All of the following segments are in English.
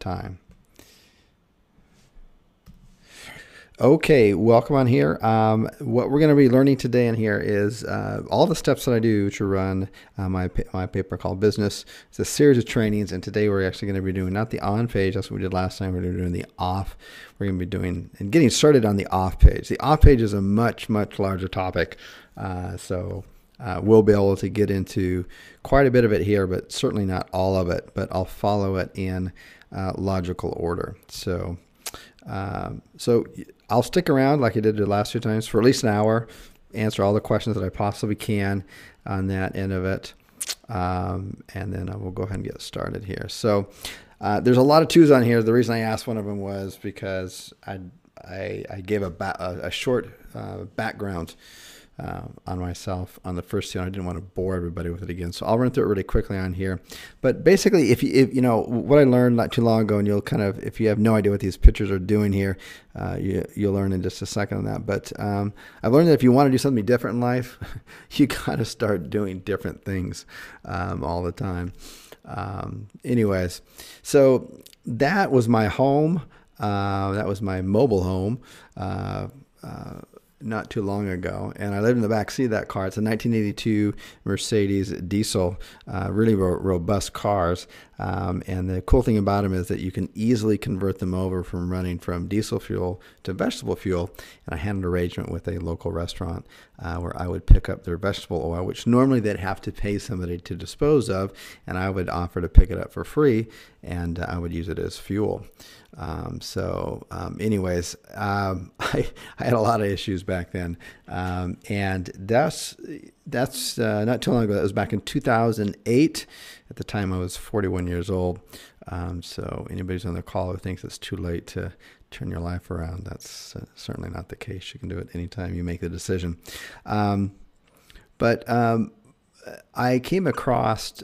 time. Okay, welcome on here. What we're going to be learning today in here is all the steps that I do to run my paper called Business. It's a series of trainings, and today we're actually going to be doing not the on page. That's what we did last time. We're doing the off. We're going to be doing and getting started on the off page. The off page is a much larger topic, so we'll be able to get into quite a bit of it here, but certainly not all of it. But I'll follow it in logical order. So I'll stick around like I did the last 2 times for at least an hour, answer all the questions that I possibly can on that end of it, and then I will go ahead and get started here. So there's a lot of twos on here. The reason I asked one of them was because I gave a short background on myself on the first two, and I didn't want to bore everybody with it again. So I'll run through it really quickly on here. But basically, if you know what I learned not too long ago, and you'll kind of, if you have no idea what these pictures are doing here, you'll learn in just a second on that. But I've learned that if you want to do something different in life, you got to start doing different things all the time. Anyways, so that was my home. That was my mobile home. Not too long ago, and I lived in the back seat of that car. It's a 1982 Mercedes diesel, really robust cars, and the cool thing about them is that you can easily convert them over from running from diesel fuel to vegetable fuel, and I had an arrangement with a local restaurant where I would pick up their vegetable oil, which normally they'd have to pay somebody to dispose of, and I would offer to pick it up for free, and I would use it as fuel. Anyways, I had a lot of issues back then. And that's not too long ago. That was back in 2008. At the time I was 41 years old. So anybody's on the call who thinks it's too late to turn your life around, that's certainly not the case. You can do it anytime you make the decision. But I came across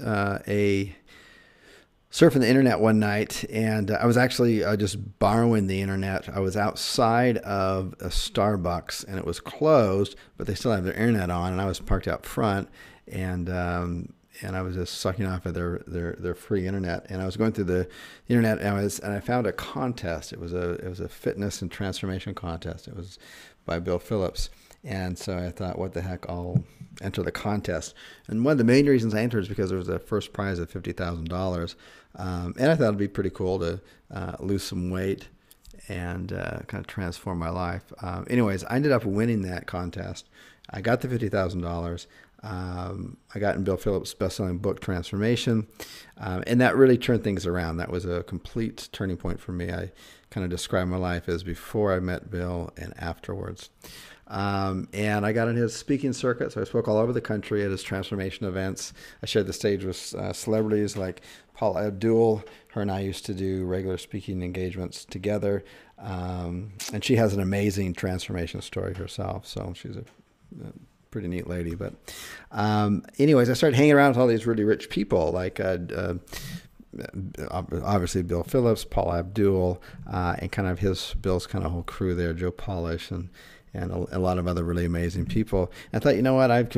surfing the internet one night, and I was actually just borrowing the internet. I was outside of a Starbucks, and it was closed, but they still have their internet on, and I was parked out front, and I was just sucking off of their free internet. And I was going through the internet, and I found a contest. It was a fitness and transformation contest. It was by Bill Phillips. And so I thought, what the heck, I'll enter the contest. And one of the main reasons I entered is because there was a first prize of $50,000. And I thought it'd be pretty cool to lose some weight and kind of transform my life. Anyways, I ended up winning that contest. I got the $50,000. I got in Bill Phillips' best-selling book, Transformation. And that really turned things around. That was a complete turning point for me. I kind of describe my life as before I met Bill and afterwards. And I got on his speaking circuit, so I spoke all over the country at his transformation events. I shared the stage with celebrities like Paula Abdul. Her and I used to do regular speaking engagements together. And she has an amazing transformation story herself, so she's a pretty neat lady. But anyways, I started hanging around with all these really rich people, like obviously Bill Phillips, Paula Abdul, and kind of Bill's kind of whole crew there, Joe Polish, and a lot of other really amazing people. And I thought, you know what, I've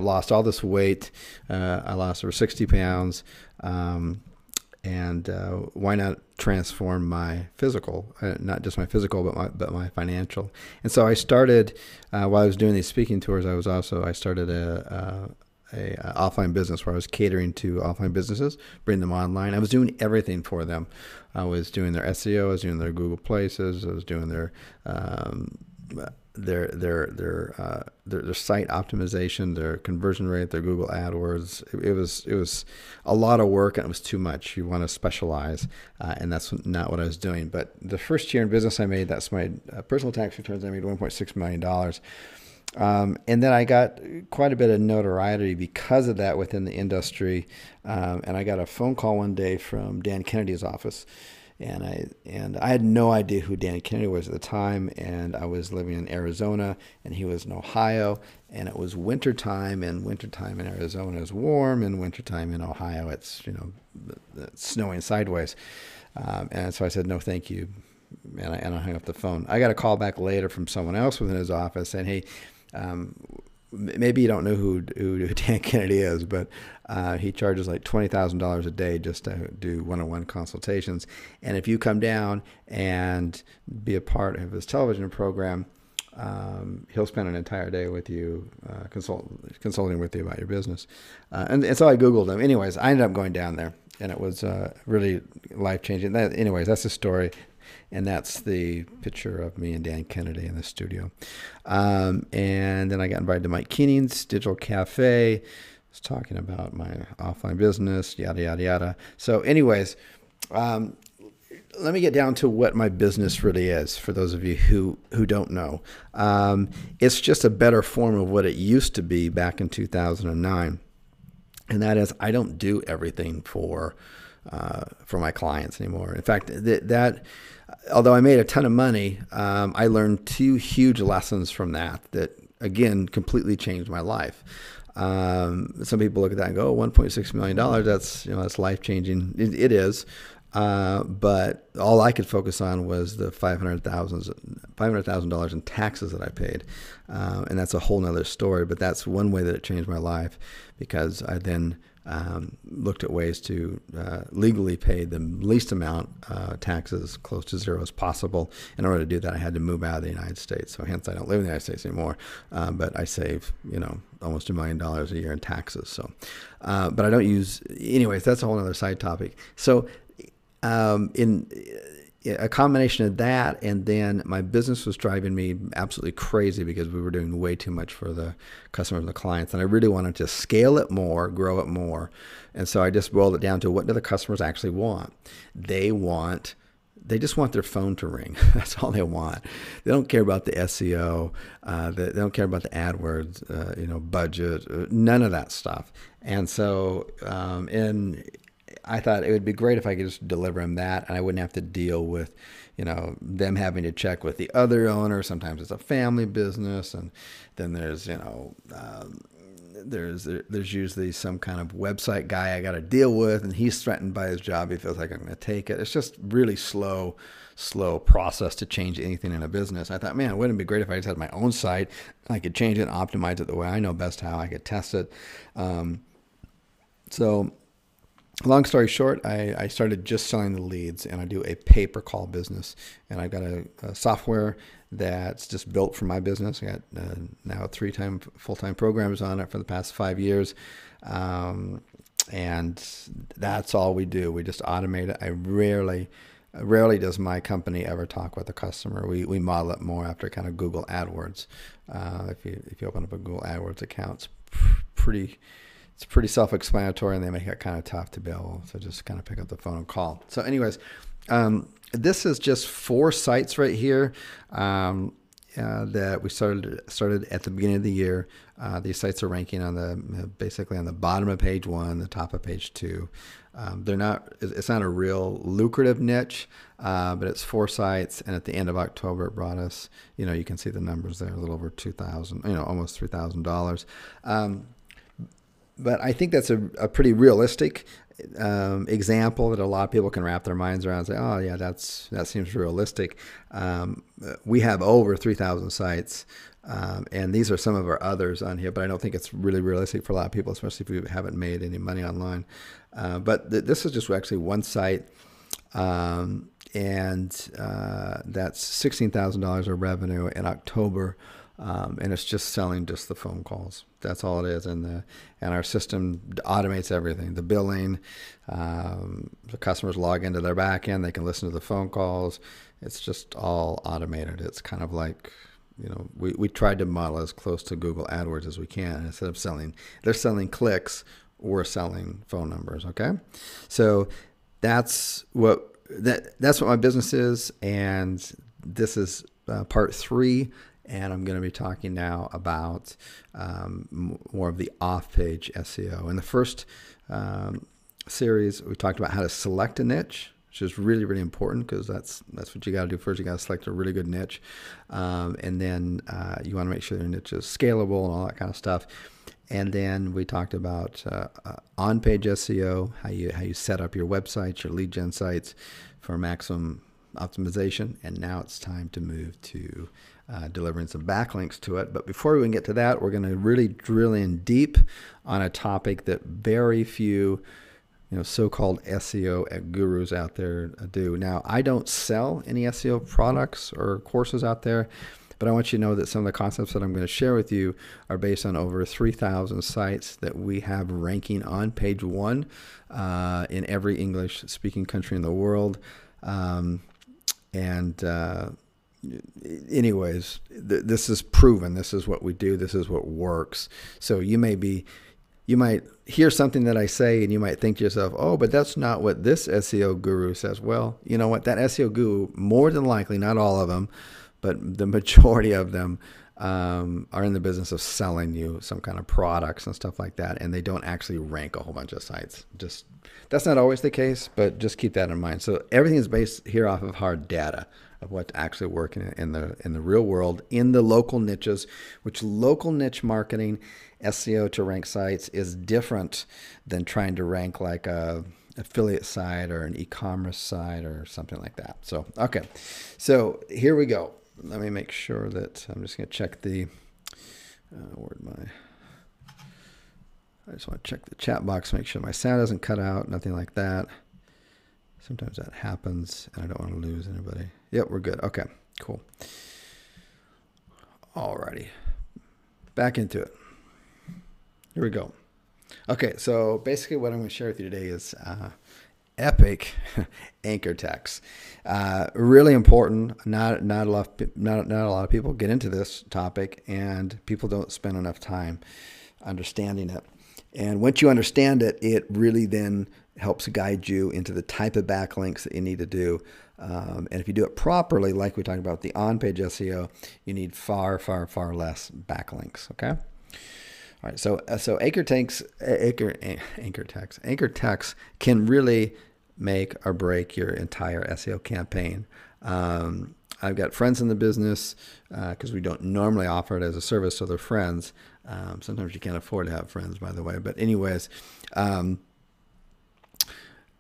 lost all this weight. I lost over 60 pounds. And why not transform my physical, not just my physical, but my financial. And so I started, while I was doing these speaking tours, I started a offline business where I was catering to offline businesses, bring them online. I was doing everything for them. I was doing their SEO, I was doing their Google Places, I was doing their site optimization, their conversion rate, their Google AdWords. It was a lot of work, and it was too much. You want to specialize, and that's not what I was doing. But the first year in business I made, that's my personal tax returns, I made $1.6 million. And then I got quite a bit of notoriety because of that within the industry. And I got a phone call one day from Dan Kennedy's office. And I had no idea who Dan Kennedy was at the time, and I was living in Arizona, and he was in Ohio, and it was wintertime, and wintertime in Arizona is warm, and wintertime in Ohio it's it's snowing sideways, and so I said no, thank you, and I hung up the phone. I got a call back later from someone else within his office saying, hey, maybe you don't know who Dan Kennedy is, but he charges like $20,000 a day just to do one-on-one consultations. And if you come down and be a part of his television program, he'll spend an entire day with you, consulting with you about your business. And so I Googled him. Anyways, I ended up going down there, and it was really life-changing. Anyways, that's the story. And that's the picture of me and Dan Kennedy in the studio. And then I got invited to Mike Keening's Digital Cafe. I was talking about my offline business, yada, yada, yada. So anyways, let me get down to what my business really is for those of you who don't know. It's just a better form of what it used to be back in 2009. And that is, I don't do everything for my clients anymore. In fact, that although I made a ton of money, I learned two huge lessons from that again completely changed my life. Some people look at that and go, oh, $1.6 million, that's life changing. It is. But all I could focus on was the $500,000 in taxes that I paid. And that's a whole nother story, but that's one way that it changed my life, because I then looked at ways to legally pay the least amount taxes, close to zero as possible. In order to do that, I had to move out of the United States. So hence, I don't live in the United States anymore. But I save, almost $1 million a year in taxes. So, but I don't use. Anyways, that's a whole other side topic. So, in a combination of that, and then my business was driving me absolutely crazy because we were doing way too much for the customers and the clients, and I really wanted to scale it more, grow it more. And so I just boiled it down to, what do the customers actually want? They just want their phone to ring. That's all they want. They don't care about the SEO. They don't care about the AdWords, budget, none of that stuff. And so, I thought it would be great if I could just deliver them that, and I wouldn't have to deal with, them having to check with the other owner. Sometimes it's a family business, and then there's, there's usually some kind of website guy I got to deal with, and he's threatened by his job. He feels like I'm going to take it. It's just really slow process to change anything in a business. I thought, man, wouldn't it be great if I just had my own site? I could change it and optimize it the way I know best how. I could test it. So long story short, I started just selling the leads, and I do a pay-per-call business. And I've got a software that's just built for my business. I got now 3 full-time programs on it for the past 5 years. And that's all we do. We just automate it. Rarely does my company ever talk with the customer. We model it more after kind of Google AdWords. If you open up a Google AdWords account, it's pretty self-explanatory, and they make it kind of tough to be able to just kind of pick up the phone and call. So anyways, this is just 4 sites right here that we started at the beginning of the year. These sites are ranking on basically on the bottom of page 1, the top of page 2. It's not a real lucrative niche, but it's 4 sites. And at the end of October, it brought us, you can see the numbers there, a little over $2,000, almost $3,000. But I think that's a pretty realistic example that a lot of people can wrap their minds around and say, oh, yeah, that seems realistic. We have over 3,000 sites, and these are some of our others on here, but I don't think it's really realistic for a lot of people, especially if you haven't made any money online. But this is just actually one site, and that's $16,000 of revenue in October. And it's just selling just the phone calls. That's all it is. And our system automates everything. The billing, the customers log into their back end. They can listen to the phone calls. It's just all automated. It's kind of like, we tried to model as close to Google AdWords as we can. Instead of they're selling clicks, we're selling phone numbers. Okay. So that's what my business is. And this is part 3. And I'm going to be talking now about more of the off-page SEO. In the first series, we talked about how to select a niche, which is really, really important, because that's what you got to do first. You got to select a really good niche, and then you want to make sure your niche is scalable and all that kind of stuff. And then we talked about on-page SEO, how you set up your websites, your lead gen sites for maximum optimization, and now it's time to move to delivering some backlinks to it. But before we can get to that, we're going to really drill in deep on a topic that very few so-called SEO gurus out there do. Now, I don't sell any SEO products or courses out there, but I want you to know that some of the concepts that I'm going to share with you are based on over 3,000 sites that we have ranking on page 1 in every English-speaking country in the world. Anyways, this is proven. This is what we do. This is what works. So you might hear something that I say and you might think to yourself, oh, but that's not what this SEO guru says. Well, you know what? That SEO guru, more than likely, not all of them, but the majority of them are in the business of selling you some kind of products and stuff like that, and they don't actually rank a whole bunch of sites. That's not always the case, but just keep that in mind. So everything is based here off of hard data of what's actually working in the real world, in the local niches, which local niche marketing, SEO to rank sites is different than trying to rank like a affiliate site or an e-commerce site or something like that. So, okay. So here we go. Let me make sure that I'm just going to check I just want to check the chat box, make sure my sound doesn't cut out, nothing like that. Sometimes that happens, and I don't want to lose anybody. Yep, we're good. Okay, cool. Alrighty, back into it. Here we go. Okay, so basically what I'm going to share with you today is epic anchor text. Really important. Not a lot of people get into this topic, and people don't spend enough time understanding it. And once you understand it, it really then helps guide you into the type of backlinks that you need to do. And if you do it properly, like we talked about the on-page SEO, you need far, far, far less backlinks. Okay. All right. So anchor text can really make or break your entire SEO campaign. I've got friends in the business because we don't normally offer it as a service to their friends. Sometimes you can't afford to have friends, by the way. But anyways,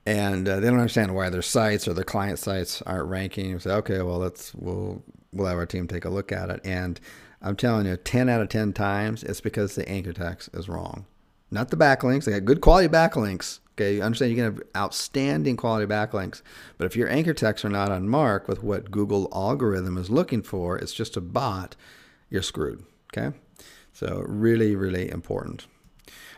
and they don't understand why their sites or their client sites aren't ranking. You say, okay, well, we'll have our team take a look at it. And I'm telling you, 10 out of 10 times, it's because the anchor text is wrong. Not the backlinks. They got good quality backlinks. Okay, you understand you can have outstanding quality backlinks. But if your anchor texts are not on mark with what Google algorithm is looking for, it's just a bot, you're screwed. Okay, so really, really important.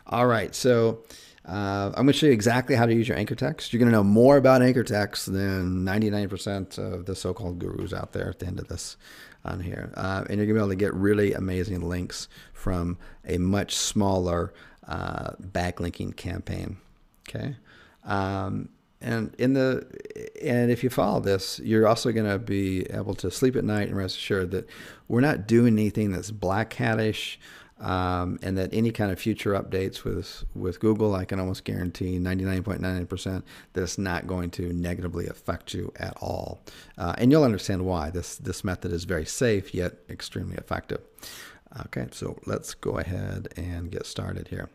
All right, so I'm going to show you exactly how to use your anchor text. You're going to know more about anchor text than 99% of the so-called gurus out there at the end of this on here. And you're going to be able to get really amazing links from a much smaller backlinking campaign. Okay. And if you follow this, you're also going to be able to sleep at night and rest assured that we're not doing anything that's black hatish, and that any kind of future updates with Google, I can almost guarantee 99.99% that it's not going to negatively affect you at all. And you'll understand why. This method is very safe yet extremely effective. Okay, so let's go ahead and get started here.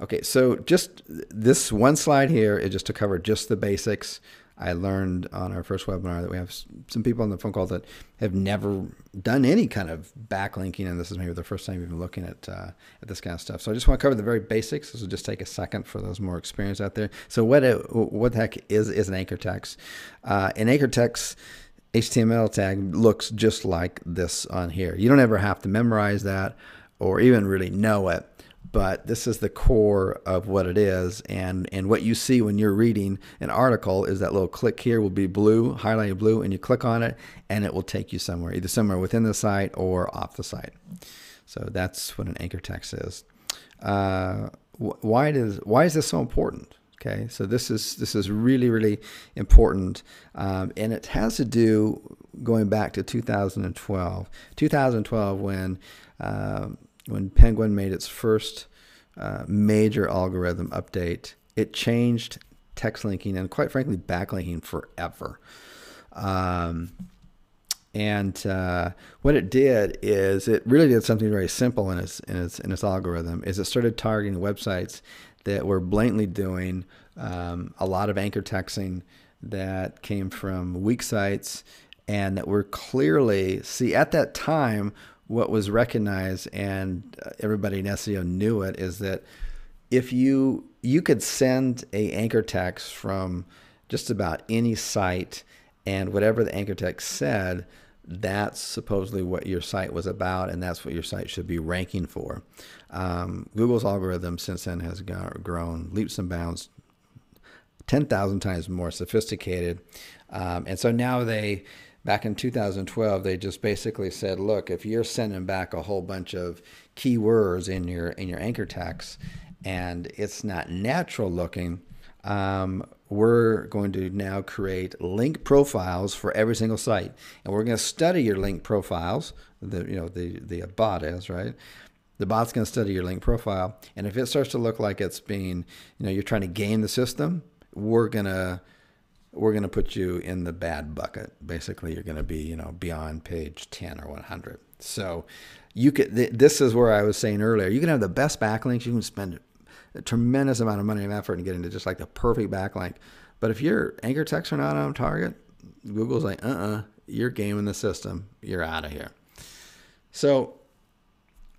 Okay, so just this one slide here is just to cover just the basics. I learned on our first webinar that we have some people on the phone call that have never done any kind of backlinking, and this is maybe the first time you've been looking at this kind of stuff. So I just want to cover the very basics. This will just take a second for those more experienced out there. So what the heck is an anchor text? An anchor text HTML tag looks just like this on here. You don't ever have to memorize that or even really know it. But this is the core of what it is, and what you see when you're reading an article is that little click here will be blue, highlighted blue, and you click on it, and it will take you somewhere, either somewhere within the site or off the site. So that's what an anchor text is. Why is this so important? Okay, so this is really, really important, and it has to do going back to 2012. 2012 when Penguin made its first major algorithm update, it changed text linking and, quite frankly, backlinking forever. What it did is it really did something very simple in its algorithm. Is it started targeting websites that were blatantly doing a lot of anchor texting that came from weak sites and that were clearly, see, at that time, what was recognized, and everybody in SEO knew it, is that if you could send a anchor text from just about any site, and whatever the anchor text said, that's supposedly what your site was about, and that's what your site should be ranking for. Google's algorithm since then has grown leaps and bounds, 10,000 times more sophisticated. And so now back in 2012, they just basically said, look, if you're sending back a whole bunch of keywords in your anchor text and it's not natural looking, we're going to now create link profiles for every single site, and we're going to study your link profiles. The bot is, right. The bot's going to study your link profile, and if it starts to look like it's being, you're trying to game the system, we're gonna put you in the bad bucket. Basically, you're going to be, beyond page 10 or 100. So this is where I was saying earlier, you can have the best backlinks, you can spend a tremendous amount of money and effort in getting to just like the perfect backlink. But if your anchor texts are not on target, Google's like, you're gaming the system. You're out of here. So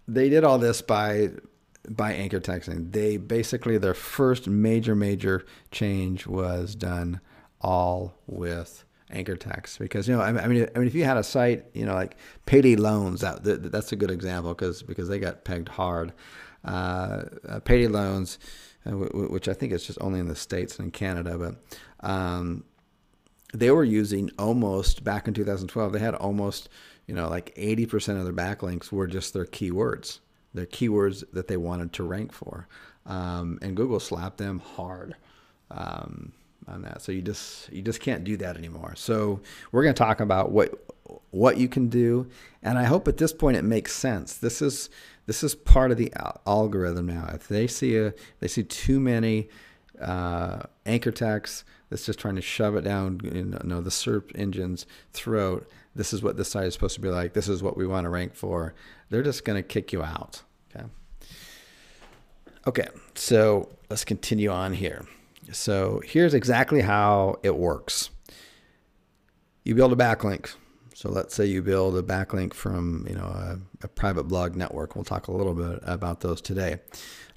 they did all this by anchor texting. They basically, their first major change was done all with anchor text, because I mean if you had a site, like Payday Loans, that's a good example because they got pegged hard. Payday Loans, which I think is just only in the States and in Canada, but they were using almost, back in 2012, they had almost, like 80% of their backlinks were just their keywords that they wanted to rank for. And Google slapped them hard on that. So you just can't do that anymore. So we're going to talk about what you can do, and I hope at this point it makes sense. This is part of the algorithm now. If they see too many anchor texts that's just trying to shove it down the search engine's throat, this is what this site is supposed to be like, this is what we want to rank for, they're just going to kick you out. Okay, so let's continue on here. So here's exactly how it works. You build a backlink. So let's say you build a backlink from a private blog network. We'll talk a little bit about those today.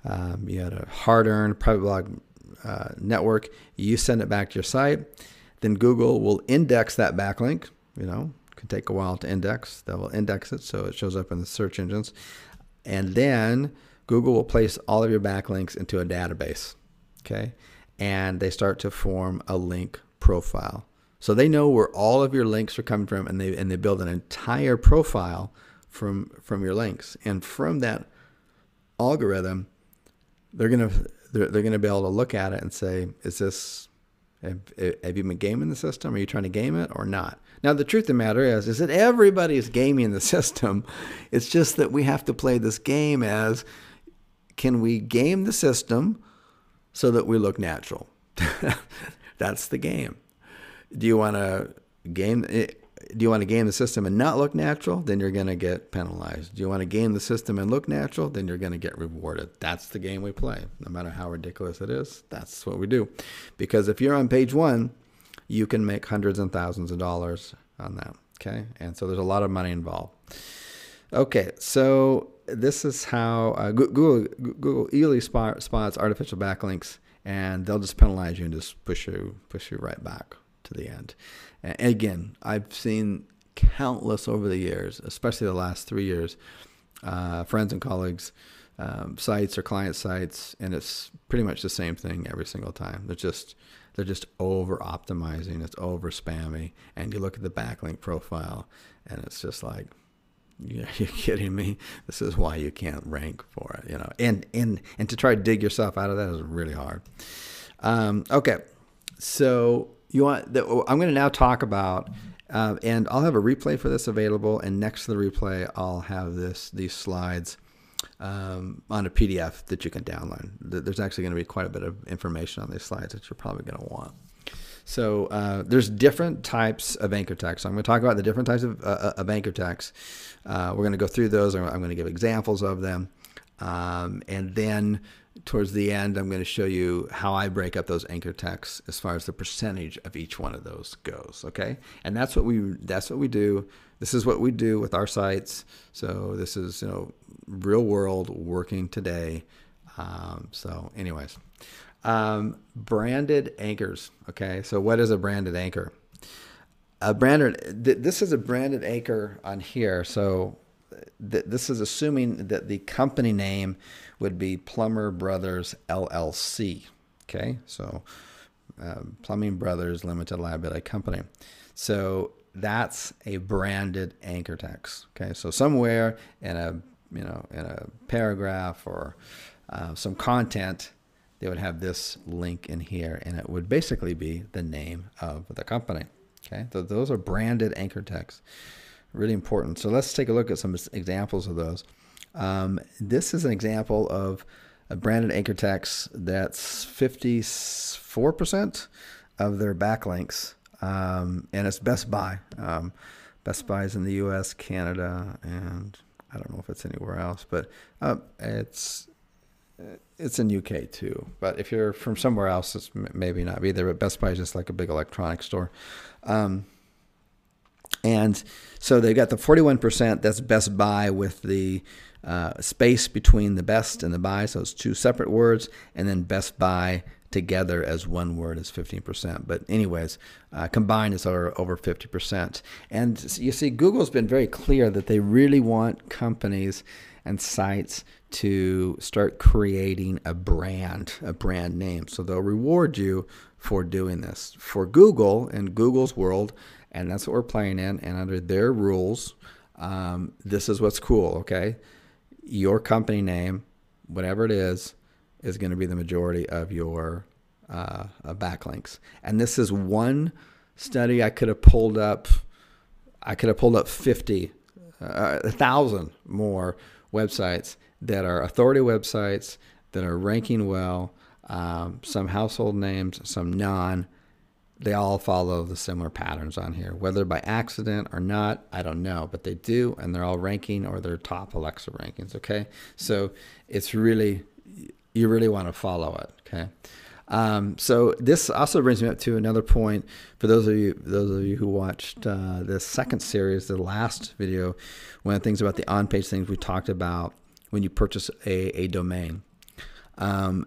You had a hard-earned private blog network. You send it back to your site. Then Google will index that backlink. It can take a while to index. They will index it so it shows up in the search engines. And then Google will place all of your backlinks into a database. Okay, and they start to form a link profile. So they know where all of your links are coming from, and they build an entire profile from your links. And from that algorithm, they're gonna be able to look at it and say, have you been gaming the system? Are you trying to game it or not? Now the truth of the matter is that everybody's gaming the system. It's just that we have to play this game as, can we game the system so that we look natural? That's the game. Do you want to game the system and not look natural? Then you're going to get penalized. Do you want to game the system and look natural? Then you're going to get rewarded. That's the game we play. No matter how ridiculous it is, that's what we do. Because if you're on page 1, you can make hundreds and thousands of dollars on that. Okay, and so there's a lot of money involved. Okay, so this is how Google easily spots artificial backlinks, and they'll just penalize you and just push you right back to the end. And again, I've seen countless over the years, especially the last 3 years, friends and colleagues, sites or client sites, and it's pretty much the same thing every single time. They're just over optimizing, it's over spammy, and you look at the backlink profile, and it's just like, you're kidding me. This is why you can't rank for it, and to try to dig yourself out of that is really hard. Okay, so I'm going to now talk about, and I'll have a replay for this available, and next to the replay, I'll have these slides on a PDF that you can download. There's actually going to be quite a bit of information on these slides that you're probably going to want. So there's different types of anchor text. So I'm going to talk about the different types of anchor text. We're going to go through those. I'm going to give examples of them. And then towards the end, I'm going to show you how I break up those anchor texts as far as the percentage of each one of those goes. Okay, and that's what we do. This is what we do with our sites. So this is real world working today. So anyways, branded anchors. Okay, so what is a branded anchor? This is a branded anchor on here. So this is assuming that the company name would be Plumber Brothers LLC. Okay, so Plumbing Brothers Limited Liability Company. So that's a branded anchor text. Okay, so somewhere in a paragraph or some content, they would have this link in here, and it would basically be the name of the company. Okay, so those are branded anchor texts. Really important. So let's take a look at some examples of those. This is an example of a branded anchor text that's 54% of their backlinks, and it's Best Buy. Best Buy is in the U.S., Canada, and I don't know if it's anywhere else, but it's in UK too. But if you're from somewhere else, it's maybe not be there. But Best Buy is just like a big electronics store. And so they've got the 41%, that's Best Buy with the space between the best and the buy, so it's two separate words, and then Best Buy together as one word is 15%. But anyways, combined is over 50%. And you see, Google's been very clear that they really want companies and sites to start creating a brand name. So they'll reward you for doing this. For Google, in Google's world, and that's what we're playing in, and under their rules, this is what's cool, okay? Your company name, whatever it is going to be the majority of your backlinks. And this is one study I could have pulled up. I could have pulled up 1,000 more websites that are authority websites that are ranking well, some household names, some non. They all follow the similar patterns on here. Whether by accident or not, I don't know, but they do, and they're all ranking or they're top Alexa rankings, okay? So it's really, you really want to follow it, okay? So this also brings me up to another point for those of you who watched the second series, the last video, one of the things about the on-page things we talked about when you purchase a domain.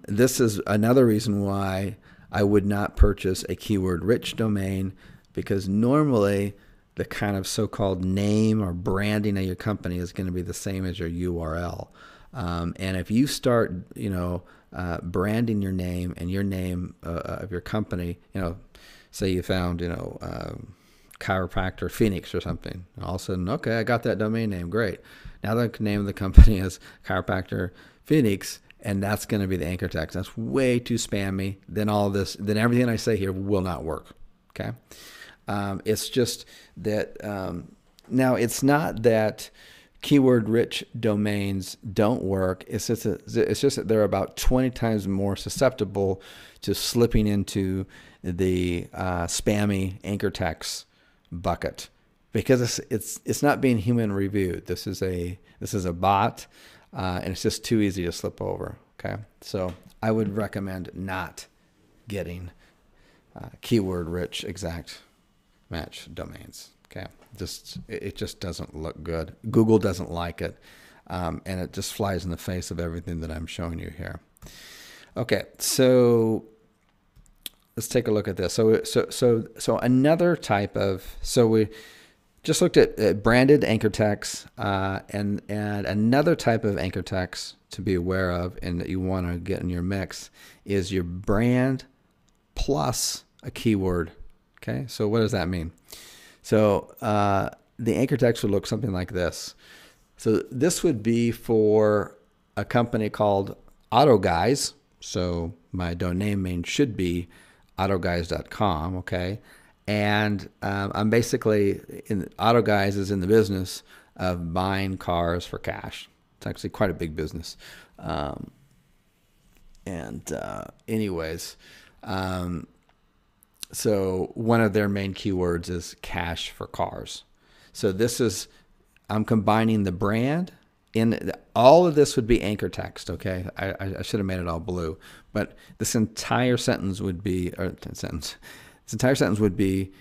This is another reason why I would not purchase a keyword-rich domain, because normally the kind of so-called name or branding of your company is going to be the same as your URL. And if you start, branding your name and your name of your company, say you found, Chiropractor Phoenix or something, and all of a sudden, okay, I got that domain name, great. Now the name of the company is Chiropractor Phoenix, and that's going to be the anchor text. That's way too spammy. Then everything I say here will not work. Okay, it's just that now it's not that keyword-rich domains don't work. It's just that they're about 20 times more susceptible to slipping into the spammy anchor text bucket, because it's not being human reviewed. This is a bot. And it's just too easy to slip over. Okay, so I would recommend not getting keyword-rich exact match domains. Okay, it just doesn't look good. Google doesn't like it, and it just flies in the face of everything that I'm showing you here. Okay, so let's take a look at this. So another type of we just looked at branded anchor text, and another type of anchor text to be aware of and that you want to get in your mix is your brand plus a keyword. Okay, so what does that mean? So the anchor text would look something like this. So this would be for a company called AutoGuys. So my domain name should be autoguys.com. Okay. And I'm basically, AutoGuys is in the business of buying cars for cash. It's actually quite a big business. So one of their main keywords is cash for cars. So I'm combining the brand All of this would be anchor text, okay? I should have made it all blue, but this entire sentence would be, this entire sentence would be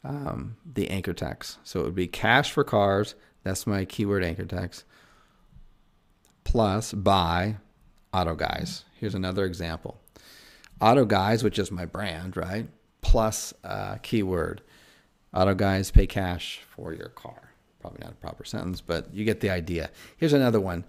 the anchor text. So it would be cash for cars. That's my keyword anchor text. Plus by Auto Guys. Here's another example. Auto Guys, which is my brand, right? Plus keyword. Auto Guys pay cash for your car. Probably not a proper sentence, but you get the idea. Here's another one.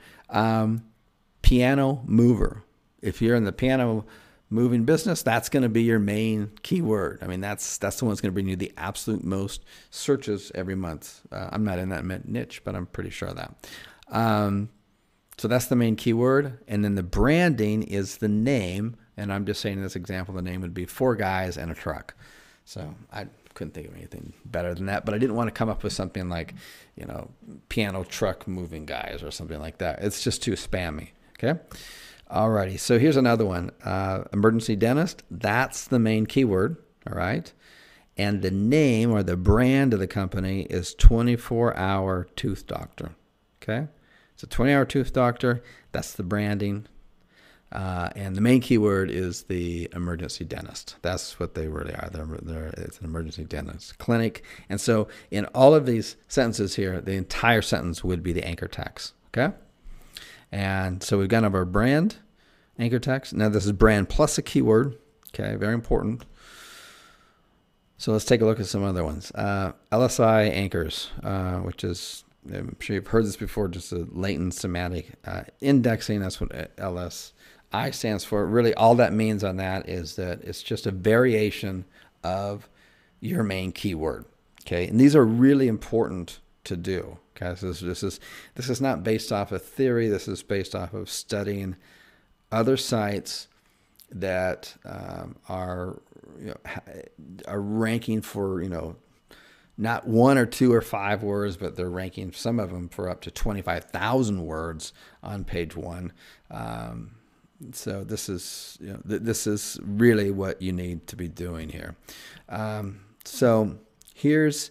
Piano mover. If you're in the piano moving business, that's going to be your main keyword. I mean, that's the one that's going to bring you the absolute most searches every month. I'm not in that niche, but I'm pretty sure of that. So that's the main keyword. And then the branding is the name. And I'm just saying in this example, the name would be 4 guys and a truck. So I couldn't think of anything better than that, but I didn't want to come up with something like, piano truck moving guys or something like that. It's just too spammy. Okay. Alrighty. So here's another one. Emergency dentist. That's the main keyword. All right. And the name or the brand of the company is 24-hour tooth doctor. Okay. It's a 20-hour tooth doctor. That's the branding. And the main keyword is the emergency dentist. That's what they really are. It's an emergency dentist clinic. And so in all of these sentences here, the entire sentence would be the anchor text. Okay? And so we've got our brand anchor text. Now this is brand plus a keyword. Okay, very important. So let's take a look at some other ones. LSI anchors, which is, I'm sure you've heard this before, just a latent semantic indexing. That's what LSI stands for. Really, all that means on that is that it's just a variation of your main keyword. Okay, and these are really important to do. Okay, so this is not based off of theory. This is based off of studying other sites that are ranking for not 1 or 2 or 5 words, but they're ranking some of them for up to 25,000 words on page 1. So this is really what you need to be doing here. So here's,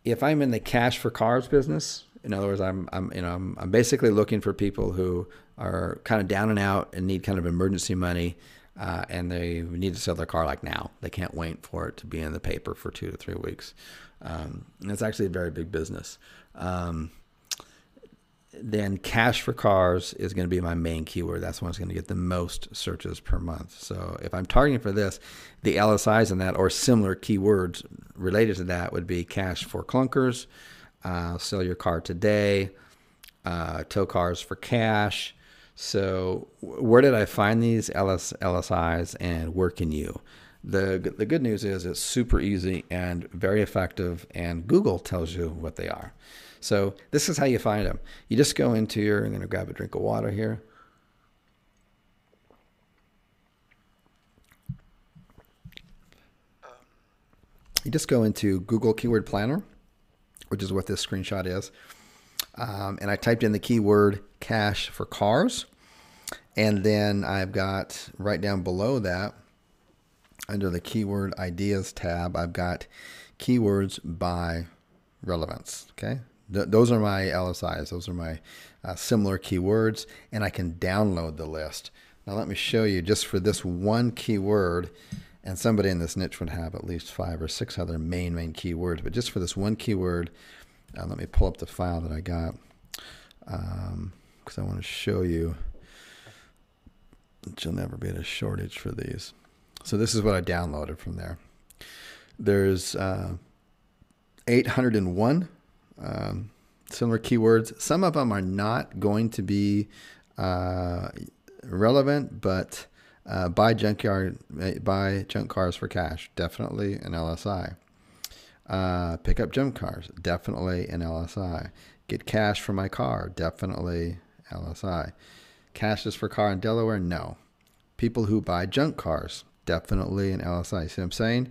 if I'm in the cash for cars business, in other words, I'm basically looking for people who are kind of down and out and need kind of emergency money, and they need to sell their car like now. They can't wait for it to be in the paper for 2 to 3 weeks. And it's actually a very big business. Then cash for cars is going to be my main keyword. That's one that's going to get the most searches per month. So if I'm targeting for this, the LSIs in that or similar keywords related to that would be cash for clunkers, sell your car today, tow cars for cash. So where did I find these LSIs and where can you? The good news is it's super easy and very effective, and Google tells you what they are. So this is how you find them. You just go into your, I'm going to grab a drink of water here. You just go into Google Keyword Planner, which is what this screenshot is. And I typed in the keyword cash for cars. And then I've got right down below that, under the keyword ideas tab, I've got keywords by relevance. Okay. Those are my LSIs. Those are my similar keywords, and I can download the list. Now let me show you just for this one keyword, and somebody in this niche would have at least 5 or 6 other main keywords, but just for this one keyword, let me pull up the file that I got because I want to show you that you'll never be at a shortage for these. So this is what I downloaded from there. There's 801 similar keywords. Some of them are not going to be relevant, but buy junk cars for cash, definitely an LSI. Pick up junk cars, definitely an LSI. Get cash for my car, definitely LSI. Cash is for car in Delaware, no. People who buy junk cars, definitely an LSI. See what I'm saying?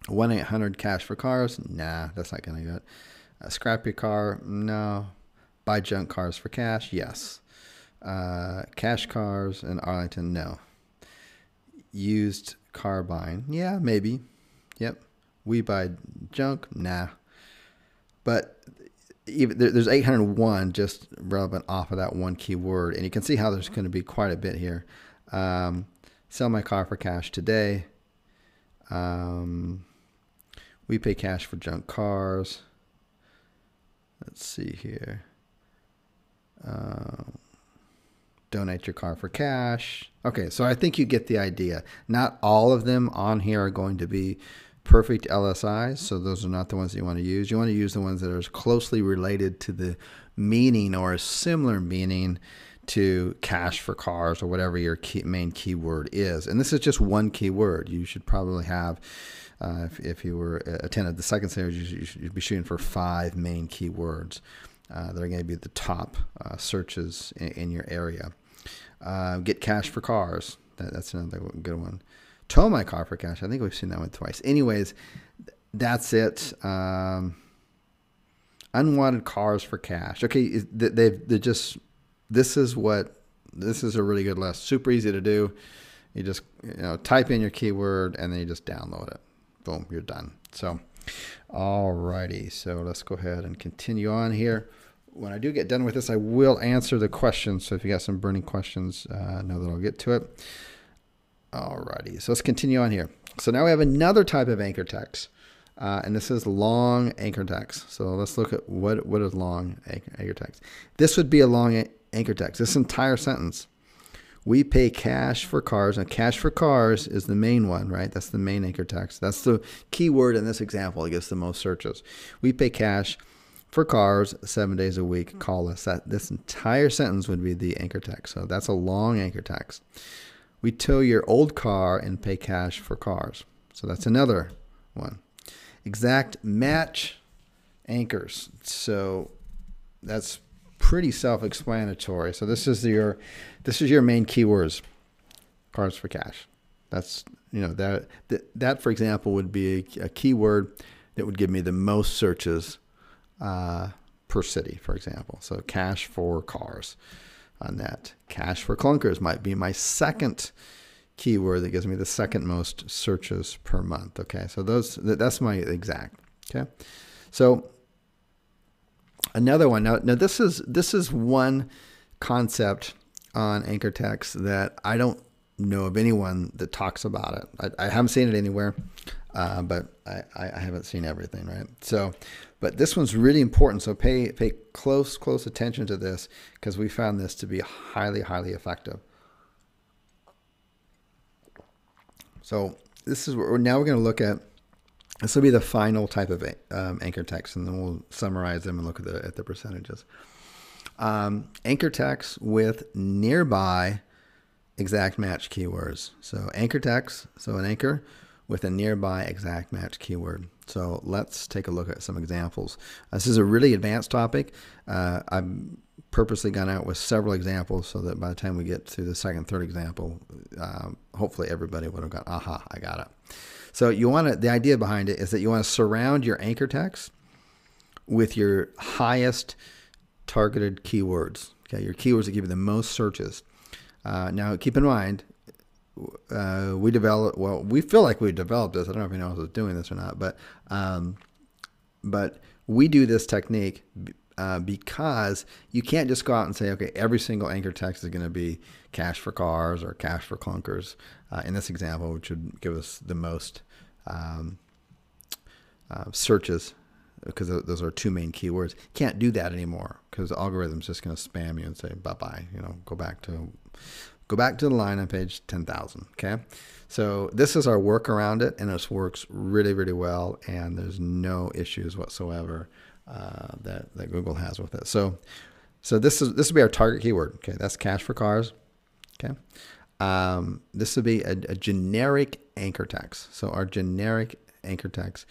1-800 cash for cars, nah, that's not gonna get. Scrap your car, no. Buy junk cars for cash, yes. Cash cars in Arlington, no. Used car buying, yeah, maybe. Yep. We buy junk, nah. But there's 801 just relevant off of that one keyword. And you can see how there's going to be quite a bit here. Sell my car for cash today. We pay cash for junk cars. Let's see here. Donate your car for cash. Okay, so I think you get the idea. Not all of them on here are going to be perfect LSIs, so those are not the ones that you want to use. You want to use the ones that are as closely related to the meaning or a similar meaning to cash for cars or whatever your main keyword is. And this is just one keyword. You should probably have, if you were attended the second series, you should be shooting for 5 main keywords that are going to be the top searches in your area. Get cash for cars. That's another good one. Tow my car for cash. I think we've seen that one twice. Anyways, that's it. Unwanted cars for cash. Okay, they're just. This is a really good list. Super easy to do. You just type in your keyword and then you just download it. Boom, you're done. So, alrighty. So let's go ahead and continue on here. When I do get done with this, I will answer the questions. So if you got some burning questions, know that I'll get to it. Alrighty, so let's continue on here. So now we have another type of anchor text, and this is long anchor text. So let's look at what is long anchor text. This would be a long anchor text. This entire sentence. We pay cash for cars. Now, cash for cars is the main one, right? That's the main anchor text. That's the keyword in this example. It gets the most searches. We pay cash for cars 7 days a week. Call us. This entire sentence would be the anchor text. So that's a long anchor text. We tow your old car and pay cash for cars. So that's another one. Exact match anchors. So that's pretty self-explanatory. So this is your main keywords. Cars for cash. That's that for example would be a keyword that would give me the most searches per city, for example. So cash for cars. On that. Cash for clunkers might be my second keyword that gives me the second most searches per month. Okay, so that's my exact. Okay, so another one. Now this is one concept on anchor text that I don't know of anyone that talks about it. I haven't seen it anywhere, but I haven't seen everything, right? So, but this one's really important. So pay close attention to this because we found this to be highly effective. So this is what now we're going to look at. This will be the final type of anchor text, and then we'll summarize them and look at the percentages. Anchor text with nearby exact match keywords. So anchor text, so an anchor with a nearby exact match keyword. So let's take a look at some examples. This is a really advanced topic. I've purposely gone out with several examples so that by the time we get to the second, third example, hopefully everybody would have gone, aha, I got it. So the idea behind it is that you want to surround your anchor text with your highest targeted keywords. Okay, your keywords that give you the most searches. Now, keep in mind, we feel like we developed this. I don't know if anyone else is doing this or not, but we do this technique because you can't just go out and say, okay, every single anchor text is going to be cash for cars or cash for clunkers. In this example, which would give us the most searches, because those are 2 main keywords. Can't do that anymore because the algorithm's just going to spam you and say bye-bye. Go back to the line on page 10,000. Okay, so this is our work around it, and this works really well, and there's no issues whatsoever that Google has with it. So this will be our target keyword. Okay, that's cash for cars. Okay, this would be a generic anchor text. So our generic anchor text.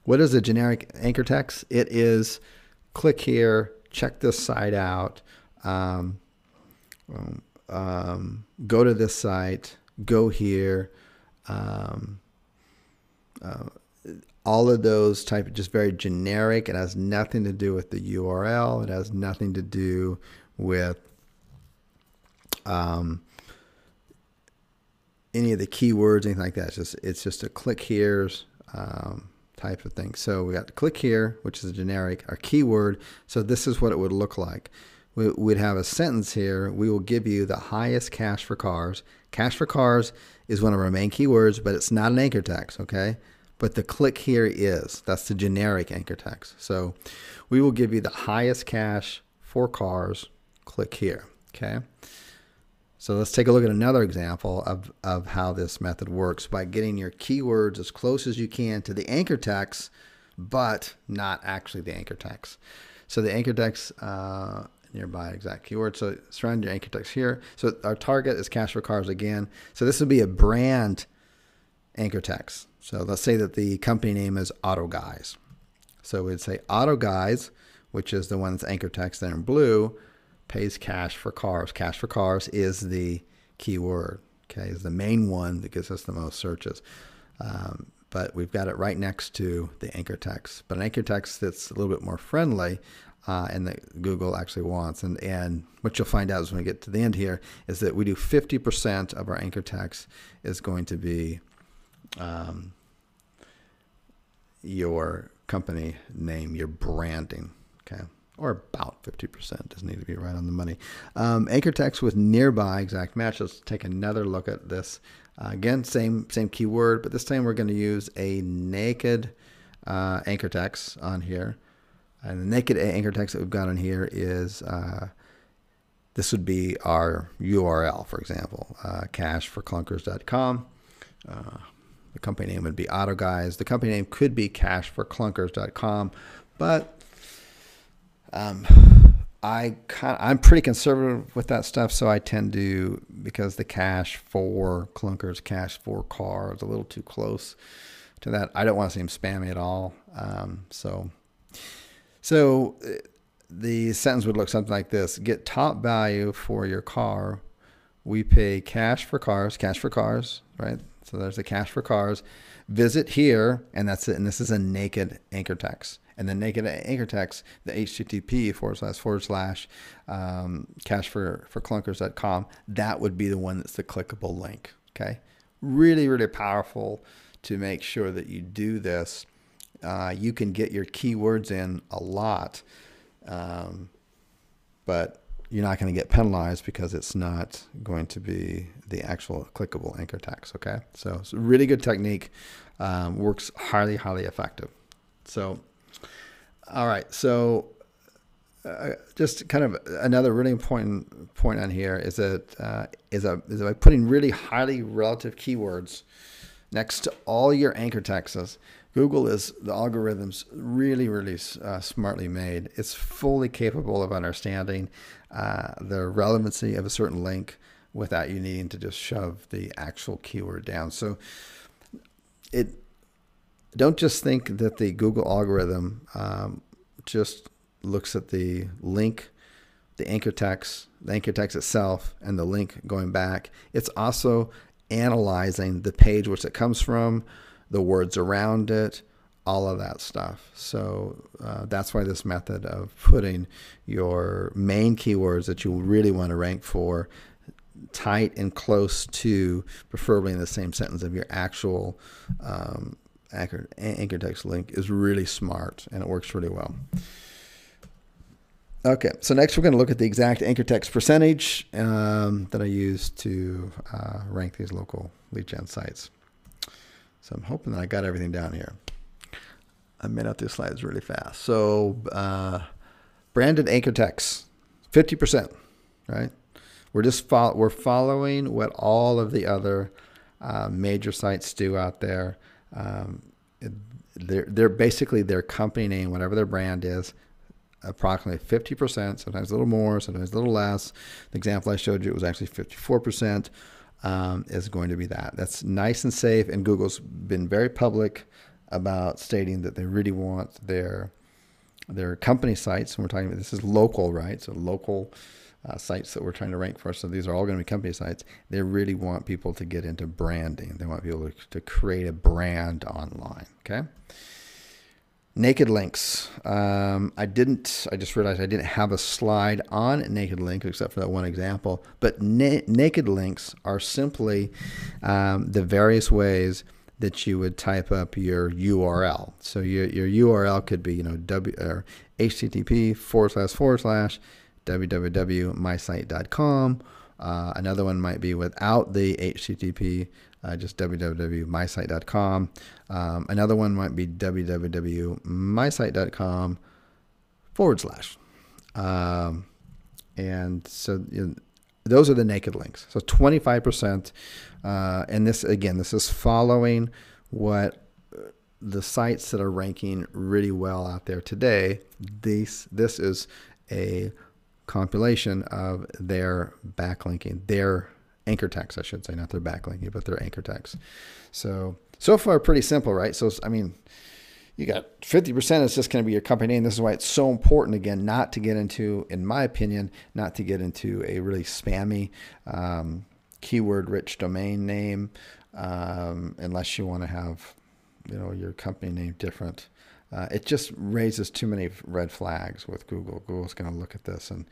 What is a generic anchor text? It is click here, check this site out, go to this site, go here, all of those type of just very generic. It has nothing to do with the URL. It has nothing to do with any of the keywords, anything like that. It's just a click here's type of thing. So we got to click here, which is a generic, our keyword. So this is what it would look like. We'd have a sentence here. We will give you the highest cash for cars. Cash for cars is one of our main keywords, but it's not an anchor text, okay? But the click here is. That's the generic anchor text. So we will give you the highest cash for cars. Click here, okay? So let's take a look at another example of how this method works by getting your keywords as close as you can to the anchor text, but not actually the anchor text. So the anchor text, nearby exact keyword. So surround your anchor text here. So our target is cash for cars again. So this would be a brand anchor text. So let's say that the company name is Auto Guys. So we'd say Auto Guys, which is the one that's anchor text there in blue, pays cash for cars. Cash for cars is the keyword, okay, is the main one that gives us the most searches. But we've got it right next to the anchor text. But an anchor text that's a little bit more friendly and that Google actually wants. And what you'll find out is when we get to the end here is that we do 50% of our anchor text is going to be your company name, your branding, okay? Or about 50%, doesn't need to be right on the money. Anchor text with nearby exact match. Let's take another look at this. Again, same keyword, but this time we're going to use a naked anchor text on here. And the naked anchor text that we've got on here is, this would be our URL, for example, cashforclunkers.com. The company name would be Auto Guys. The company name could be cashforclunkers.com, but I'm pretty conservative with that stuff, so I tend to, because the cash for clunkers, cash for car is a little too close to that. I don't want to seem spammy at all. So the sentence would look something like this: get top value for your car. We pay cash for cars, right? So there's the cash for cars. Visit here, and that's it. And this is a naked anchor text. And the naked anchor text, the HTTP / cashforclunkers.com, that would be the one that's the clickable link. Okay, really, really powerful to make sure that you do this. You can get your keywords in a lot, but you're not going to get penalized because it's not going to be the actual clickable anchor text. Okay, so it's a really good technique. Works highly, highly effective. So, all right. So, just kind of another really important point on here is that is by putting really highly relative keywords next to all your anchor texts. Google is, the algorithm's really, really smartly made. It's fully capable of understanding the relevancy of a certain link without you needing to just shove the actual keyword down. So don't just think that the Google algorithm just looks at the link, the anchor text itself, and the link going back. It's also analyzing the page which it comes from, the words around it, all of that stuff. So that's why this method of putting your main keywords that you really want to rank for tight and close to, preferably in the same sentence of your actual anchor text link, is really smart, and it works really well. Okay, so next we're going to look at the exact anchor text percentage that I use to rank these local lead gen sites. So I'm hoping that I got everything down here. I made out these slides really fast. So branded anchor text, 50%, right? We're following what all of the other major sites do out there. They're basically their company name, whatever their brand is, approximately 50%, sometimes a little more, sometimes a little less. The example I showed you, it was actually 54%. Is going to be that. That's nice and safe, and Google's been very public about stating that they really want their company sites, and we're talking about, this is local, right? So local sites that we're trying to rank for. So these are all going to be company sites. They really want people to get into branding. They want people to create a brand online. Okay. Naked links. I just realized I didn't have a slide on naked links except for that one example. But naked links are simply the various ways that you would type up your URL. So your URL could be, HTTP / www.mysite.com. Another one might be without the HTTP, just www.mysite.com. Another one might be www.mysite.com / and so those are the naked links. So 25%, and this is following what the sites that are ranking really well out there today. This is a compilation of their backlinking, their anchor text, I should say, not their backlinking, but their anchor text. So far pretty simple, right? So, I mean, you got 50% is just going to be your company name. This is why it's so important, again, not to get into, in my opinion, not to get into a really spammy, keyword-rich domain name, unless you want to have, your company name different. It just raises too many red flags with Google. Google's going to look at this, and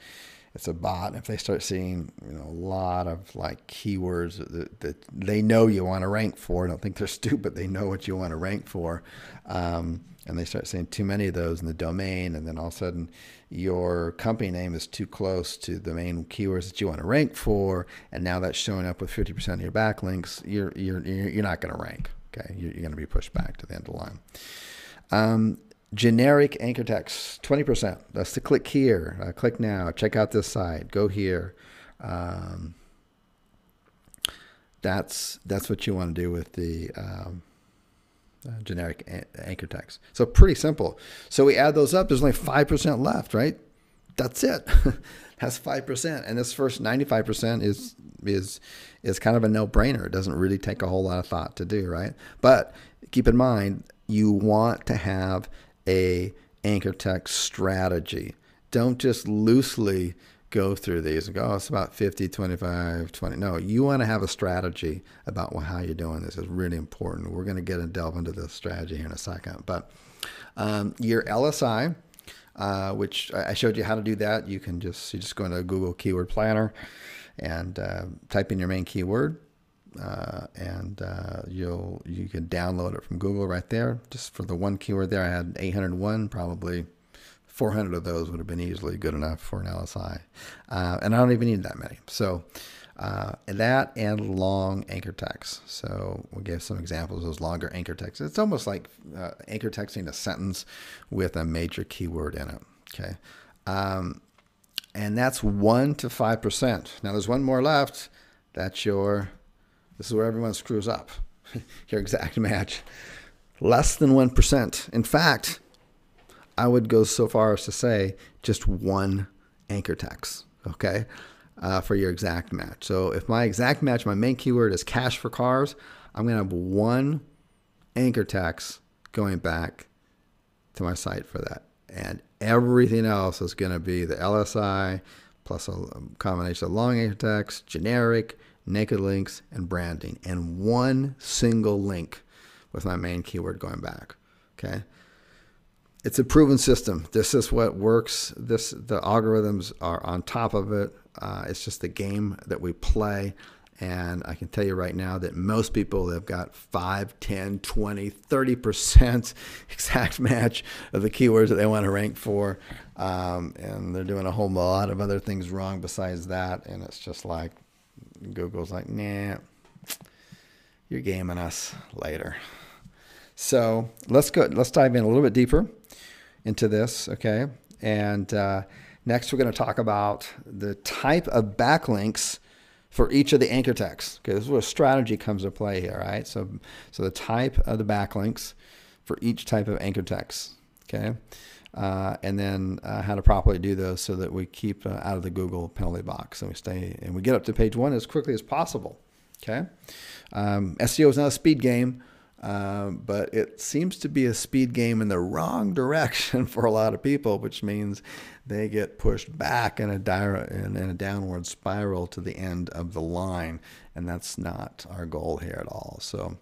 it's a bot. If they start seeing, a lot of like keywords that they know you want to rank for, I don't think they're stupid. They know what you want to rank for. And they start seeing too many of those in the domain, and then all of a sudden your company name is too close to the main keywords that you want to rank for, and now that's showing up with 50% of your backlinks. You're not going to rank. Okay, you're going to be pushed back to the end of the line. Generic anchor text, 20%. That's the click here, click now, check out this site, go here. That's what you want to do with the generic anchor text. So pretty simple. So we add those up. There's only 5% left, right? That's it. That's 5%, and this first 95% is kind of a no-brainer. It doesn't really take a whole lot of thought to do, right? But keep in mind, you want to have a anchor text strategy. Don't just loosely go through these and go, it's about 50, 25, 20. No, you want to have a strategy about how you're doing this. Is really important. We're going to delve into this strategy here in a second. But your LSI, which I showed you how to do that. You just go into Google Keyword Planner and type in your main keyword. And you can download it from Google right there. Just for the one keyword there, I had 801, probably 400 of those would have been easily good enough for an LSI. And I don't even need that many. So that and long anchor text. So we gave some examples of those longer anchor texts. It's almost like anchor texting a sentence with a major keyword in it. Okay. And that's 1 to 5%. Now there's one more left. This is where everyone screws up. Your exact match. Less than 1%. In fact, I would go so far as to say just one anchor text, okay, for your exact match. So if my exact match, my main keyword is cash for cars, I'm going to have one anchor text going back to my site for that. And everything else is going to be the LSI plus a combination of long anchor text, generic, naked links, and branding, and one single link with my main keyword going back. Okay. It's a proven system. This is what works. The algorithms are on top of it. It's just the game that we play. And I can tell you right now that most people have got 5, 10, 20, 30% exact match of the keywords that they want to rank for. And they're doing a whole lot of other things wrong besides that. And it's just like, Google's like, nah, you're gaming us later. So let's dive in a little bit deeper into this, okay? And next we're going to talk about the type of backlinks for each of the anchor texts. Okay, this is where strategy comes to play here, right? So the type of the backlinks for each type of anchor text, okay? And then how to properly do those so that we keep out of the Google penalty box and we get up to page 1 as quickly as possible. Okay, SEO is not a speed game, but it seems to be a speed game in the wrong direction for a lot of people, which means they get pushed back in a downward spiral to the end of the line, and that's not our goal here at all. So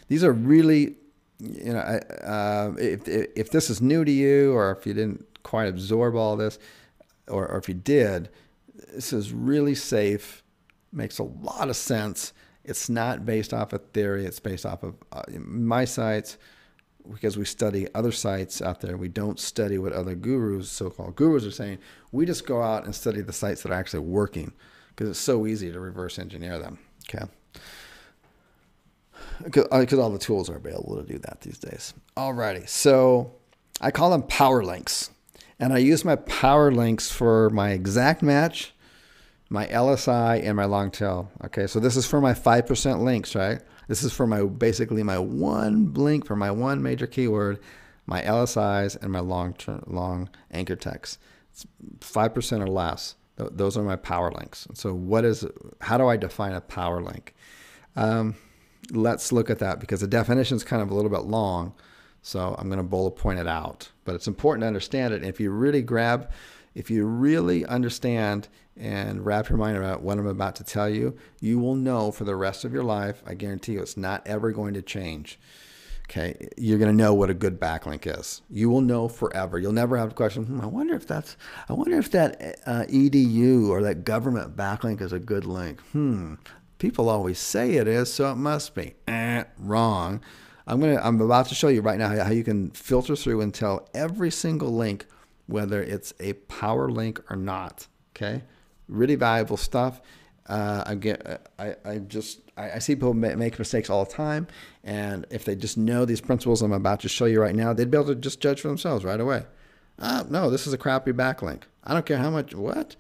these are really, if this is new to you, or if you didn't quite absorb all this, or if you did, this is really safe, makes a lot of sense, It's not based off of theory. It's based off of my sites, because we study other sites out there. We don't study what other gurus, so-called gurus, are saying. We just go out and study the sites that are actually working, because it's so easy to reverse engineer them. Okay. Because all the tools are available to do that these days. Alrighty. So I call them power links. And I use my power links for my exact match, my LSI, and my long tail. Okay. So this is for my 5% links, right? This is for basically my one link for my one major keyword, my LSIs, and my long anchor text. It's 5% or less. Those are my power links. So how do I define a power link? Let's look at that, because the definition is kind of a little bit long. So I'm going to bullet point it out, but it's important to understand it. And if you really understand and wrap your mind around what I'm about to tell you, you will know for the rest of your life. I guarantee you it's not ever going to change. Okay. You're going to know what a good backlink is. You will know forever. You'll never have a question. I wonder if that EDU or that government backlink is a good link. People always say it is, so it must be. Wrong. I'm about to show you right now how you can filter through and tell every single link whether it's a power link or not. Okay, really valuable stuff. I see people make mistakes all the time, and if they just know these principles I'm about to show you right now, they'd be able to just judge for themselves right away. No, this is a crappy backlink. I don't care how much. What?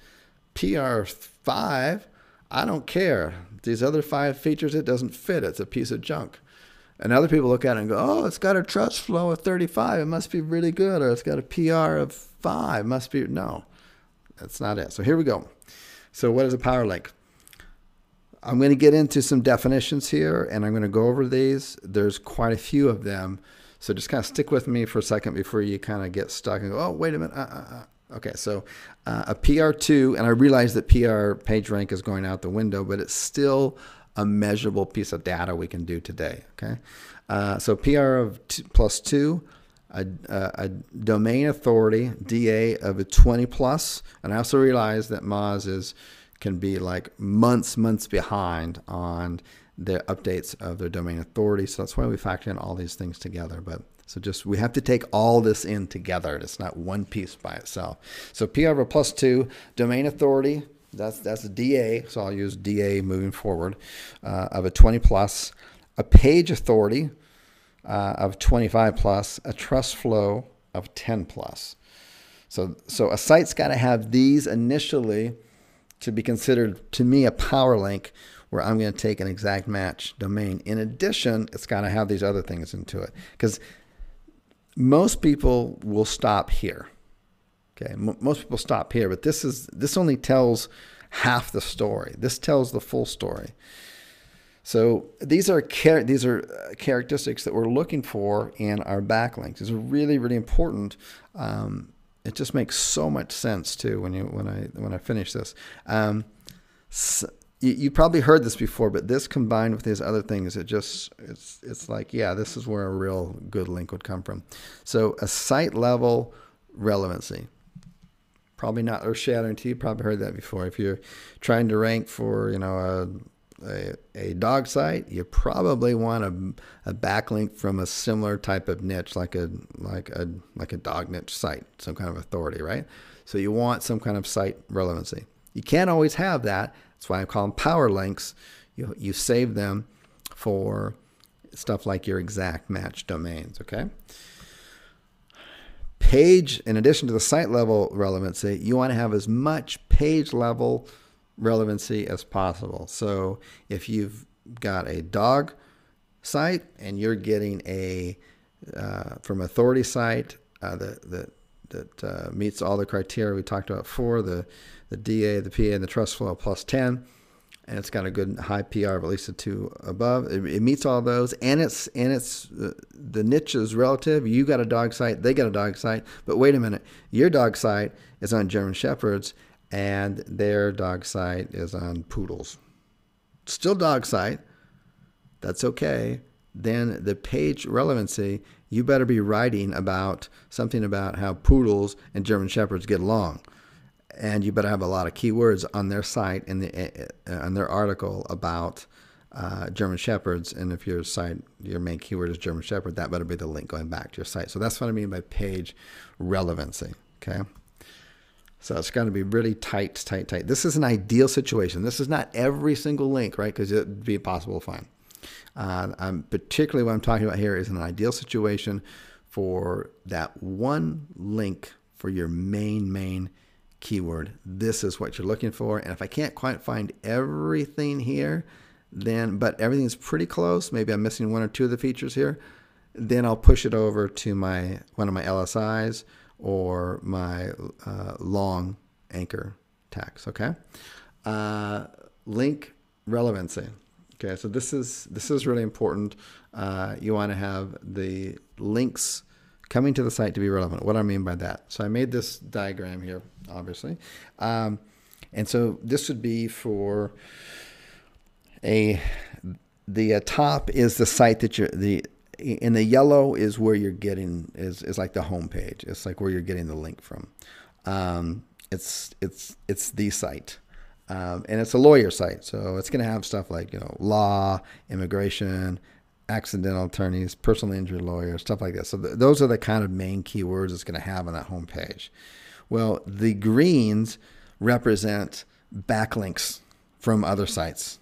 PR5? I don't care. These other 5 features, it doesn't fit. It's a piece of junk. And other people look at it and go, oh, it's got a trust flow of 35. It must be really good. Or it's got a PR of 5. Must be. No, that's not it. So here we go. So what is a power link? I'm going to get into some definitions here, and I'm going to go over these. There's quite a few of them. So just kind of stick with me for a second before you kind of get stuck and go, oh, wait a minute. Okay, so a PR2, and I realize that PR page rank is going out the window, but it's still a measurable piece of data we can do today. Okay, so PR of +2, a domain authority DA of a 20 plus, and I also realize that Moz can be like months behind on the updates of their domain authority, so that's why we factor in all these things together. But so we have to take all this in together. It's not one piece by itself. So PR of a +2, domain authority, that's a DA, so I'll use DA moving forward, of a 20 plus, a page authority of 25 plus, a trust flow of 10 plus. So a site's got to have these initially to be considered, to me, a power link, where I'm going to take an exact match domain. In addition, it's got to have these other things into it, because most people will stop here. Okay, most people stop here, but this only tells half the story. This tells the full story. So these are characteristics that we're looking for in our backlinks. These are really, really important. It just makes so much sense too when I finish this. You probably heard this before, but this combined with these other things, it's like, yeah, this is where a real good link would come from. So a site level relevancy. Probably not earth-shattering to you. Probably heard that before. If you're trying to rank for, a dog site, you probably want a backlink from a similar type of niche, like a dog niche site, some kind of authority, right? So you want some kind of site relevancy. You can't always have that. That's why I call them power links. You save them for stuff like your exact match domains. Okay. Page, in addition to the site level relevancy, you want to have as much page level relevancy as possible. So if you've got a dog site and you're getting from authority site that meets all the criteria we talked about before, the DA, the PA, and the trust flow +10, and it's got a good high PR of at least a 2 above. It meets all those, and it's the niche is relative. You got a dog site, they got a dog site, but wait a minute, your dog site is on German Shepherds, and their dog site is on poodles. Still dog site, that's okay. Then the page relevancy, you better be writing about something about how poodles and German Shepherds get along. And you better have a lot of keywords on their site and on their article about German Shepherds, and if your site, your main keyword is German Shepherd, that better be the link going back to your site. So that's what I mean by page relevancy. Okay. So it's got to be really tight. This is an ideal situation. This is not every single link, right? Because it would be impossible to find. Particularly what I'm talking about here is an ideal situation for that one link for your main keyword. This is what you're looking for. And if I can't quite find everything here, then, but everything's pretty close, maybe I'm missing one or two of the features here, then I'll push it over to one of my LSIs or my long anchor tags. Okay. Link relevancy. Okay, so this is really important. You want to have the links coming to the site to be relevant. What do I mean by that? So I made this diagram here, obviously, and so this would be for the top is the site that in the yellow is where you're getting is like the home page. It's like where you're getting the link from. It's the site. And it's a lawyer site, so it's going to have stuff like, law, immigration, accidental attorneys, personal injury lawyers, stuff like that. So those are the kind of main keywords it's going to have on that home page. Well, the greens represent backlinks from other sites,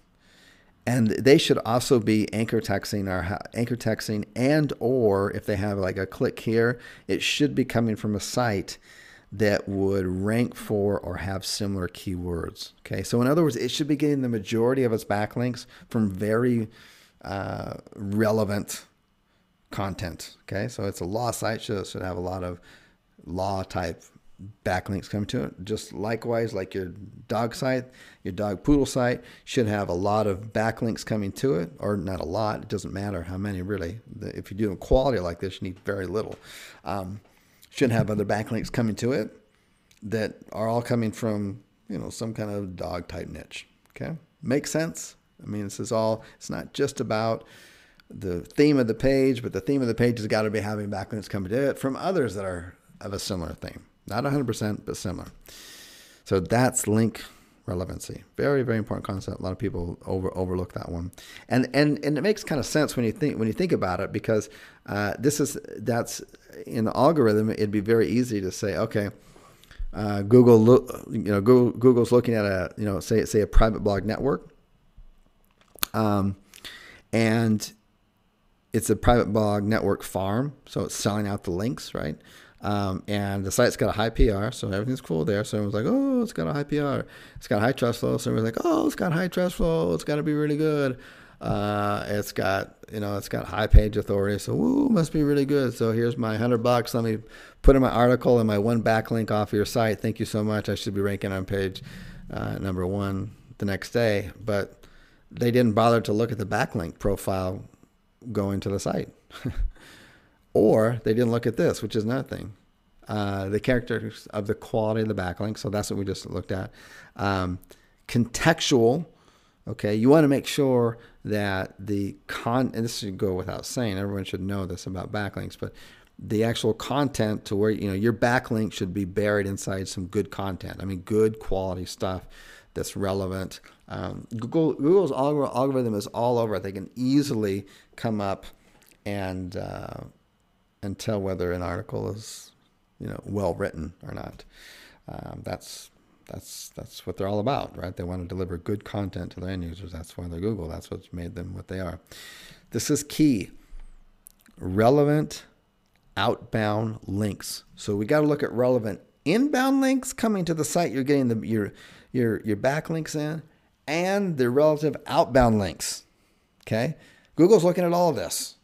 and they should also be anchor texting and or if they have like a click here, it should be coming from a site that would rank for or have similar keywords. Okay, so in other words, it should be getting the majority of its backlinks from very relevant content. Okay, so it's a law site, should have a lot of law type backlinks coming to it. Just likewise, like your dog site, your dog poodle site should have a lot of backlinks coming to it, or not a lot. It doesn't matter how many really. If you're doing quality like this, you need very little. Should have other backlinks coming to it that are all coming from, some kind of dog type niche. Okay. Makes sense. I mean, it's not just about the theme of the page, but the theme of the page has got to be having backlinks coming to it from others that are of a similar theme. Not 100%, but similar. So that's link relevancy. Very, very important concept. A lot of people overlook that one. And it makes kind of sense when you think about it, because that's in the algorithm. It'd be very easy to say, okay, Google's looking at say a private blog network, and it's a private blog network farm, so it's selling out the links, right? And the site's got a high PR, so everything's cool there. So everyone's like, oh, it's got a high PR. It's got high trust flow. So everyone's like, oh, it's got high trust flow. It's got to be really good. It's got high page authority. So, woo, must be really good. So here's my $100. Let me put in my article and my one backlink off of your site. Thank you so much. I should be ranking on page number 1 the next day. But they didn't bother to look at the backlink profile going to the site. Or they didn't look at this, which is another thing. The characteristics of the quality of the backlink. So that's what we just looked at. Contextual. Okay, you want to make sure that and this should go without saying, everyone should know this about backlinks, but the actual content to where, your backlink should be buried inside some good content. I mean, good quality stuff that's relevant. Google's algorithm is all over. They can easily come up and tell whether an article is, well written or not. That's what they're all about, right? They want to deliver good content to their end users. That's why they're Google. That's what's made them what they are. This is key. Relevant outbound links. So we got to look at relevant inbound links coming to the site. You're getting your backlinks in, and the relative outbound links. Okay, Google's looking at all of this.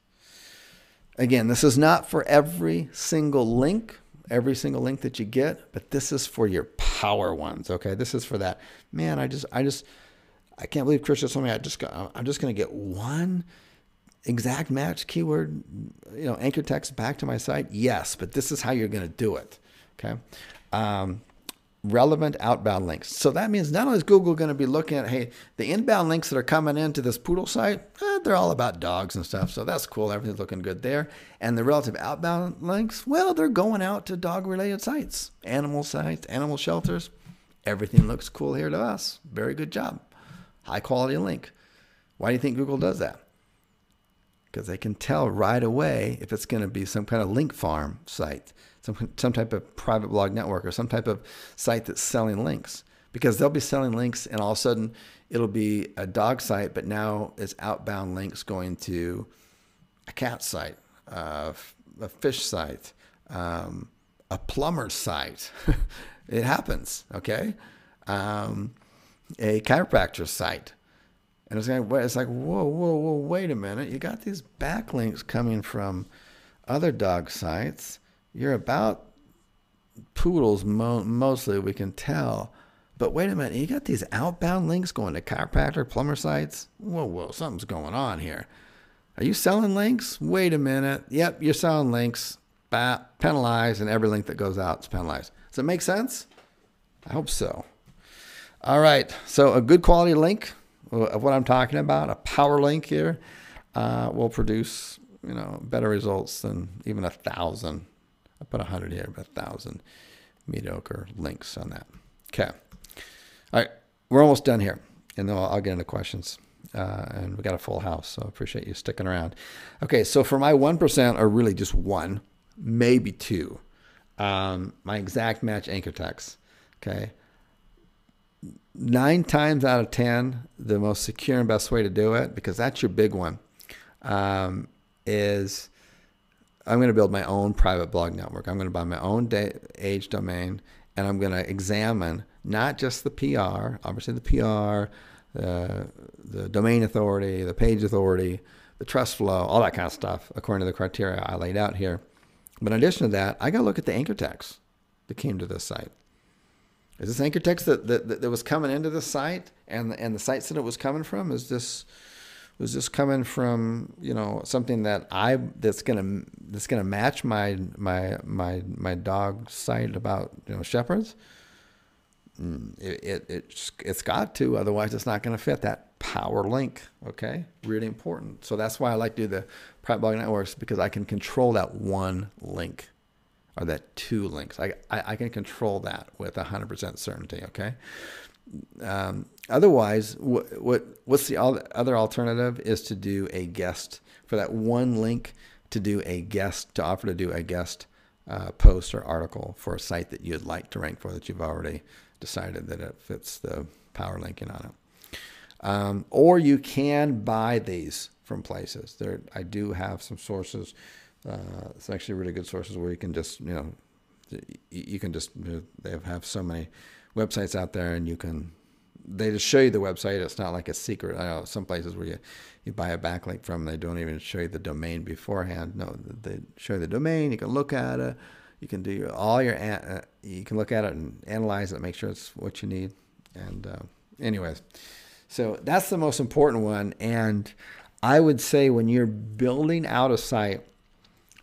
Again, this is not for every single link that you get, but this is for your power ones. Okay, this is for that. Man, I can't believe Chris just told me I'm just going to get one exact match keyword, anchor text back to my site. Yes, but this is how you're going to do it. Okay. Relevant outbound links. So that means not only is Google going to be looking at, hey, the inbound links that are coming into this poodle site, they're all about dogs and stuff. So that's cool. Everything's looking good there. And the relative outbound links, well, they're going out to dog-related sites, animal shelters. Everything looks cool here to us. Very good job. High quality link. Why do you think Google does that? Because they can tell right away if it's going to be some kind of link farm site, some type of private blog network, or some type of site that's selling links. Because they'll be selling links, and all of a sudden it'll be a dog site, but now it's outbound links going to a cat site, a fish site, a plumber site. It happens, okay? A chiropractor site. And it's like, whoa, wait a minute. You got these backlinks coming from other dog sites. You're about poodles mostly, we can tell. But wait a minute, you got these outbound links going to chiropractor, plumber sites? Whoa, something's going on here. Are you selling links? Wait a minute. Yep, you're selling links. Penalized, and every link that goes out is penalized. Does it make sense? I hope so. All right, so a good quality link of what I'm talking about, a power link here, will produce, better results than even 1,000. I put 100 here, but 1,000 mediocre links on that. Okay. All right, we're almost done here, and then I'll get into questions. And we got a full house, so I appreciate you sticking around. Okay, so for my 1%, or really just one, maybe two, my exact match anchor text. Okay. 9 times out of 10, the most secure and best way to do it, because that's your big one, is I'm going to build my own private blog network. I'm going to buy my own age domain, and I'm going to examine not just the PR, obviously the PR, the domain authority, the page authority, the trust flow, all that kind of stuff, according to the criteria I laid out here. But in addition to that, I got to look at the anchor text that came to this site. Is this anchor text that was coming into the site, and the sites that it was coming from, was this coming from something that's gonna match my dog site about shepherds? It's got to, otherwise it's not gonna fit that power link. Okay, really important. So that's why I like to do the private blog networks, because I can control that one link. Or that 2 links. I can control that with 100% certainty, okay? Otherwise, what's the other alternative is to do a guest, for that one link, to offer to do a guest post or article for a site that you'd like to rank for, that you've already decided that it fits the power linking on it. Or you can buy these from places. I do have some sources. It's actually really good sources where you can just, they have so many websites out there, and they just show you the website. It's not like a secret. I know some places where you buy a backlink from, they don't even show you the domain beforehand. No, they show you the domain. You can look at it. You can do you can look at it and analyze it, make sure it's what you need. And anyways, so that's the most important one. And I would say when you're building out a site,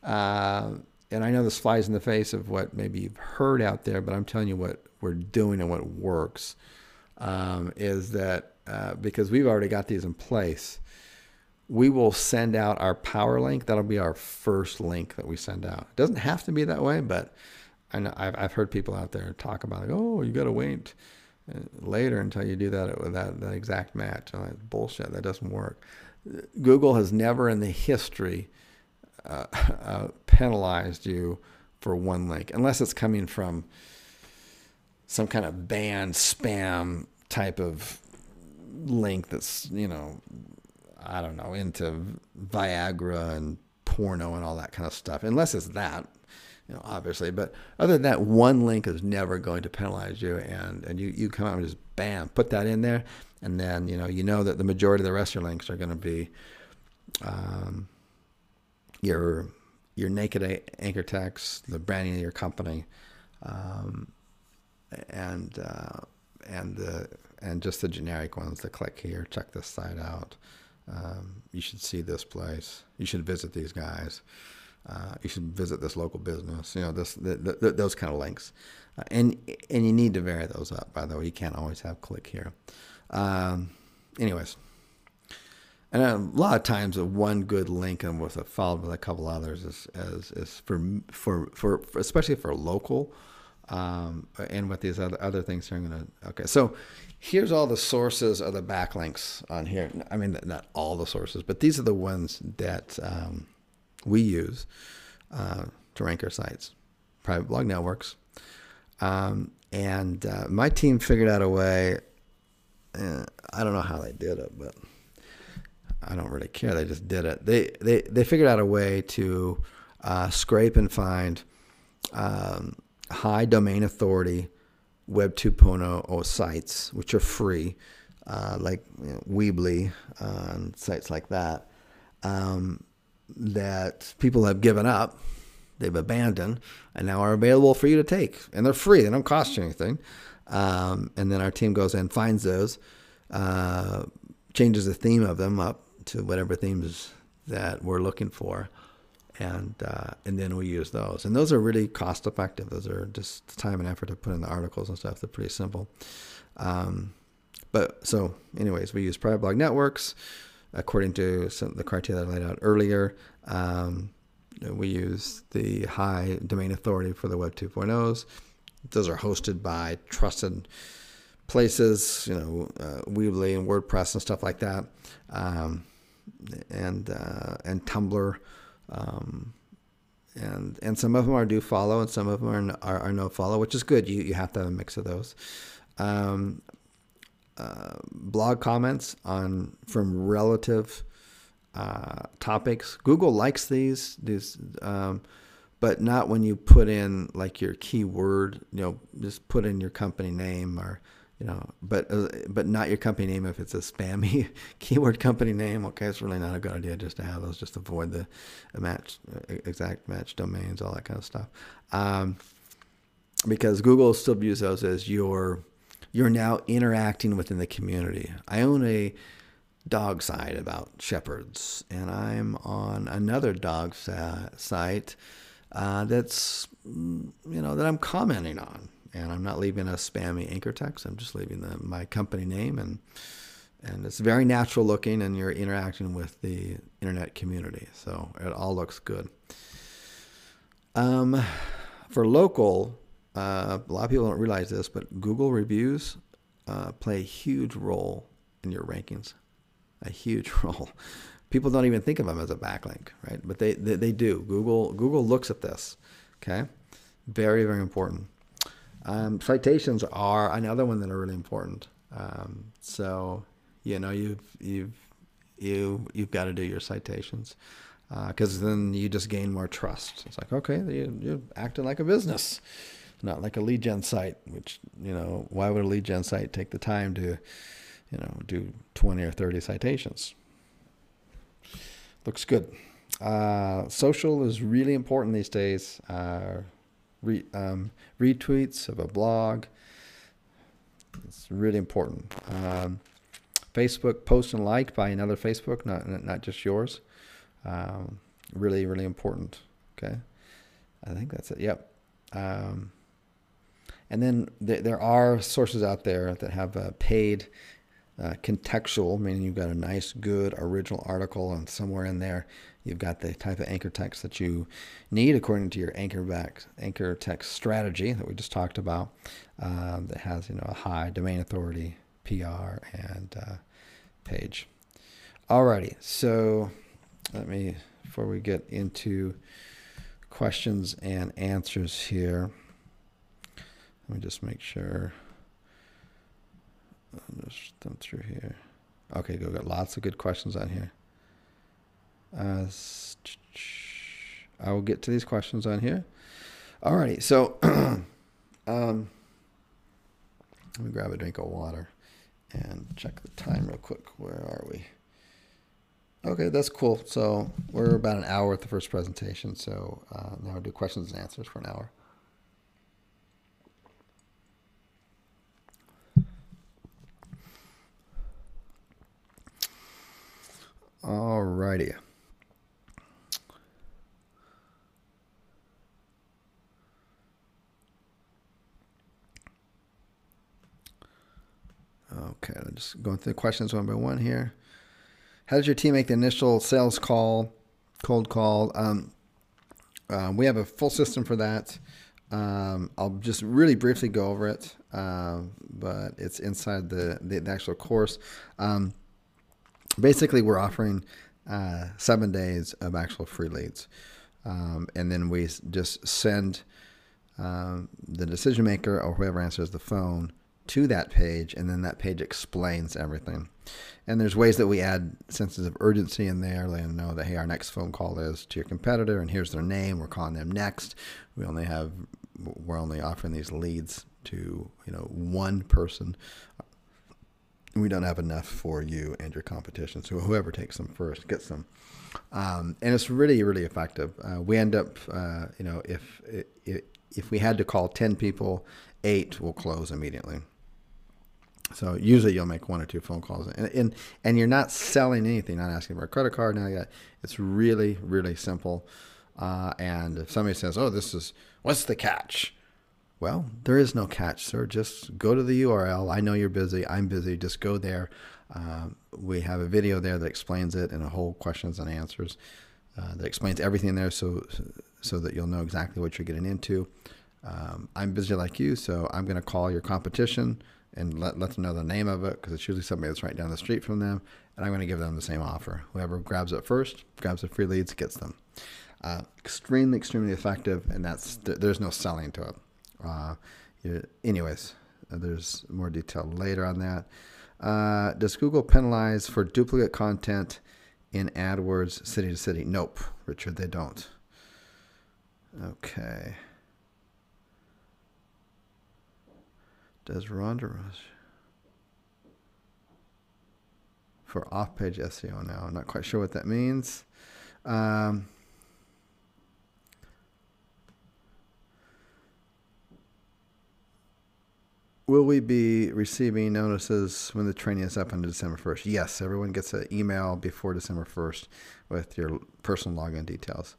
and I know this flies in the face of what maybe you've heard out there, but I'm telling you what we're doing and what works, is that because we've already got these in place, we will send out our power link. That'll be our first link that we send out. It doesn't have to be that way, but I know I've heard people out there talk about, oh, you got to wait later until you do that with that exact match. Oh, that's bullshit. That doesn't work. Google has never in the history penalized you for one link, unless it's coming from some kind of banned spam type of link that's, I don't know, into Viagra and porno and all that kind of stuff. Unless it's that, obviously. But other than that, one link is never going to penalize you, and you come out and just bam, put that in there, and then you know that the majority of the rest of your links are going to be your naked anchor text, the branding of your company, and just the generic ones. The click here, check this site out. You should see this place. You should visit these guys. You should visit this local business. Those kind of links, and you need to vary those up. By the way, you can't always have click here. Anyways. And a lot of times, one good link and followed with a couple others is for especially for local and with these other things here, I'm going to, okay. So here's all the sources of the backlinks on here. I mean, not all the sources, but these are the ones that we use to rank our sites. Private blog networks. And my team figured out a way, I don't know how they did it, but I don't really care. They just did it. They figured out a way to scrape and find high domain authority Web 2.0 sites, which are free, like Weebly and sites like that, that people have given up, they've abandoned, and now are available for you to take. And they're free. They don't cost you anything. And then our team goes in, finds those, changes the theme of them up to whatever themes that we're looking for. And then we use those. And those are really cost effective. Those are just time and effort to put in the articles and stuff. They're pretty simple. But so anyways, we use private blog networks according to some of the criteria that I laid out earlier. We use the high domain authority for the Web 2.0s. Those are hosted by trusted places, Weebly and WordPress and stuff like that, and Tumblr, and some of them are do follow, and some of them are no follow, which is good. You have to have a mix of those. Blog comments from relative topics. Google likes these, but not when you put in like your keyword. Just put in your company name, or but not your company name if it's a spammy keyword company name. Okay, it's really not a good idea just to have those. Just avoid the exact match domains, all that kind of stuff, because Google still views those as you're now interacting within the community. I own a dog site about shepherds, and I'm on another dog site that's that I'm commenting on, and I'm not leaving a spammy anchor text. I'm just leaving my company name, and it's very natural looking, and you're interacting with the internet community, so it all looks good. For local, a lot of people don't realize this, but Google reviews play a huge role in your rankings. A huge role. People don't even think of them as a backlink, right? But they do. Google looks at this. Okay, very, very important. Citations are another one that are really important. So you've got to do your citations, because then you just gain more trust. It's like, okay, you're acting like a business, not like a lead gen site. Which why would a lead gen site take the time to do 20 or 30 citations? Looks good. Social is really important these days. Retweets of a blog, it's really important. Facebook post and like by another Facebook, not just yours. Really, really important. Okay, I think that's it. Yep. And then there are sources out there that have paid contextual, meaning you've got a nice, good, original article, and somewhere in there you've got the type of anchor text that you need according to your anchor text strategy that we just talked about, that has a high domain authority, PR, and page. Alrighty, so before we get into questions and answers here, let me just make sure. I'll just thumb through here. Okay, we've got lots of good questions on here. I will get to these questions on here. Alrighty, so let me grab a drink of water and check the time real quick. Where are we? Okay, that's cool. So we're about an hour at the first presentation. So now I'll do questions and answers for an hour. Alrighty. Okay, I'm just going through the questions one by one here. How does your team make the initial sales call, cold call? We have a full system for that. I'll just really briefly go over it, but it's inside the actual course. Basically, we're offering 7 days of actual free leads. And then we just send the decision maker or whoever answers the phone to that page, and then that page explains everything. And there's ways that we add senses of urgency in there, letting them know that, hey, our next phone call is to your competitor, and here's their name. We're calling them next. We're only offering these leads to one person. We don't have enough for you and your competition. So whoever takes them first gets them. And it's really, really effective. We end up, if we had to call 10 people, 8 will close immediately. So usually you'll make 1 or 2 phone calls, and you're not selling anything, not asking for a credit card. Now it's really, really simple. And if somebody says, "Oh, what's the catch?" Well, there is no catch, sir. Just go to the URL. I know you're busy. I'm busy. Just go there. We have a video there that explains it and a whole questions and answers that explains everything there, so that you'll know exactly what you're getting into. I'm busy like you, so I'm going to call your competition and let them know the name of it, because it's usually somebody that's right down the street from them, and I'm going to give them the same offer. Whoever grabs it first, grabs the free leads, gets them. Extremely, extremely effective, and there's no selling to it. Anyways, there's more detail later on that. Does Google penalize for duplicate content in AdWords city to city? Nope, Richard, they don't. Okay. Does Rhonda Rush for off-page SEO now? I'm not quite sure what that means. Will we be receiving notices when the training is up on December 1st? Yes, everyone gets an email before December 1st with your personal login details.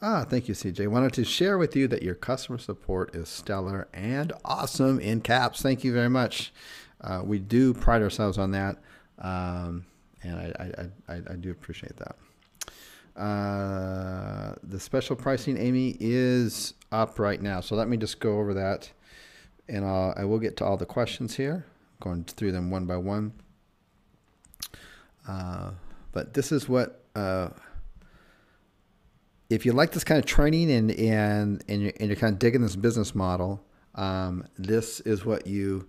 Thank you, CJ. Wanted to share with you that your customer support is stellar and awesome in caps. Thank you very much. We do pride ourselves on that, and I do appreciate that. The special pricing, Amy, is up right now. So let me just go over that, and I will get to all the questions here, going through them one by one. But this is what, if you like this kind of training and you're kind of digging this business model, this is what you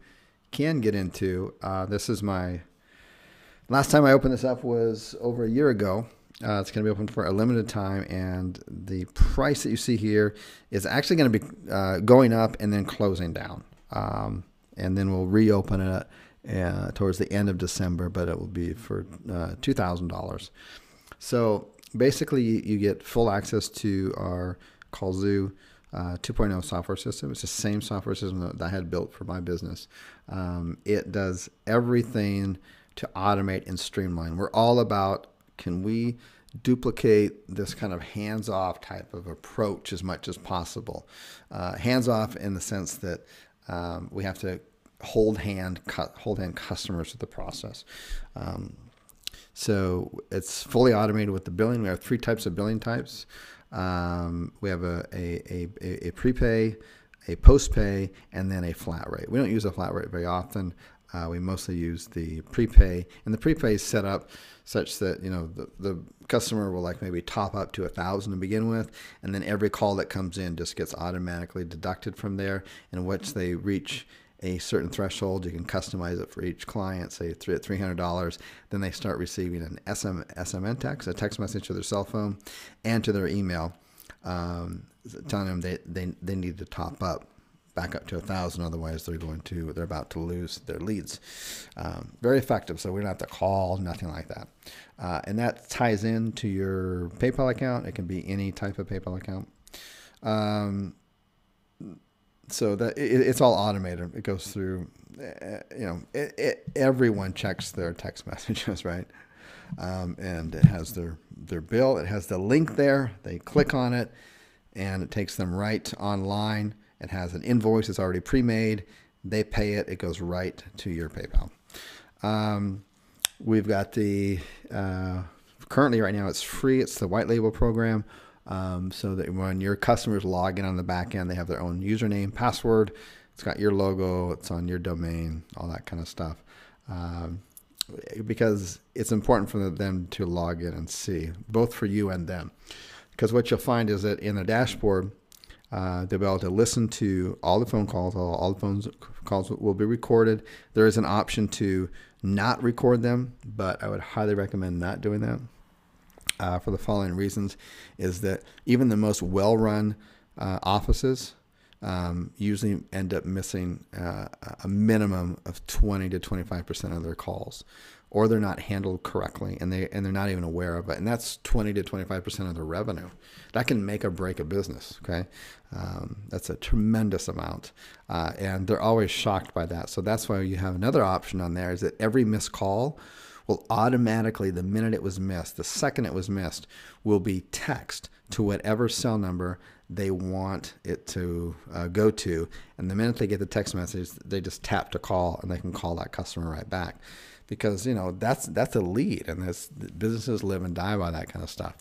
can get into. This is last time I opened this up was over a year ago. It's going to be open for a limited time, and the price that you see here is actually going to be going up and then closing down. And then we'll reopen it towards the end of December, but it will be for $2,000. So basically, you get full access to our kallzu 2.0 software system. It's the same software system that I had built for my business. It does everything to automate and streamline. We're all about, can we duplicate this kind of hands-off type of approach as much as possible? Hands-off in the sense that we have to hold hand customers to the process. So it's fully automated with the billing. We have 3 types of billing types. We have a prepay, a postpay, and then a flat rate. We don't use a flat rate very often. We mostly use the prepay, and the prepay is set up such that the customer will maybe top up to $1,000 to begin with, and then every call that comes in just gets automatically deducted from there. And once they reach a certain threshold, you can customize it for each client, say at $300. Then they start receiving an SMN text, a text message to their cell phone and to their email, telling them they need to top up back up to $1,000. Otherwise, they're about to lose their leads. Very effective. So we don't have to call, nothing like that. And that ties into your PayPal account. It can be any type of PayPal account. So that it's all automated. It goes through, everyone checks their text messages, right? And it has their bill. It has the link there. They click on it, and it takes them right online. It has an invoice. It's already pre-made. They pay it. It goes right to your PayPal. We've got currently right now it's free. It's the white label program. so that when your customers log in on the back end, they have their own username, password. It's got your logo. It's on your domain, all that kind of stuff. Because it's important for them to log in and see, both for you and them. Because what you'll find is that in the dashboard, they'll be able to listen to all the phone calls. All the phone calls will be recorded. There is an option to not record them, but I would highly recommend not doing that for the following reasons. Is that even the most well-run offices usually end up missing a minimum of 20 to 25% of their calls, or they're not handled correctly, and they're not even aware of it. And that's 20 to 25% of their revenue. That can make or break a business. Okay, that's a tremendous amount, and they're always shocked by that. So that's why you have another option on there, is that every missed call will automatically, the minute it was missed, the second it was missed, will be text to whatever cell number they want it to go to. And the minute they get the text message, they just tap to call, and they can call that customer right back. Because, that's a lead, and businesses live and die by that kind of stuff.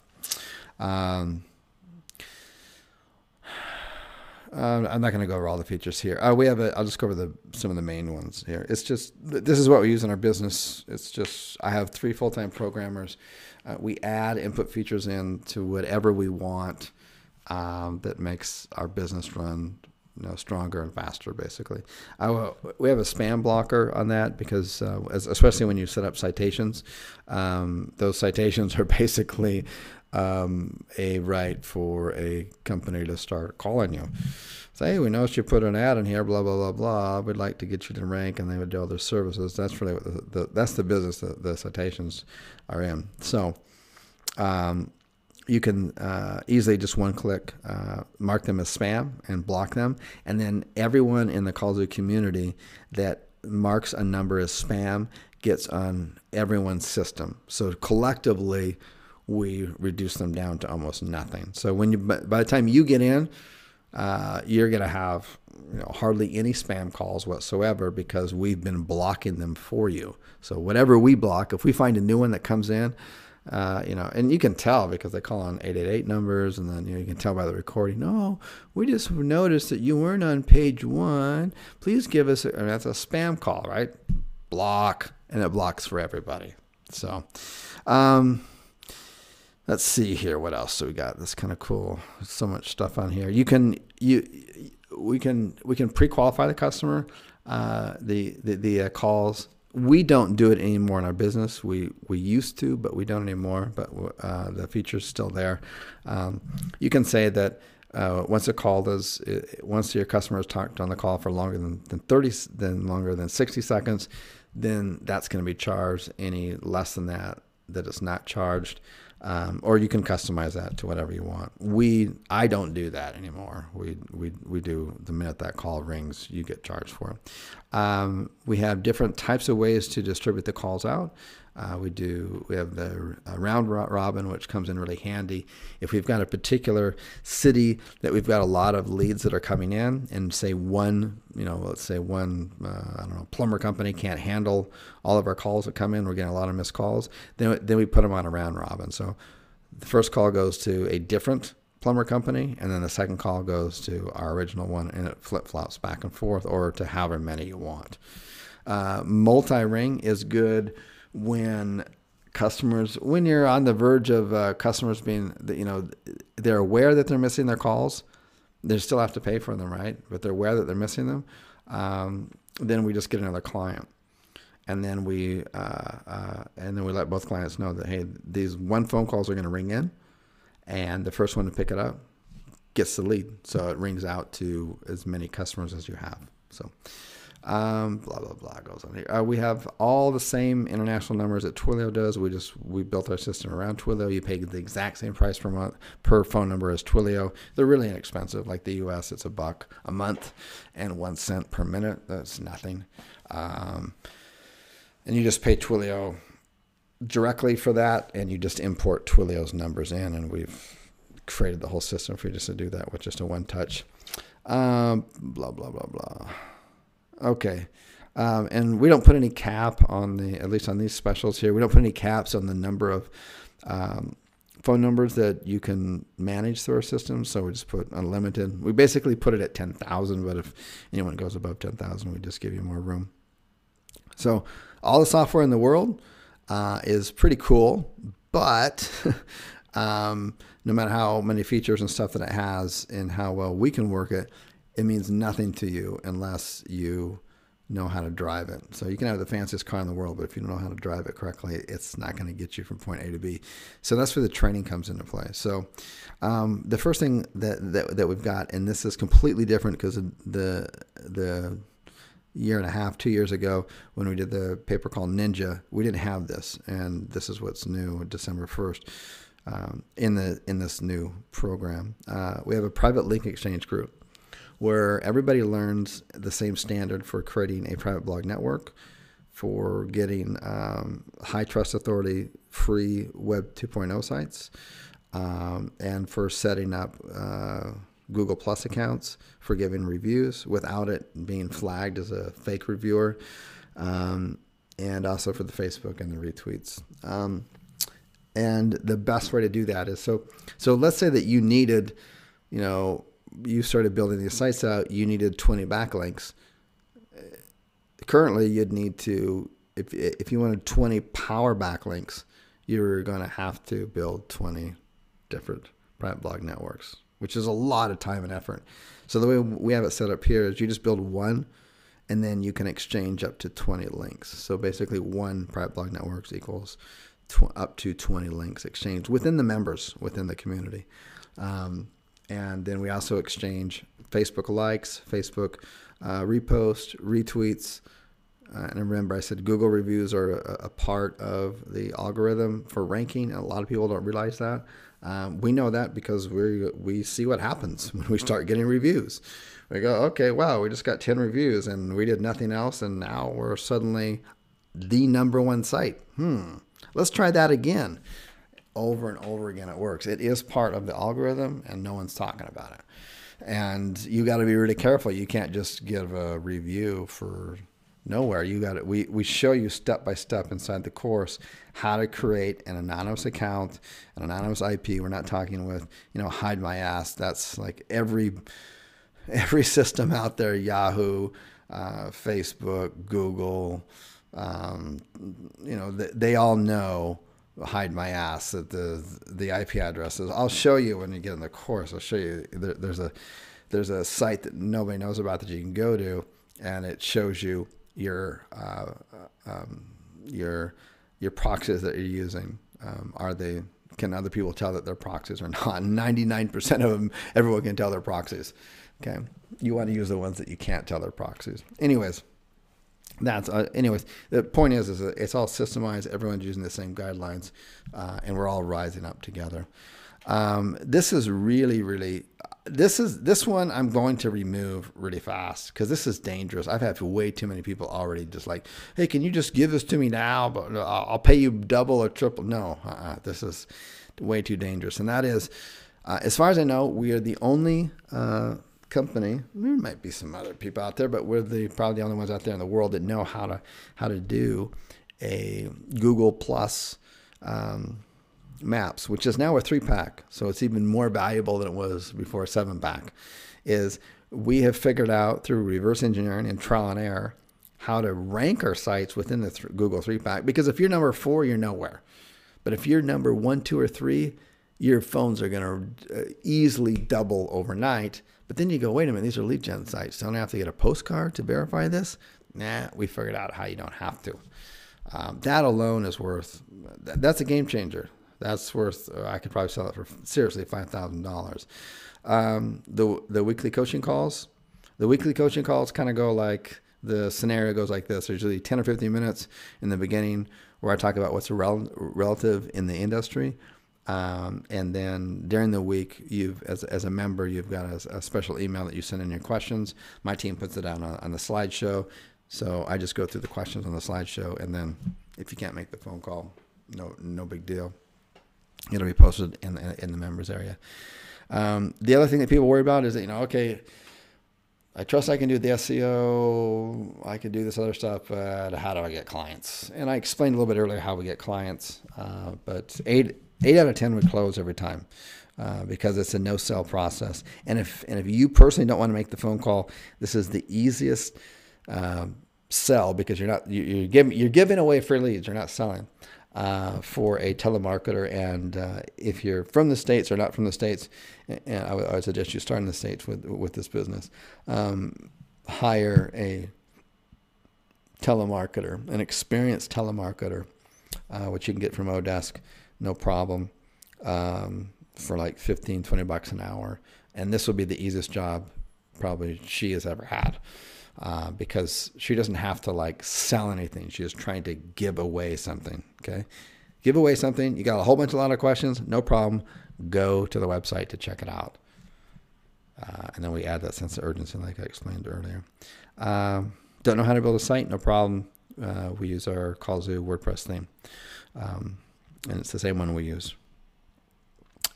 I'm not going to go over all the features here. I'll just go over some of the main ones here. It's just, this is what we use in our business. It's just, I have 3 full-time programmers. We add input features in to whatever we want that makes our business run stronger and faster, basically. We have a spam blocker on that because, especially when you set up citations, those citations are basically a right for a company to start calling you. Say, hey, we noticed you put an ad in here, blah, blah, blah, blah. We'd like to get you to rank, and they would do all their services. That's really what that's the business that the citations are in. So you can easily just one click mark them as spam and block them. And then everyone in the kallzu community that marks a number as spam gets on everyone's system. So collectively, we reduce them down to almost nothing. So by the time you get in, you're going to have hardly any spam calls whatsoever, because we've been blocking them for you. So whatever we block, if we find a new one that comes in, and you can tell because they call on 888 numbers, and then you can tell by the recording. No, we just noticed that you weren't on page 1. Please give us. That's a spam call, right? Block, and it blocks for everybody. So, let's see here. What else do we got? That's kind of cool. There's so much stuff on here. We can pre-qualify the customer, the calls. We don't do it anymore in our business. We used to, but we don't anymore. But the feature's still there. You can say that once your customer has talked on the call for longer than longer than 60 seconds, then that's going to be charged. Any less than that it's not charged. Or you can customize that to whatever you want. I don't do that anymore. We do the minute that call rings, you get charged for it. We have different types of ways to distribute the calls out. We have the round robin, which comes in really handy if we've got a particular city that we've got a lot of leads that are coming in, and say let's say one plumber company can't handle all of our calls that come in. We're getting a lot of missed calls. Then we put them on a round robin. So the first call goes to a different plumber company, and then the second call goes to our original one, and it flip-flops back and forth, or to however many you want. Multi-ring is good when you're on the verge of customers being, they're aware that they're missing their calls. They still have to pay for them, right? But they're aware that they're missing them. Then we just get another client, and then we let both clients know that, hey, these one phone calls are going to ring in, and the first one to pick it up gets the lead. So it rings out to as many customers as you have. So. Blah, blah, blah goes on here. We have all the same international numbers that Twilio does. We built our system around Twilio. You pay the exact same price per month per phone number as Twilio. They're really inexpensive. Like the US, it's $1 a month and 1 cent per minute. That's nothing. And you just pay Twilio directly for that, and you just import Twilio's numbers in, and we've created the whole system for you just to do that with just a one touch. Blah, blah, blah, blah. Okay. And we don't put any cap on at least on these specials here, we don't put any caps on the number of phone numbers that you can manage through our system. So we just put unlimited. We basically put it at 10,000, but if anyone goes above 10,000, we just give you more room. So all the software in the world is pretty cool, but no matter how many features and stuff that it has and how well we can work it, it means nothing to you unless you know how to drive it. So you can have the fanciest car in the world, but if you don't know how to drive it correctly, it's not going to get you from point A to B. So that's where the training comes into play. So the first thing that we've got, and this is completely different because the year and a half, 2 years ago, when we did the paper called Ninja, we didn't have this, and this is what's new, December 1st, in this new program. We have a private link exchange group where everybody learns the same standard for creating a private blog network, for getting high trust authority free Web 2.0 sites, and for setting up Google Plus accounts, for giving reviews without it being flagged as a fake reviewer, and also for the Facebook and the retweets. And the best way to do that is, so let's say that you needed, you started building these sites out, you needed 20 backlinks. Currently, you'd need to, if you wanted 20 power backlinks, you're going to have to build 20 different private blog networks, which is a lot of time and effort. So the way we have it set up here is you just build one, and then you can exchange up to 20 links. So basically one private blog networks equals up to 20 links exchanged within the members, within the community. And then we also exchange Facebook likes, Facebook reposts, retweets. And remember, I said Google reviews are a part of the algorithm for ranking. And a lot of people don't realize that. We know that because we see what happens when we start getting reviews. We go, okay, wow, we just got 10 reviews and we did nothing else, and now we're suddenly the #1 site. Let's try that again. Over and over again, it works. It is part of the algorithm, and no one's talking about it. And you got to be really careful. You can't just give a review for nowhere. You got to. We show you step by step inside the course how to create an anonymous account, an anonymous IP. We're not talking with hide my ass. That's like every system out there: Yahoo, Facebook, Google. They all know hide my ass that the IP addresses. I'll show you when you get in the course. I'll show you. There's a site that nobody knows about that you can go to, and it shows you your proxies that you're using. Can other people tell that they're proxies or not? 99% of them, everyone can tell they're proxies. Okay, you want to use the ones that you can't tell they're proxies. Anyways, the point is that it's all systemized. Everyone's using the same guidelines, and we're all rising up together. This is really this one I'm going to remove really fast because this is dangerous. I've had way too many people already just like, hey, can you just give this to me now? But I'll pay you double or triple. No, this is way too dangerous. And that is, as far as I know, we are the only company. There might be some other people out there, but we're probably the only ones out there in the world that know how to do a Google Plus Maps, which is now a 3-pack. So it's even more valuable than it was before a 7-pack. Is we have figured out through reverse engineering and trial and error how to rank our sites within the Google 3-pack. Because if you're number 4, you're nowhere. But if you're number 1, 2, or 3, your phones are going to easily double overnight. But then you go, wait a minute, these are lead gen sites. Don't I have to get a postcard to verify this? Nah, we figured out how you don't have to. That alone is that's a game changer. That's worth, I could probably sell it for seriously $5,000. The weekly coaching calls kind of go like, the scenario goes like this. There's usually 10 or 15 minutes in the beginning where I talk about what's relative in the industry. And then during the week, as a member, you've got a special email that you send in your questions. My team puts it out on the slideshow. So I just go through the questions on the slideshow. And then if you can't make the phone call, no big deal. It'll be posted in the members area. The other thing that people worry about is that, okay, I trust I can do the SEO, I can do this other stuff, but how do I get clients? And I explained a little bit earlier how we get clients. But 8 out of 10 would close every time. Because it's a no-sell process, and if you personally don't want to make the phone call, this is the easiest sell, because you're giving away free leads. You're not selling for a telemarketer, and if you're from the States or not from the States, and I would suggest you start in the States with this business. Hire a telemarketer, an experienced telemarketer, which you can get from Odesk, no problem. For like $15-20 an hour. And this will be the easiest job probably she has ever had, because she doesn't have to like sell anything. She's trying to give away something. Okay. Give away something. You got a lot of questions. No problem. Go to the website to check it out. And then we add that sense of urgency like I explained earlier. Don't know how to build a site? No problem. We use our kallzu WordPress theme. And it's the same one we use.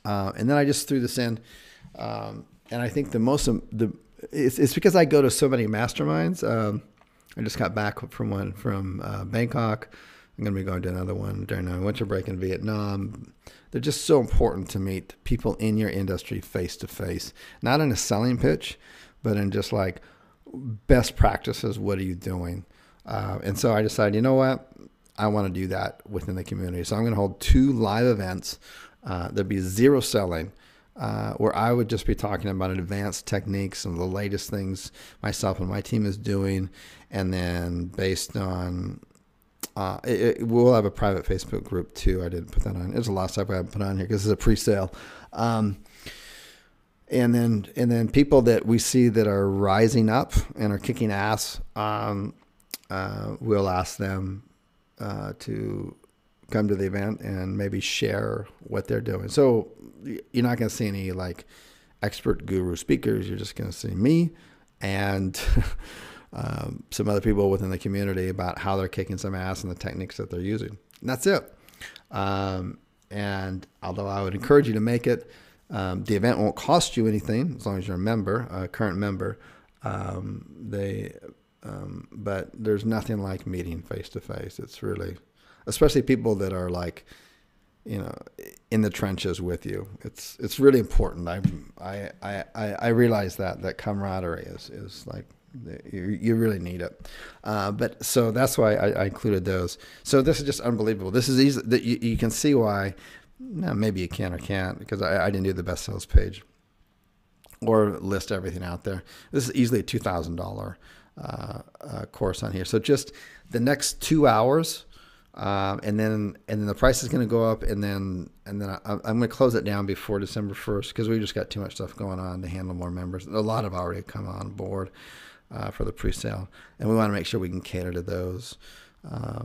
And then I just threw this in, and I think it's because I go to so many masterminds. I just got back from one from Bangkok. I'm going to be going to another one during a winter break in Vietnam. They're just so important to meet people in your industry face to face, not in a selling pitch, but in just like best practices. What are you doing? And so I decided, you know what? I want to do that within the community. So I'm going to hold 2 live events. There'd be 0 selling, where I would just be talking about advanced techniques and the latest things myself and my team is doing. And then based on, we'll have a private Facebook group too. I didn't put that on. There's a lot of stuff I haven't put on here because it's a pre-sale. And then people that we see that are rising up and are kicking ass, we'll ask them to come to the event and maybe share what they're doing. So you're not going to see any like expert guru speakers. You're just going to see me and some other people within the community about how they're kicking some ass and the techniques that they're using. And that's it. And although I would encourage you to make it, the event won't cost you anything as long as you're a member, a current member. But there's nothing like meeting face to face. It's really, especially people that are like, you know, in the trenches with you. It's really important. I realize that camaraderie is like, you really need it. But so that's why I included those. So this is just unbelievable. This is easy that you can see why. No, maybe you can or can't, because I didn't do the best sales page or list everything out there. This is easily a $2,000 course on here. So just the next 2 hours. And then the price is going to go up, and then I'm going to close it down before December 1st, because we just got too much stuff going on to handle more members. A lot have already come on board for the pre-sale, and we want to make sure we can cater to those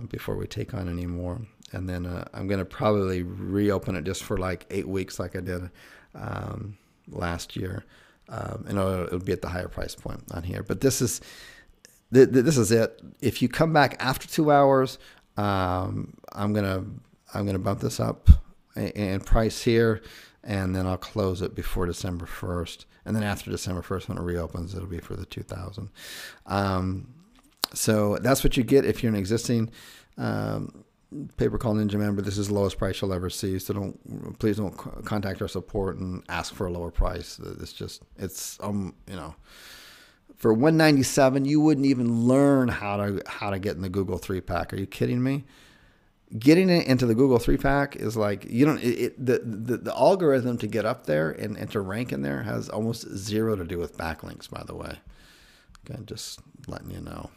before we take on any more. And then I'm going to probably reopen it just for like 8 weeks, like I did last year, and it'll be at the higher price point on here. But this is it. If you come back after 2 hours. I'm gonna bump this up in price here, and then I'll close it before December 1st, and then after December 1st when it reopens, it'll be for the 2,000. So that's what you get if you're an existing Pay-Per-Call Ninja member. This is the lowest price you'll ever see. So please don't contact our support and ask for a lower price. It's you know. For $197, you wouldn't even learn how to get in the Google 3-pack. Are you kidding me? Getting it into the Google 3-pack is like, you don't. The algorithm to get up there and to rank in there has almost zero to do with backlinks. By the way, okay, just letting you know.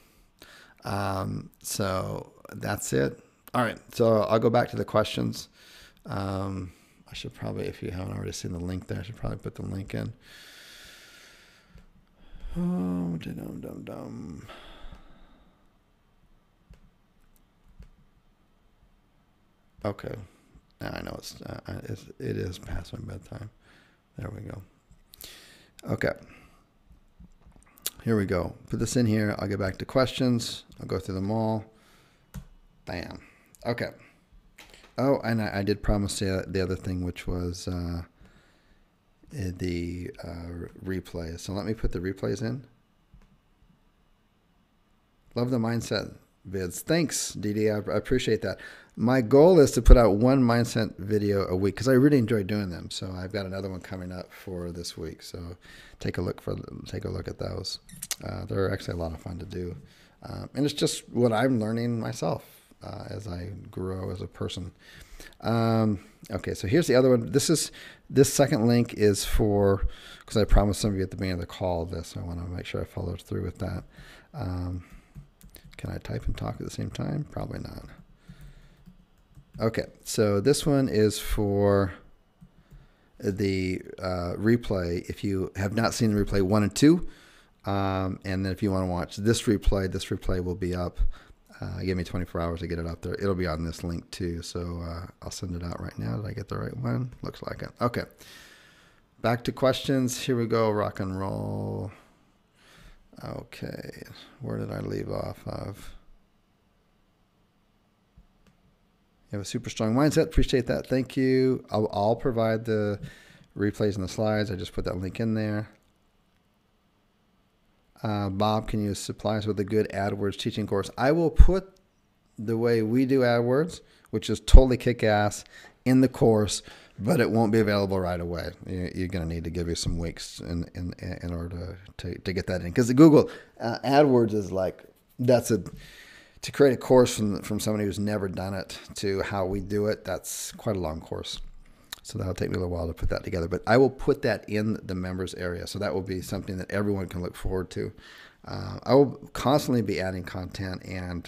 So that's it. All right. So I'll go back to the questions. I should probably, if you haven't already seen the link there, I should probably put the link in. Oh, dum. Okay, now I know it is past my bedtime. There we go. Okay, here we go. Put this in here. I'll get back to questions. I'll go through them all. Bam. Okay. Oh, and I did promise the other thing, which was the replays. So let me put the replays in. Love the mindset vids. Thanks, Didi. I appreciate that. My goal is to put out one mindset video a week because I really enjoy doing them. So I've got another one coming up for this week. So take a look at those. They're actually a lot of fun to do, and it's just what I'm learning myself as I grow as a person. Okay, so here's the other one. This second link is for, because I promised some of you at the beginning of the call this. So I want to make sure I follow through with that. Can I type and talk at the same time? Probably not. Okay, so this one is for the replay. If you have not seen the replay 1 and 2, and then if you want to watch this replay will be up. Give me 24 hours to get it up there. It'll be on this link too, so I'll send it out right now. Did I get the right one? Looks like it. Okay, back to questions. Here we go, rock and roll. Okay, where did I leave off of? You have a super strong mindset. Appreciate that. Thank you. I'll provide the replays and the slides. I just put that link in there. Bob, can you supply us with a good AdWords teaching course? I will put the way we do AdWords, which is totally kick-ass, in the course, but it won't be available right away. You're going to need to give you some weeks in order to get that in. Because the Google AdWords is like, to create a course from somebody who's never done it to how we do it, that's quite a long course. So that'll take me a little while to put that together. But I will put that in the members area. So that will be something that everyone can look forward to. I will constantly be adding content and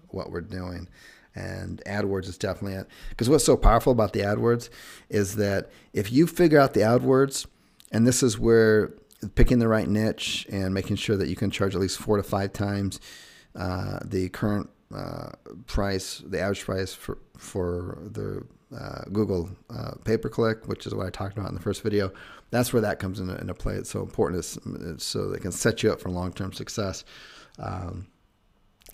what we're doing. And AdWords is definitely it. Because what's so powerful about the AdWords is that if you figure out the AdWords, and this is where picking the right niche and making sure that you can charge at least 4 to 5 times the current price, the average price for the Google pay-per-click, which is what I talked about in the first video. That's where that comes into play. It's so important so they can set you up for long-term success.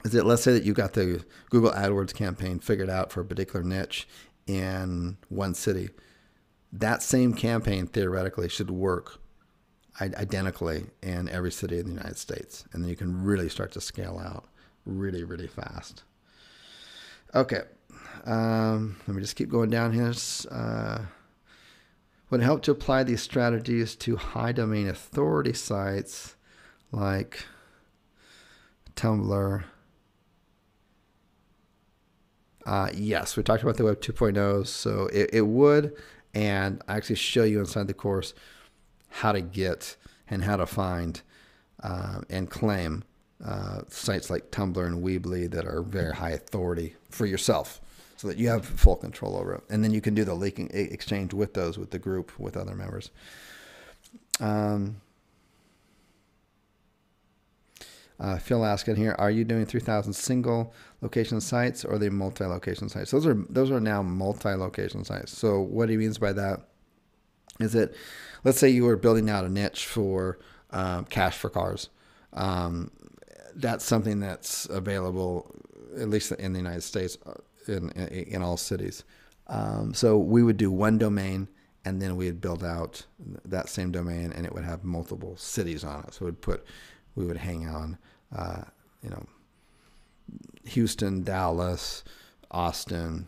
Is that, let's say that you got the Google AdWords campaign figured out for a particular niche in one city. That same campaign theoretically should work identically in every city in the United States. And then you can really start to scale out really, really fast. Okay. Let me just keep going down here. Would it help to apply these strategies to high domain authority sites like Tumblr? Yes, we talked about the Web 2.0, so it would, and I actually show you inside the course how to get and how to find and claim sites like Tumblr and Weebly that are very high authority for yourself, so that you have full control over it. And then you can do the linking exchange with those, with the group, with other members. Phil asking here, are you doing 3,000 single location sites or the multi-location sites? Those are now multi-location sites. So what he means by that is that, let's say you were building out a niche for cash for cars. That's something that's available, at least in the United States, in all cities. So we would do one domain, and then we'd build out that same domain, and it would have multiple cities on it. So we would hang on, Houston, Dallas, Austin,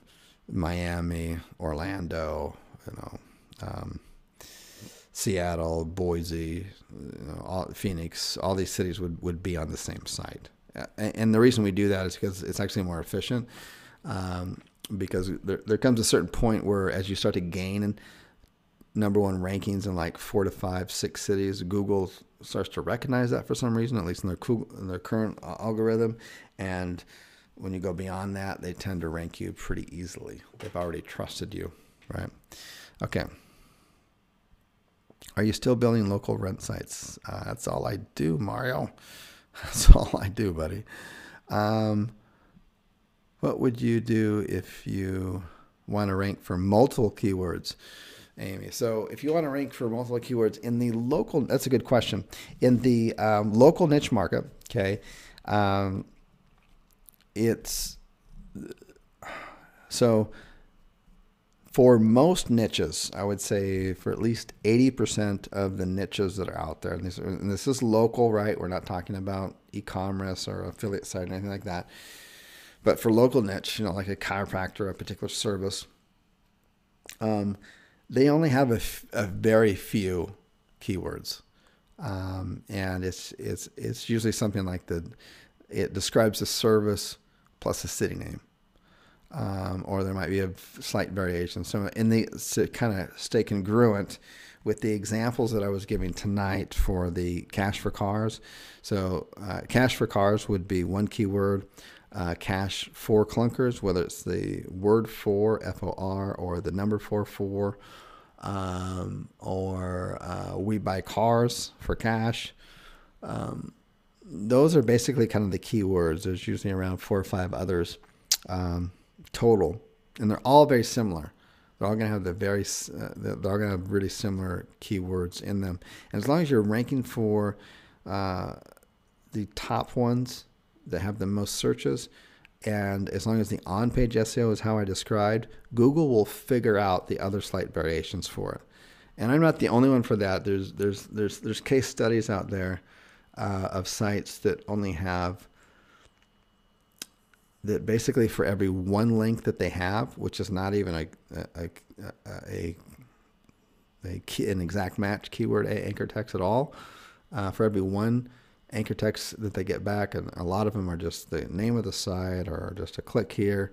Miami, Orlando, Seattle, Boise, Phoenix. All these cities would be on the same site. And the reason we do that is because it's actually more efficient. Because there comes a certain point where, as you start to gain number one rankings in like 4 to 5, 6 cities, Google starts to recognize that for some reason, at least in their current algorithm. And when you go beyond that, they tend to rank you pretty easily. They've already trusted you, right? Okay. Are you still building local rent sites? That's all I do, Mario. That's all I do, buddy. What would you do if you want to rank for multiple keywords, Amy? So if you want to rank for multiple keywords in the local, that's a good question. In the local niche market, okay, it's so For most niches, I would say for at least 80% of the niches that are out there, and this is local, right? We're not talking about e-commerce or affiliate site or anything like that. But for local niche, like a chiropractor, a particular service, they only have a very few keywords, and it's usually something like it describes the service plus a city name. Or there might be a slight variation. So, to kind of stay congruent with the examples that I was giving tonight for the cash for cars. So, cash for cars would be one keyword. Cash for clunkers, whether it's the word for, FOR, or the number for, or we buy cars for cash. Those are basically kind of the keywords. There's usually around 4 or 5 others. Total, and they're all very similar. They're all going to have they're all going to have really similar keywords in them. And as long as you're ranking for the top ones that have the most searches, and as long as the on-page SEO is how I described, Google will figure out the other slight variations for it. And I'm not the only one for that. There's case studies out there of sites that only have that basically for every one link that they have, which is not even an exact match keyword anchor text at all, for every one anchor text that they get back, and a lot of them are just the name of the site or just a click here,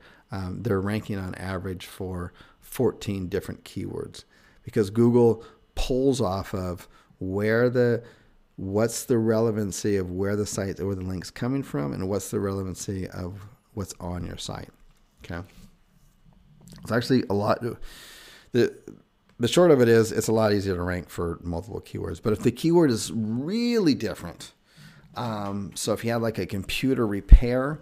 they're ranking on average for 14 different keywords, because Google pulls off of what's the relevancy of where the site or the link's coming from, and what's the relevancy of what's on your site. Okay. It's actually a lot. The short of it is it's a lot easier to rank for multiple keywords. But if the keyword is really different, so if you have like a computer repair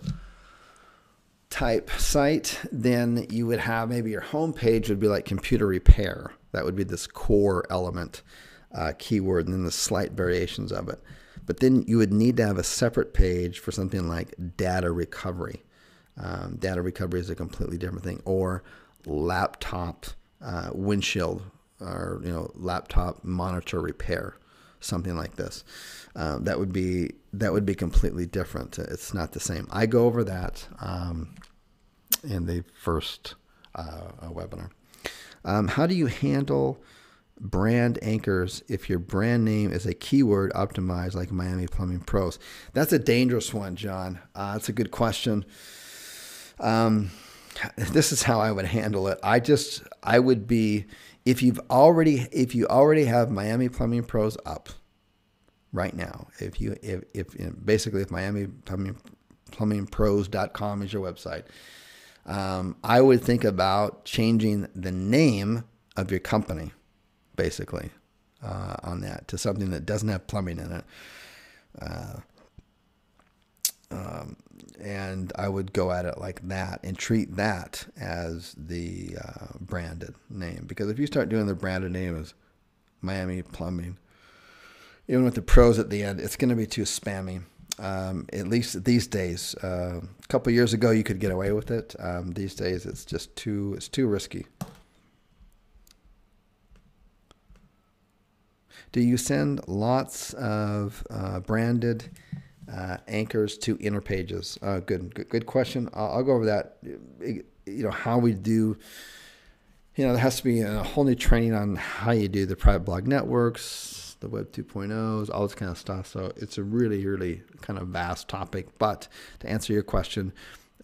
type site, then you would have maybe your homepage would be like computer repair. That would be this core element keyword, and then the slight variations of it. But then you would need to have a separate page for something like data recovery. Data recovery is a completely different thing, or laptop windshield, or laptop monitor repair, something like this. That would be completely different. It's not the same. I go over that in the first webinar. How do you handle brand anchors if your brand name is a keyword optimized like Miami Plumbing Pros? That's a dangerous one, John. That's a good question. This is how I would handle it. I would be, if you already have Miami Plumbing Pros up right now, if Miami Plumbing Pros.com is your website, I would think about changing the name of your company, basically, on that to something that doesn't have plumbing in it. And I would go at it like that and treat that as the branded name. Because if you start doing the branded name as Miami Plumbing, even with the pros at the end, it's going to be too spammy. At least these days. A couple years ago, you could get away with it. These days, it's just too risky. Do you send lots of branded anchors to inner pages? Good question. I'll go over that. How we do. There has to be a whole new training on how you do the private blog networks, the Web 2.0s, all this kind of stuff. So it's a really, really kind of vast topic. But to answer your question,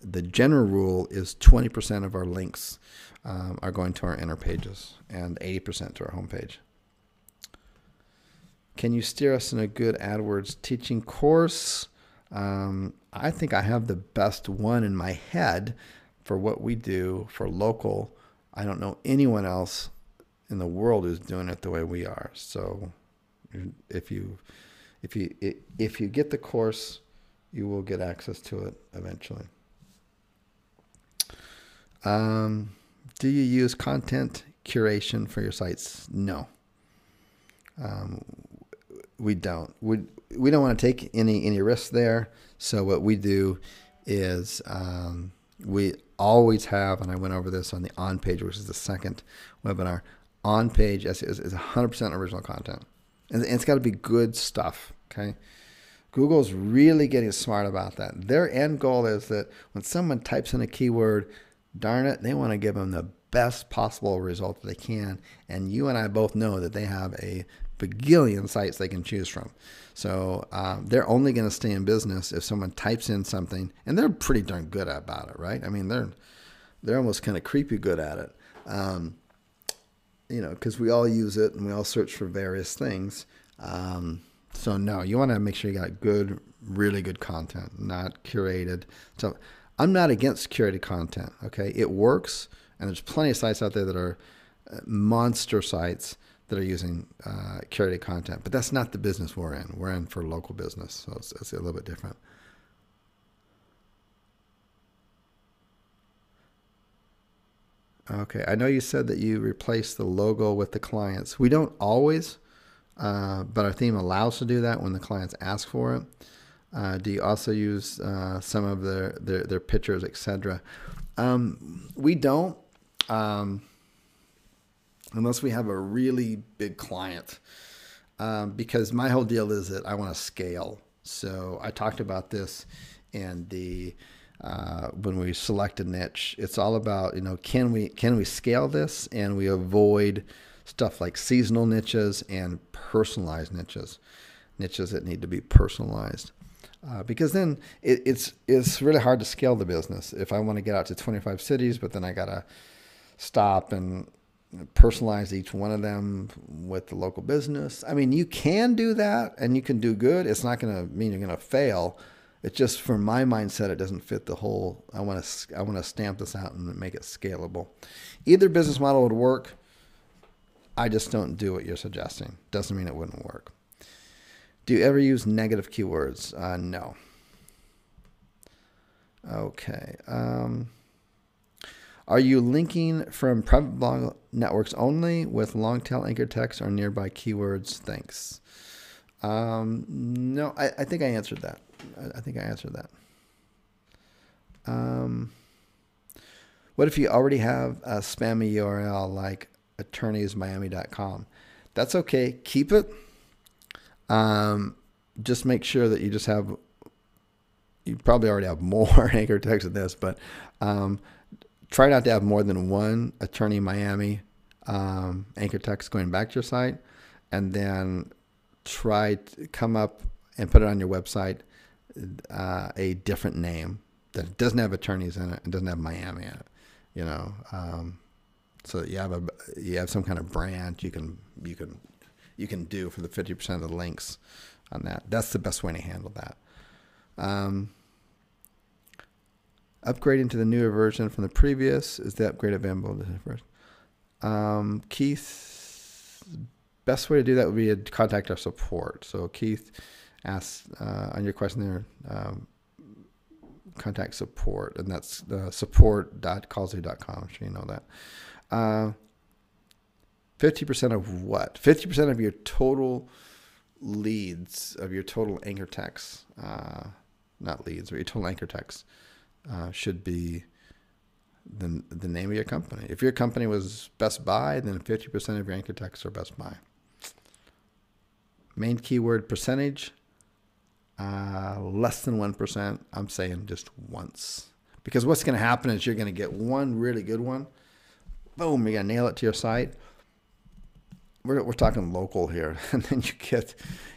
the general rule is 20% of our links are going to our inner pages and 80% to our homepage. Can you steer us in a good AdWords teaching course? I think I have the best one in my head for what we do for local. I don't know anyone else in the world who's doing it the way we are. So if you get the course, you will get access to it eventually. Do you use content curation for your sites? No. We don't. We don't want to take any risks there. So what we do is We always have, and I went over this on the on page, which is the second webinar. On page is 100% original content, and it's got to be good stuff. Okay, Google's really getting smart about that. Their end goal is that when someone types in a keyword, darn it, they want to give them the best possible result that they can. And you and I both know that they have a bagillion sites they can choose from. So they're only going to stay in business if someone types in something, and they're pretty darn good about it, right? I mean, they're almost kind of creepy good at it, because we all use it and we all search for various things. So no, you want to make sure you got good, really good content, not curated. So I'm not against curated content. Okay, it works, and there's plenty of sites out there that are monster sites that are using curated content, but that's not the business we're in. We're in for local business, so it's a little bit different. Okay, I know you said that you replace the logo with the clients. We don't always, but our theme allows to do that when the clients ask for it. Do you also use some of their pictures, etc.? We don't, unless we have a really big client, because my whole deal is that I want to scale. So I talked about this in the when we select a niche. It's all about, can we scale this, and we avoid stuff like seasonal niches and personalized niches that need to be personalized. Because then it's really hard to scale the business. If I want to get out to 25 cities, but then I got to stop and personalize each one of them with the local business. I mean, you can do that and you can do good. It's not going to mean you're going to fail. It's just, for my mindset, it doesn't fit the whole. I want to stamp this out and make it scalable. Either business model would work. I just don't do what you're suggesting. Doesn't mean it wouldn't work. Do you ever use negative keywords? No. Okay. Are you linking from private blog networks only with long tail anchor text or nearby keywords? Thanks. No, I think I answered that. What if you already have a spammy URL like attorneysmiami.com? That's okay. Keep it. Just make sure that you probably already have more anchor text than this, but try not to have more than one Attorney Miami anchor text going back to your site, and then try to come up and put it on your website a different name that doesn't have attorneys in it and doesn't have Miami in it, so that you have some kind of brand you can do for the 50% of the links on that. That's the best way to handle that. Upgrading to the newer version from the previous, is the upgrade available to the first? Keith, best way to do that would be to contact our support. So Keith asks on your question there, contact support, and that's support.kallzu.com. I'm sure you know that. 50% of what? 50% of your total leads, of your total anchor text, not leads, but your total anchor text should be the name of your company. If your company was Best Buy, then 50% of your anchor texts are Best Buy. Main keyword percentage, less than 1%. I'm saying just once. Because what's going to happen is you're going to get one really good one. Boom, you're going to nail it to your site. We're talking local here. And then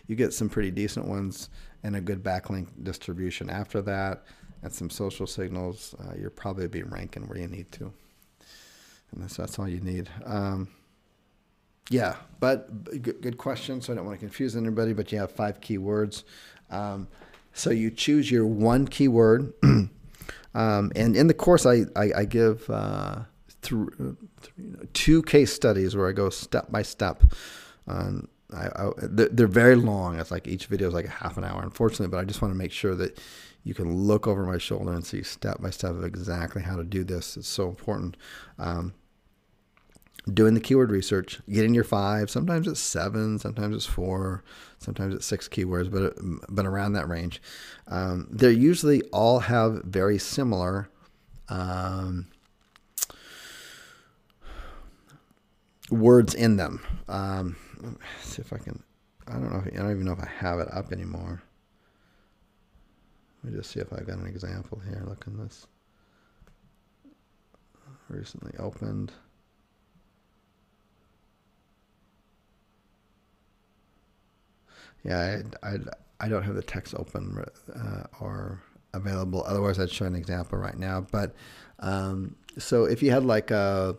you get some pretty decent ones and a good backlink distribution after that, and some social signals. You're probably be ranking where you need to. And that's all you need. Yeah, but good question. So I don't want to confuse anybody, but you have 5 keywords. So you choose your one keyword. And in the course, I give through 2 case studies where I go step by step. They're very long. It's like each video is like a half an hour, unfortunately, but I just want to make sure that you can look over my shoulder and see step by step of exactly how to do this. It's so important. Doing the keyword research, getting your 5, sometimes it's 7, sometimes it's 4, sometimes it's 6 keywords, but around that range. They usually all have very similar words in them. Let's see if I can. I don't even know if I have it up anymore. Let me just see if I've got an example here. Look in this. Recently opened. Yeah, I don't have the text open or available. Otherwise, I'd show an example right now. But so if you had like a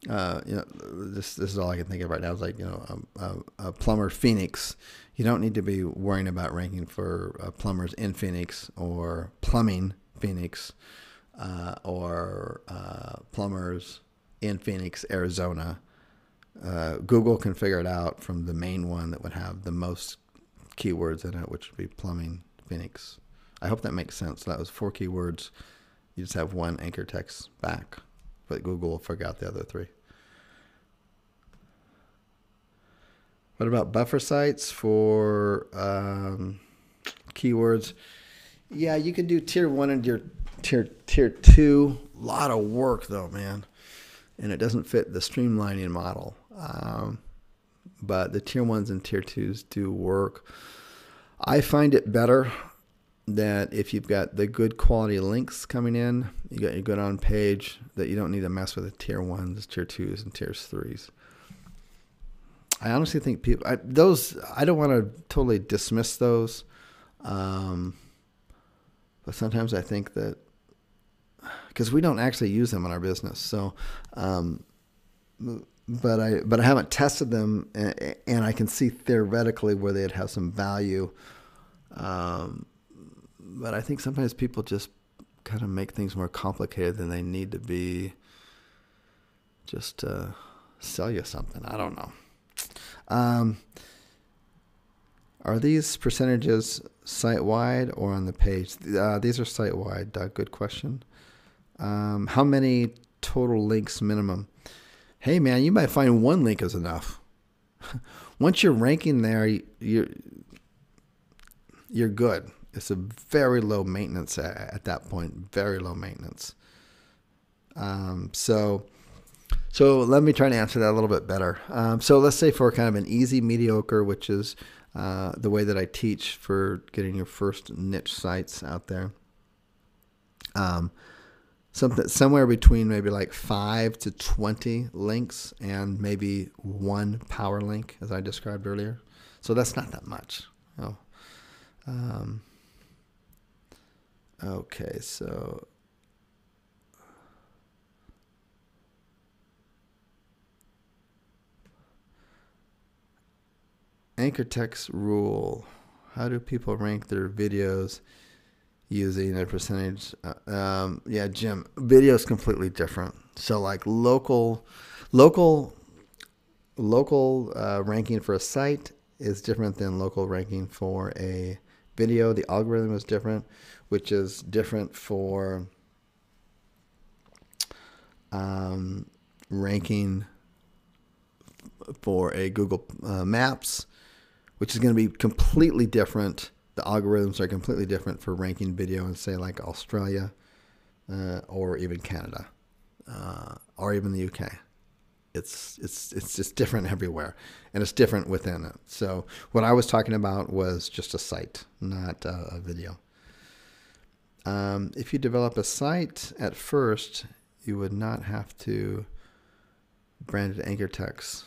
this is all I can think of right now. Is like a plumber Phoenix. You don't need to be worrying about ranking for plumbers in Phoenix or plumbing Phoenix or plumbers in Phoenix, Arizona. Google can figure it out from the main one that would have the most keywords in it, which would be plumbing Phoenix. I hope that makes sense. That was 4 keywords. You just have one anchor text back, but Google will figure out the other 3. What about buffer sites for keywords? Yeah, you can do tier 1 and tier 2. A lot of work though, man. And it doesn't fit the streamlining model. But the tier 1s and tier 2s do work. I find it better that if you've got the good quality links coming in, you got your good on page, that you don't need to mess with the tier 1s, tier 2s, and tier 3s. I honestly think people, I don't want to totally dismiss those. But sometimes I think that, because we don't actually use them in our business. So, but I haven't tested them, and I can see theoretically where they'd have some value. But I think sometimes people just kind of make things more complicated than they need to be, just to sell you something. I don't know. Are these percentages site-wide or on the page? These are site-wide. Good question. How many total links minimum? Hey, man, you might find 1 link is enough. Once you're ranking there, you're good. It's a very low maintenance at that point. Very low maintenance. So let me try to answer that a little bit better. So let's say for kind of an easy mediocre, which is the way that I teach for getting your first niche sites out there. Somewhere between maybe like 5 to 20 links and maybe 1 power link, as I described earlier. So that's not that much. Okay, so anchor text rule. How do people rank their videos using a percentage? Yeah, Jim, video is completely different. So like local ranking for a site is different than local ranking for a video. The algorithm is different, which is different for ranking for a Google Maps, which is going to be completely different. The algorithms are completely different for ranking video in, say, like Australia or even Canada or even the UK. It's just different everywhere, and it's different within it. So what I was talking about was just a site, not a video. If you develop a site at first, you would not have to brand it anchor text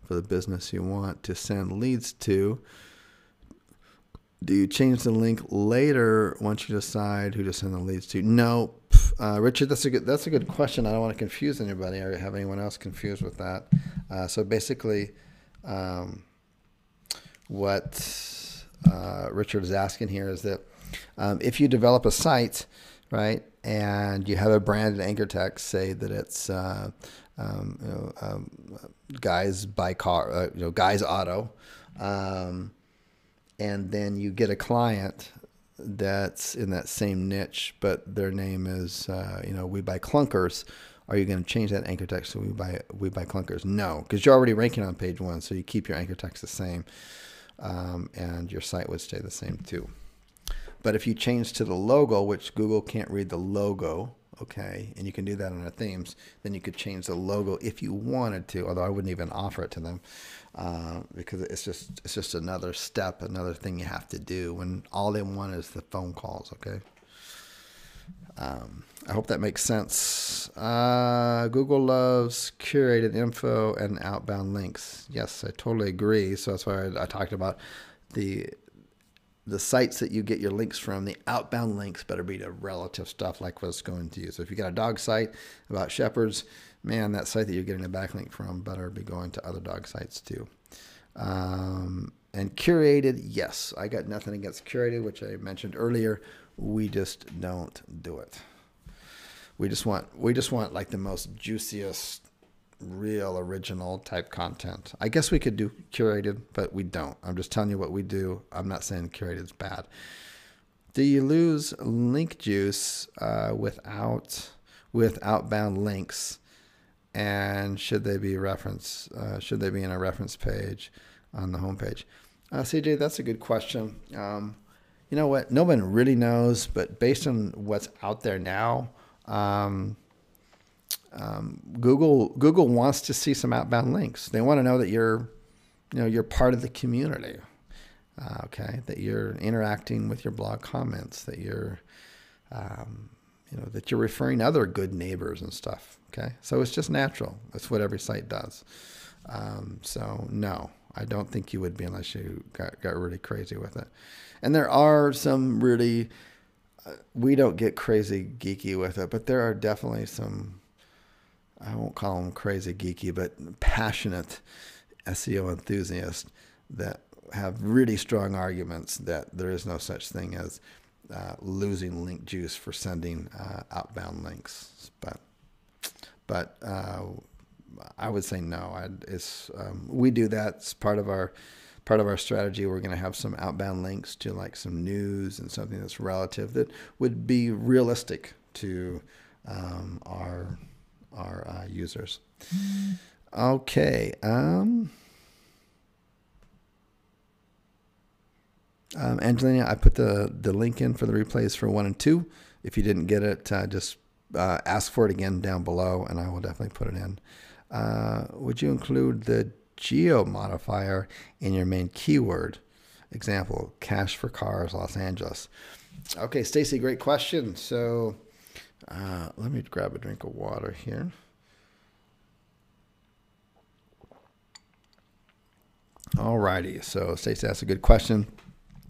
for the business you want to send leads to. Do you change the link later once you decide who to send the leads to? No, Richard, that's a good question. I don't want to confuse anybody or have anyone else confused with that. So basically, what Richard is asking here is that if you develop a site, right, and you have a branded anchor text, say that it's guys buy car, guys auto. And then you get a client that's in that same niche, but their name is, we buy clunkers. Are you going to change that anchor text to we buy clunkers? No, because you're already ranking on page 1, so you keep your anchor text the same, and your site would stay the same too. But if you change to the logo, which Google can't read the logo okay, and you can do that in our themes. Then you could change the logo if you wanted to, although I wouldn't even offer it to them because it's just another step, another thing you have to do when all they want is the phone calls, okay? I hope that makes sense. Google loves curated info and outbound links. Yes, I totally agree. So that's why I talked about the sites that you get your links from. The outbound links better be to relative stuff like what's going to you. So if you got a dog site about shepherds, man, that site that you're getting a backlink from better be going to other dog sites too. And curated, yes, I got nothing against curated, which I mentioned earlier. We just don't do it. We just want like the most juiciest, real, original type content. I guess we could do curated, but we don't. I'm just telling you what we do. I'm not saying curated is bad. Do you lose link juice with outbound links? And should they be in a reference page on the homepage? CJ, that's a good question. You know what? No one really knows, but based on what's out there now, Google wants to see some outbound links. They want to know that you're part of the community. Okay, that you're interacting with your blog comments, that you're that you're referring other good neighbors and stuff. Okay, so it's just natural. That's what every site does. So no, I don't think you would be unless you got really crazy with it. And there are some really, we don't get crazy geeky with it, but there are definitely some, I won't call them crazy geeky, but passionate SEO enthusiasts that have really strong arguments that there is no such thing as losing link juice for sending outbound links. But I would say no. We do that. It's part of our strategy. We're going to have some outbound links to like some news and something that's relative that would be realistic to our users. Okay. Angelina, I put the link in for the replays for 1 and 2. If you didn't get it, just ask for it again down below, and I will definitely put it in. Would you include the geo modifier in your main keyword? Example, cash for cars, Los Angeles. Okay, Stacy, great question. So let me grab a drink of water here. Alrighty, so Stacy asked a good question.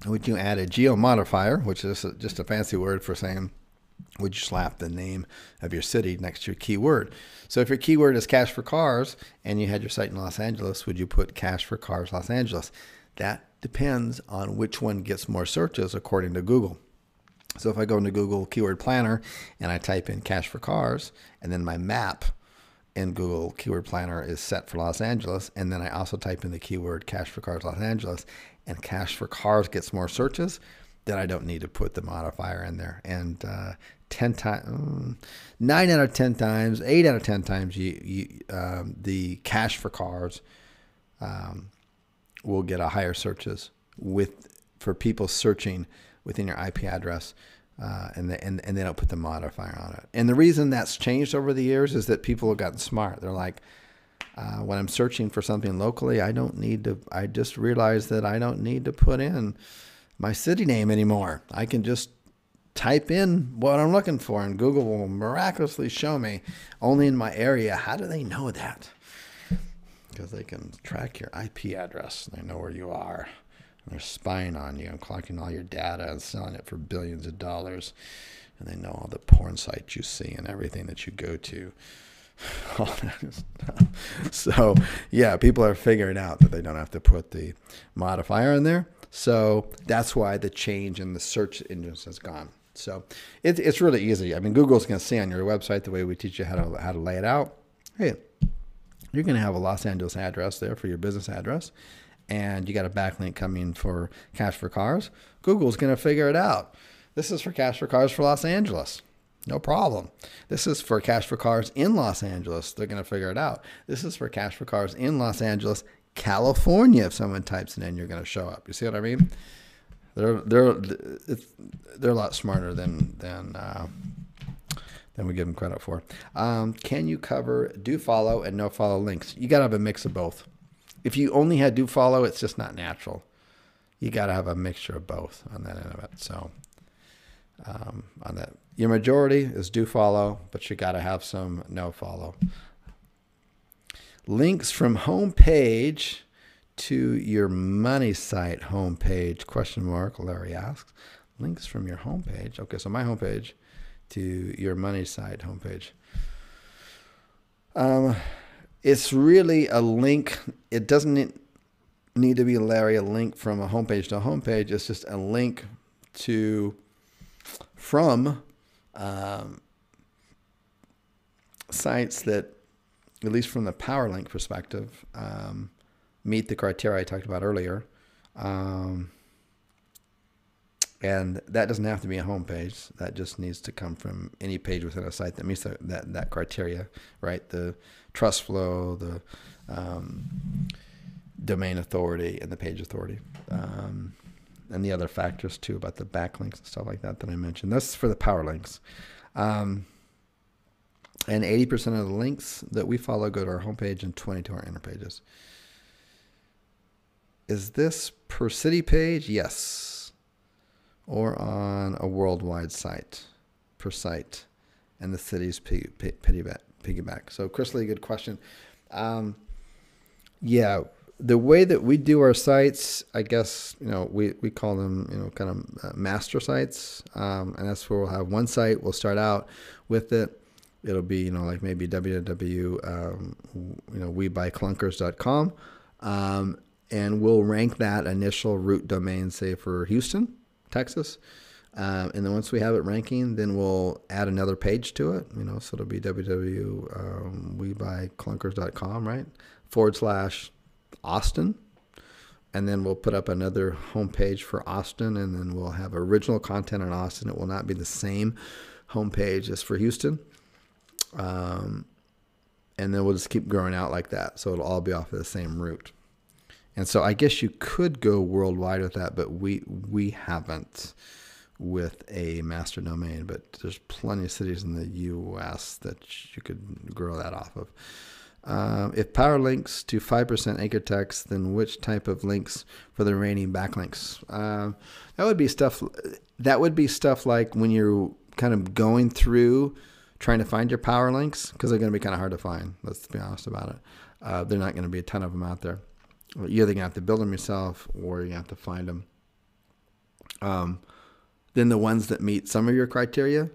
Would you add a geo modifier, which is just a fancy word for saying, would you slap the name of your city next to your keyword? So if your keyword is cash for cars and you had your site in Los Angeles, would you put cash for cars Los Angeles? That depends on which one gets more searches according to Google. So if I go into Google Keyword Planner and I type in cash for cars, and then my map in Google Keyword Planner is set for Los Angeles, and then I also type in the keyword cash for cars Los Angeles, and cash for cars gets more searches, then I don't need to put the modifier in there. And 9 out of 10 times, 8 out of 10 times, the cash for cars will get a higher searches for people searching within your IP address, and they don't put the modifier on it. And the reason that's changed over the years is that people have gotten smart. They're like, when I'm searching for something locally, I just realized that I don't need to put in my city name anymore. I can just type in what I'm looking for, and Google will miraculously show me only in my area. How do they know that? Because they can track your IP address. They know where you are. And they're spying on you and collecting all your data and selling it for billions of dollars. And they know all the porn sites you see and everything that you go to. All that stuff. So, yeah, people are figuring out that they don't have to put the modifier in there. So that's why the change in the search engines has gone. So it's really easy. I mean, Google's going to see on your website the way we teach you how to lay it out. Hey, you're going to have a Los Angeles address there for your business address, and you got a backlink coming for cash for cars. Google's going to figure it out. This is for cash for cars for Los Angeles. No problem. This is for cash for cars in Los Angeles. They're going to figure it out. This is for cash for cars in Los Angeles, California. If someone types it in, you're going to show up. You see what I mean? They're a lot smarter than than we give them credit for. Can you cover do follow and no follow links? You got to have a mix of both. If you only had do follow, it's just not natural. You got to have a mixture of both on that end of it. So on that, your majority is do follow, but you got to have some no follow. Links from home page to your money site homepage, question mark, Larry asks. Links from your homepage. Okay, so my homepage to your money site homepage. It's really a link. It doesn't need to be, Larry, a link from a homepage to a homepage. It's just a link from sites that, at least from the power link perspective, meet the criteria I talked about earlier. And that doesn't have to be a home page. That just needs to come from any page within a site that meets that criteria, right? The trust flow, the domain authority, and the page authority. And the other factors too about the backlinks and stuff like that I mentioned. That's for the power links. And 80% of the links that we follow go to our homepage and 20 to our inner pages. Is this per city page? Yes. Or on a worldwide site, per site, and the city's piggyback. So, Chris Lee, good question. Yeah, the way that we do our sites, I guess, we call them, kind of master sites, and that's where we'll have one site. We'll start out with it. It'll be, like maybe www.webuyclunkers.com, and we'll rank that initial root domain, say for Houston, Texas, and then once we have it ranking, then we'll add another page to it. So it'll be www.webuyclunkers.com, right? /Austin, and then we'll put up another homepage for Austin, and then we'll have original content in Austin. It will not be the same homepage as for Houston. And then we'll just keep growing out like that. So it'll all be off of the same route. And so I guess you could go worldwide with that, but we haven't with a master domain. But there's plenty of cities in the U.S. that you could grow that off of. If power links to 5% anchor text, then which type of links for the remaining backlinks? That would be stuff like when you're kind of going through trying to find your power links, because they're going to be kind of hard to find. Let's be honest about it. They're not going to be a ton of them out there. You're either going to have to build them yourself, or you're going to have to find them. Then the ones that meet some of your criteria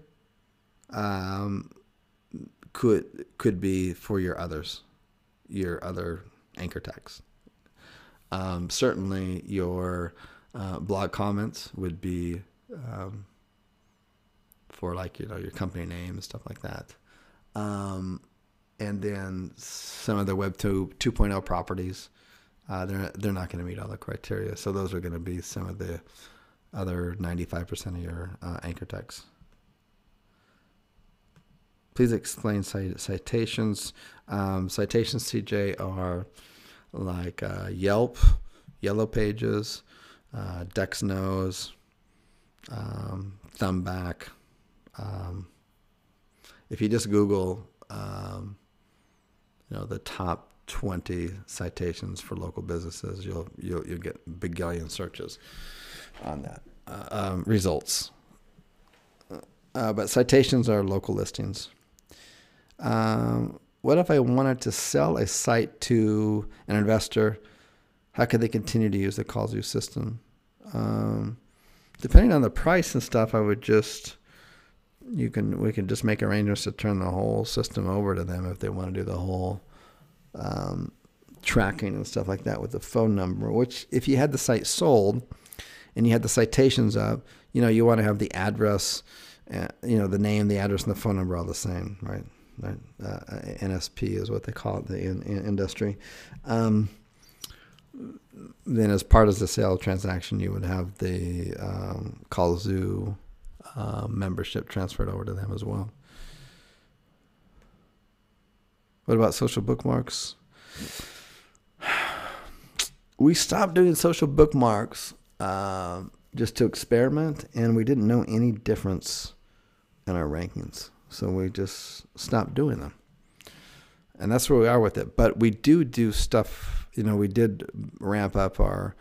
could be for your other anchor text. Certainly your blog comments would be for your company name and stuff like that. And then some of the Web 2.0 properties, they're not going to meet all the criteria. So those are going to be some of the other 95% of your anchor text. Please explain citations. Citations, CJ, are like Yelp, Yellow Pages, Dexnose, Thumbback. If you just Google, the top 20 citations for local businesses, you'll get bagillion searches on that results. But citations are local listings. What if I wanted to sell a site to an investor? How could they continue to use the kallzu system? Depending on the price and stuff, we can just make arrangements to turn the whole system over to them if they want to do the whole tracking and stuff like that with the phone number. Which, if you had the site sold and you had the citations up, you want to have the address, the name, the address, and the phone number all the same, right? NSP is what they call it in industry. Then as part of the sale transaction, you would have the kallzu membership transferred over to them as well. What about social bookmarks? We stopped doing social bookmarks just to experiment, and we didn't know any difference in our rankings. So we just stopped doing them. And that's where we are with it. But we do stuff, we did ramp up our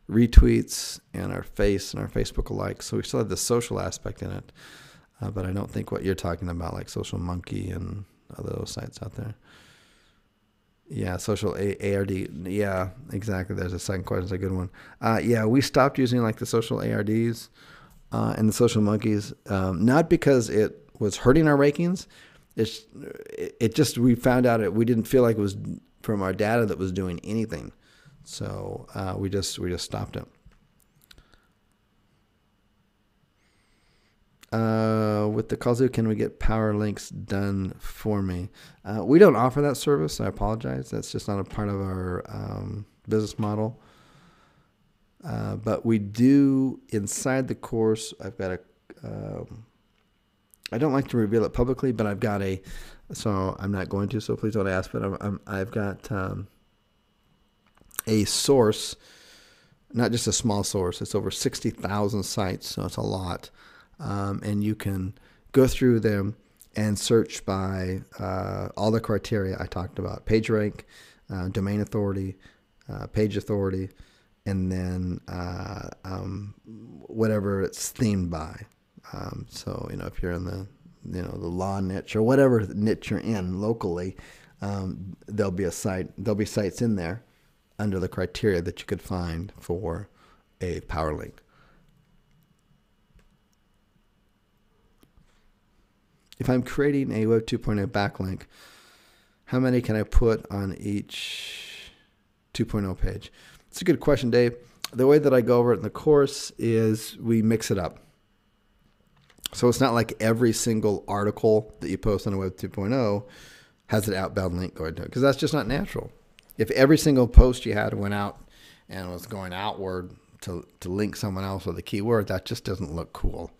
retweets and our Facebook likes. So we still have the social aspect in it. But I don't think what you're talking about, like Social Monkey and other those sites out there. Yeah, social ARD. Yeah, exactly. There's a second question. It's a good one. Yeah, we stopped using like the social ARDs and the social monkeys, not because it was hurting our rankings. It just, we found out we didn't feel like it was from our data that was doing anything. So we just stopped it. With the kallzu, can we get power links done for me? We don't offer that service. I apologize. That's just not a part of our business model. But we do inside the course. I've got I don't like to reveal it publicly, but I've got so I'm not going to, so please don't ask, but I've got a source, not just a small source. It's over 60,000 sites, so it's a lot. And you can go through them and search by all the criteria I talked about: page rank, domain authority, page authority, and then whatever it's themed by. So, if you're in the law niche or whatever niche you're in locally, there'll be sites in there under the criteria that you could find for a power link. If I'm creating a Web 2.0 backlink, how many can I put on each 2.0 page? It's a good question, Dave. The way that I go over it in the course is we mix it up. So it's not like every single article that you post on a Web 2.0 has an outbound link going to it, because that's just not natural. If every single post you had went out and was going outward to link someone else with a keyword, that just doesn't look cool.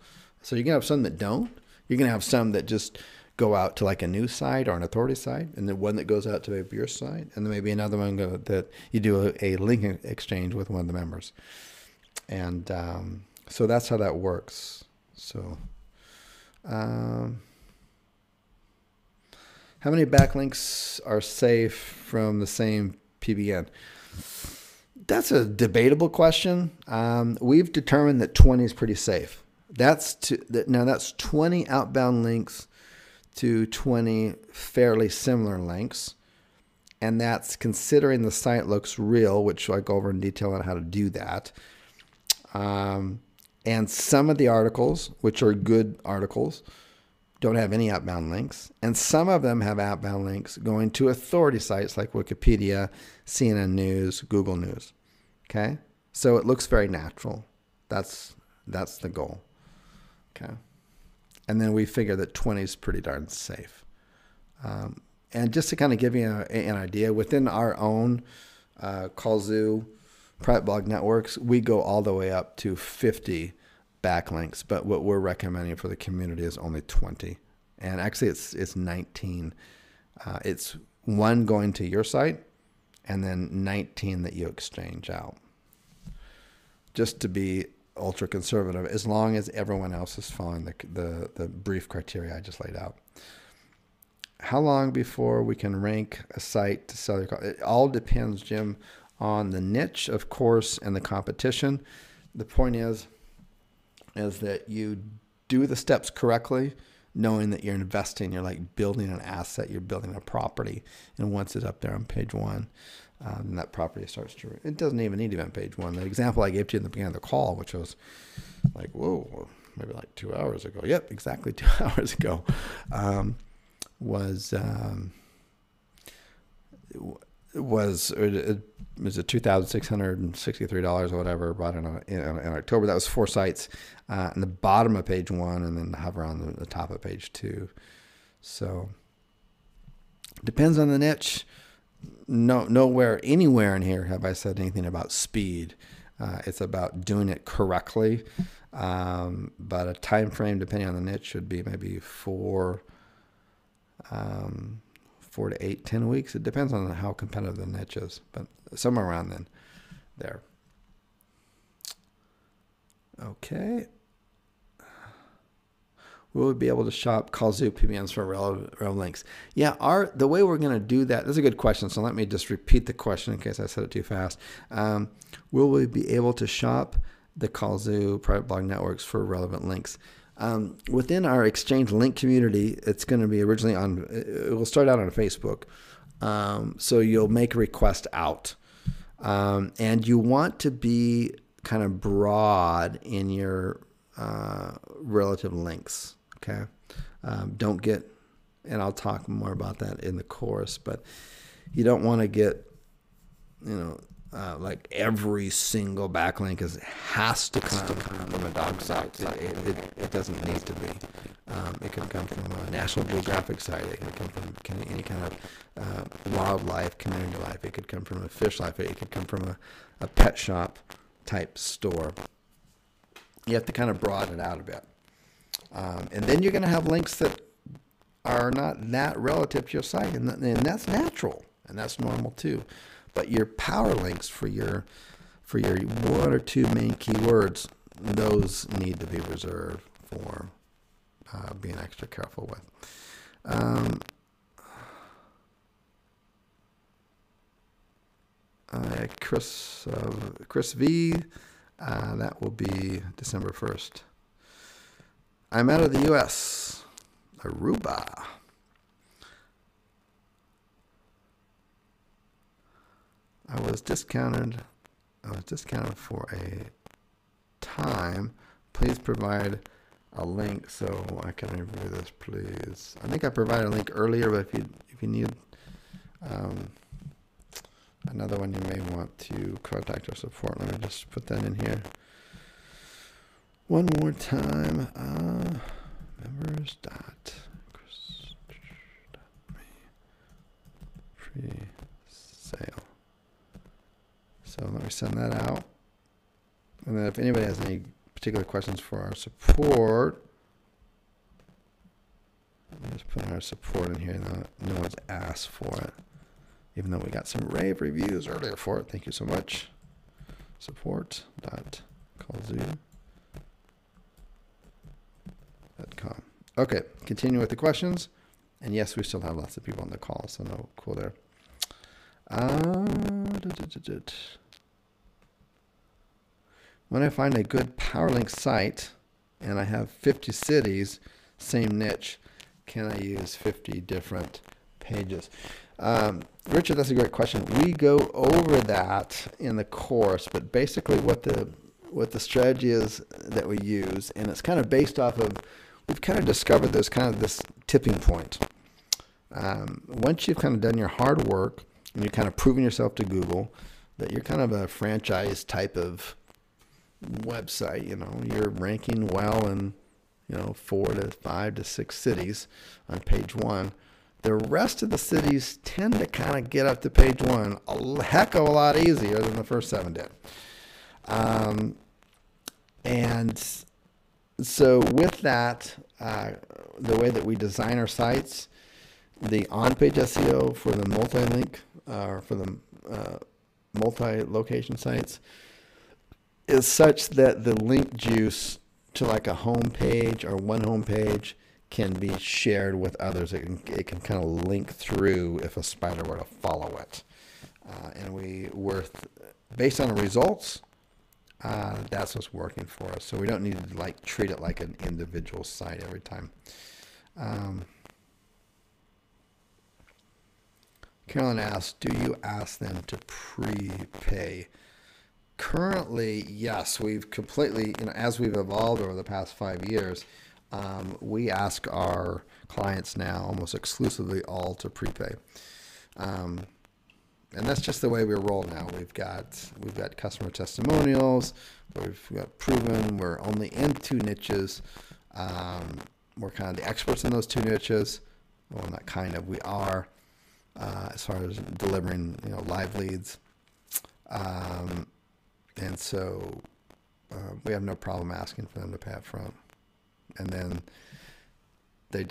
So you're going to have some that don't. You're going to have some that just go out to like a news site or an authority site, and then one that goes out to maybe your site, and then maybe another one that you do a link exchange with one of the members. And so that's how that works. So how many backlinks are safe from the same PBN? That's a debatable question. We've determined that 20 is pretty safe. That's 20 outbound links to 20 fairly similar links. And that's considering the site looks real, which I go over in detail on how to do that. And some of the articles, which are good articles, don't have any outbound links. And some of them have outbound links going to authority sites like Wikipedia, CNN News, Google News. Okay? So it looks very natural. That's the goal. Okay. And then we figure that 20 is pretty darn safe. And just to kind of give you an idea, within our own kallzu private blog networks, we go all the way up to 50 backlinks. But what we're recommending for the community is only 20. And actually, it's 19. It's one going to your site, and then 19 that you exchange out. Just to be ultra conservative, as long as everyone else is following the brief criteria I just laid out. How long before we can rank a site to sell your call? It all depends, Jim, on the niche, of course, and the competition. The point is that you do the steps correctly, knowing that you're investing, you're like building an asset, you're building a property, and once it's up there on page one, and that property starts to, it doesn't even need to be on page one. The example I gave to you in the beginning of the call, which was like, whoa, maybe like 2 hours ago. Yep, exactly 2 hours ago, was it was $2,663 or whatever, bought in October. That was 4 sites in the bottom of page one, and then hover on the top of page 2. So depends on the niche. Nowhere, anywhere in here have I said anything about speed. It's about doing it correctly. But a time frame, depending on the niche, should be maybe 4 to 8, 10 weeks. It depends on how competitive the niche is, but somewhere around then there. Okay. Will we be able to shop kallzu PBMs for relevant links? Yeah, the way we're going to do that, that's a good question. So let me just repeat the question in case I said it too fast. Will we be able to shop the kallzu private blog networks for relevant links? Within our Exchange link community, it's going to be originally it will start out on Facebook. So you'll make a request out. And you want to be kind of broad in your relative links. Okay. Don't get, and I'll talk more about that in the course, but you don't want to get, like every single backlink has to come from a dog site. It doesn't need to be. It can come from a National Geographic site. It can come from any kind of wildlife, community life. It could come from a fish life. It could come from a pet shop type store. You have to kind of broaden it out a bit. And then you're going to have links that are not that relative to your site, and that's natural, and that's normal too. But your power links for your one or two main keywords, those need to be reserved for being extra careful with. Chris V, that will be December 1st. I'm out of the U.S. Aruba. I was discounted for a time. Please provide a link so I can review this, please. I think I provided a link earlier, but if you need another one, you may want to contact our support. Let me just put that in here one more time. Members dot pre-sale. So let me send that out. And then if anybody has any particular questions for our support, I'm just putting our support in here. No one's asked for it, even though we got some rave reviews earlier for it. Thank you so much. Support.kallzu.com. Okay, continue with the questions. And yes, we still have lots of people on the call, so no cool there. When I find a good PowerLink site and I have 50 cities, same niche, can I use 50 different pages? Richard, that's a great question. We go over that in the course, but basically what the strategy is that we use, and it's kind of based off of, we've kind of discovered there's kind of this tipping point. Once you've kind of done your hard work and you've kind of proven yourself to Google that you're kind of a franchise type of website, you're ranking well in 4 to 5 to 6 cities on page 1. The rest of the cities tend to kind of get up to page 1 a heck of a lot easier than the first 7 did. And so with that, the way that we design our sites, the on-page SEO for the multi-link, for the multi-location sites, is such that the link juice to like a home page or one home page can be shared with others. It can kind of link through if a spider were to follow it. Based on the results, that's what's working for us. So we don't need to treat it like an individual site every time. Carolyn asks, do you ask them to prepay? Currently, yes, we've completely, as we've evolved over the past 5 years, we ask our clients now almost exclusively all to prepay. And that's just the way we roll now. We've got customer testimonials. We've got proven we're only in 2 niches. We're kind of the experts in those 2 niches. Well, not kind of, we are, as far as delivering, live leads. And so we have no problem asking for them to pay up front. And then they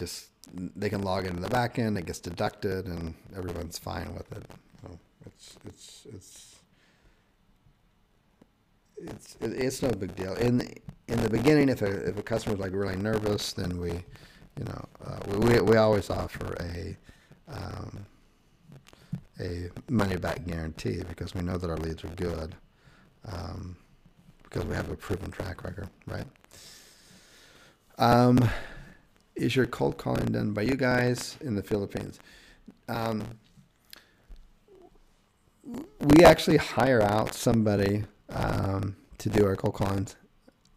can log into the back end, it gets deducted, and everyone's fine with it. So it's no big deal. In in the beginning, if a customer's like really nervous, then we always offer a money back guarantee because we know that our leads are good, because we have a proven track record, right? Is your cold calling done by you guys in the Philippines? We actually hire out somebody to do our cold callings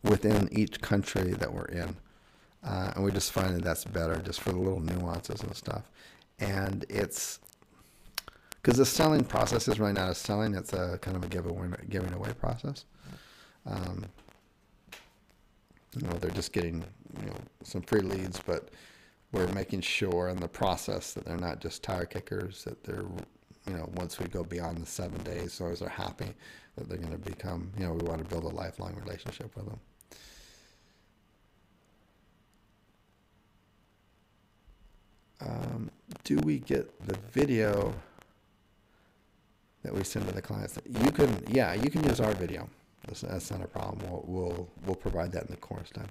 within each country that we're in. And we just find that that's better just for the little nuances and stuff. And it's because the selling process is really not a selling, it's a kind of a giving away process. They're just getting, some free leads, but we're making sure in the process that they're not just tire kickers, that they're, once we go beyond the 7 days, as long as they're happy, that they're going to become, we want to build a lifelong relationship with them. Do we get the video that we send to the clients? You can use our video. That's not a problem. We'll provide that in the course then.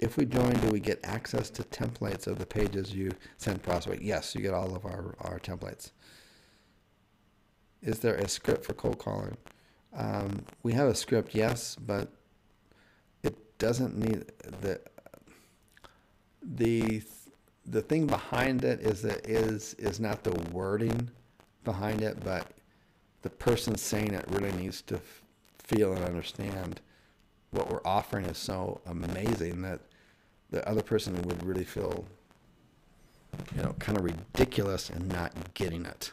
If we join, do we get access to templates of the pages you send prospect? Yes, you get all of our templates. Is there a script for cold calling? We have a script, yes, but it doesn't need the thing behind it is not the wording behind it, but the person saying it really needs to feel and understand what we're offering is so amazing that the other person would really feel, kind of ridiculous in not getting it.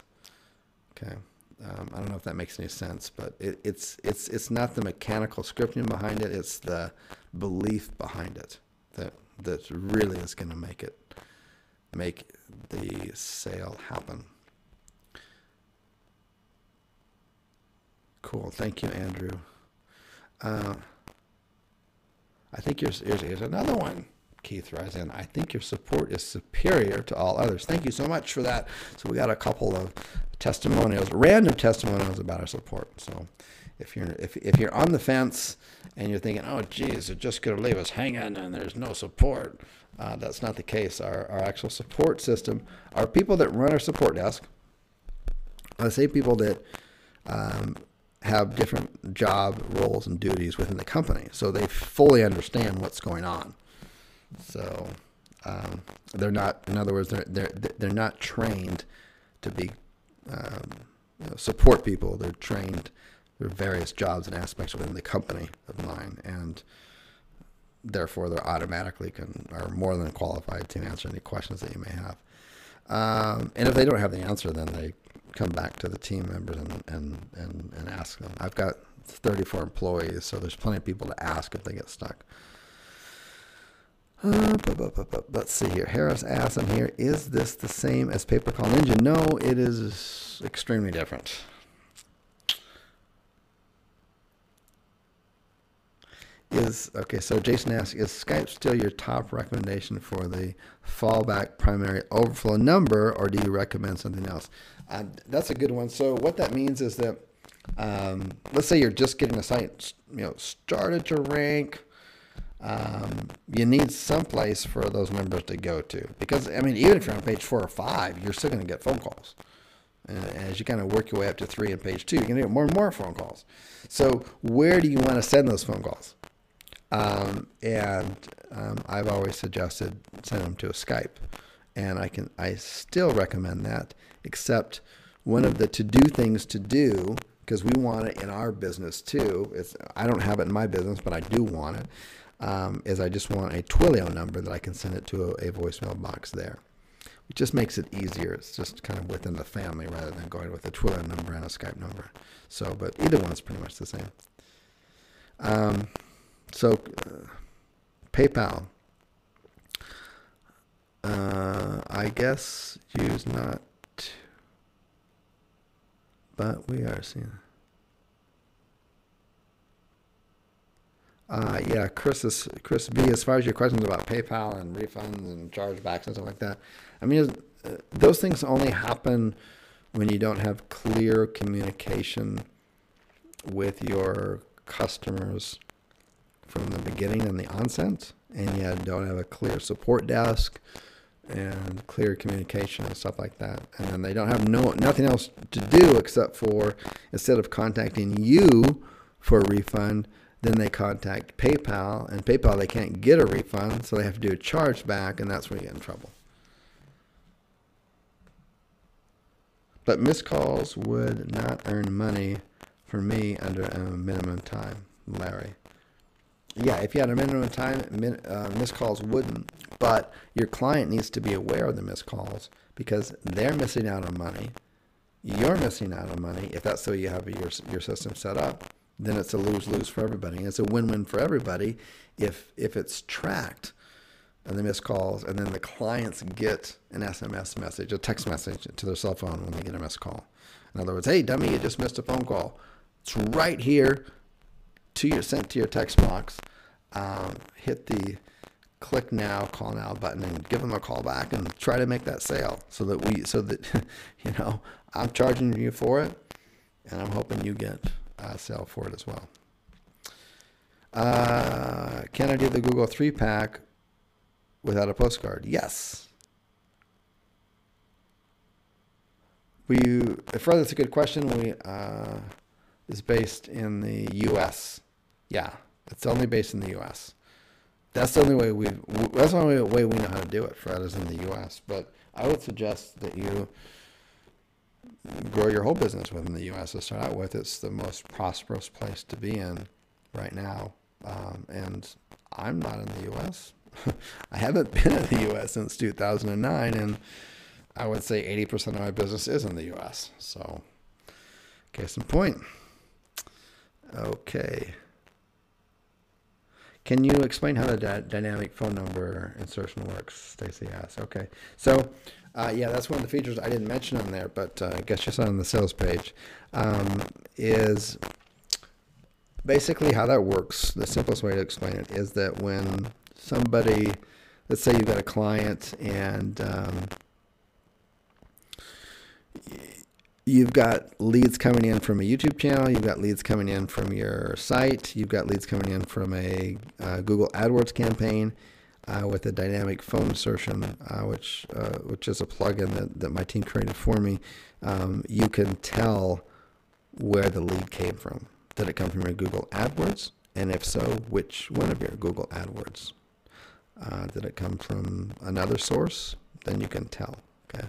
Okay. I don't know if that makes any sense, but it's not the mechanical scripting behind it. It's the belief behind it that really is going to make the sale happen. Cool. Thank you, Andrew. I think here's another one. Keith writes in, I think your support is superior to all others. Thank you so much for that. So we got a couple of random testimonials about our support. So if you're on the fence and you're thinking, oh geez, they're just going to leave us hanging and there's no support, that's not the case. Our actual support system, our people that run our support desk, I say people that have different job roles and duties within the company, so they fully understand what's going on. So they're not, in other words, they're not trained to be support people. They're trained for various jobs and aspects within the company of mine, and therefore they're automatically are more than qualified to answer any questions that you may have. And if they don't have the answer, then they come back to the team members and ask them. I've got 34 employees, so there's plenty of people to ask if they get stuck. Let's see here. Harris asks in here, is this the same as pay-per-call Ninja? No, it is extremely different. So Jason asks, is Skype still your top recommendation for the fallback primary overflow number, or do you recommend something else? That's a good one. So what that means is that, let's say you're just getting a site, started to rank. You need some place for those numbers to go to, because even if you're on page 4 or 5, you're still going to get phone calls. And as you kind of work your way up to 3 and page 2, you're going to get more and more phone calls. So where do you want to send those phone calls? I've always suggested send them to a Skype, and I still recommend that, except one of the to-do things to do, because we want it in our business too. I don't have it in my business, but I do want it. Is I just want a Twilio number that I can send it to a voicemail box there. It just makes it easier. It's just kind of within the family rather than going with a Twilio number and a Skype number. So, but either one's pretty much the same. PayPal. I guess use not, but we are seeing. Chris B, as far as your questions about PayPal and refunds and chargebacks and stuff like that, those things only happen when you don't have clear communication with your customers from the beginning and the onset, and you don't have a clear support desk and clear communication and stuff like that, and then they don't have nothing else to do except for, instead of contacting you for a refund, then they contact PayPal, and PayPal, they can't get a refund, so they have to do a chargeback, and that's where you get in trouble. But missed calls would not earn money for me under a minimum time, Larry. Yeah, if you had a minimum time, missed calls wouldn't, but your client needs to be aware of the missed calls because they're missing out on money. You're missing out on money if that's the way you have your system set up. Then it's a lose-lose for everybody. And it's a win-win for everybody if it's tracked and the missed calls, and then the clients get an SMS message, a text message to their cell phone when they get a missed call. In other words, hey, dummy, you just missed a phone call. It's right here sent to your text box. Hit the click now, call now button and give them a call back and try to make that sale so that you know, I'm charging you for it and I'm hoping you get a sale for it as well. Can I do the Google 3-pack without a postcard? Yes. That's a good question. Is based in the U.S. Yeah, it's only based in the U.S. That's the only way that's the only way we know how to do it. Fred, is in the U.S. But I would suggest that you grow your whole business within the U.S. to start out with. It's the most prosperous place to be in right now, and I'm not in the U.S. I haven't been in the U.S. since 2009, and I would say 80% of my business is in the U.S. So, case in point. Okay. Can you explain how the dynamic phone number insertion works? Stacy asks. Okay. So, yeah, that's one of the features I didn't mention on there, but I guess you saw on the sales page, is basically how that works. The simplest way to explain it is that when somebody, let's say you've got a client and you've got leads coming in from a YouTube channel, you've got leads coming in from your site, you've got leads coming in from a Google AdWords campaign with a dynamic phone insertion, which is a plugin that my team created for me. You can tell where the lead came from. Did it come from your Google AdWords? And if so, which one of your Google AdWords? Did it come from another source? Then you can tell. Okay.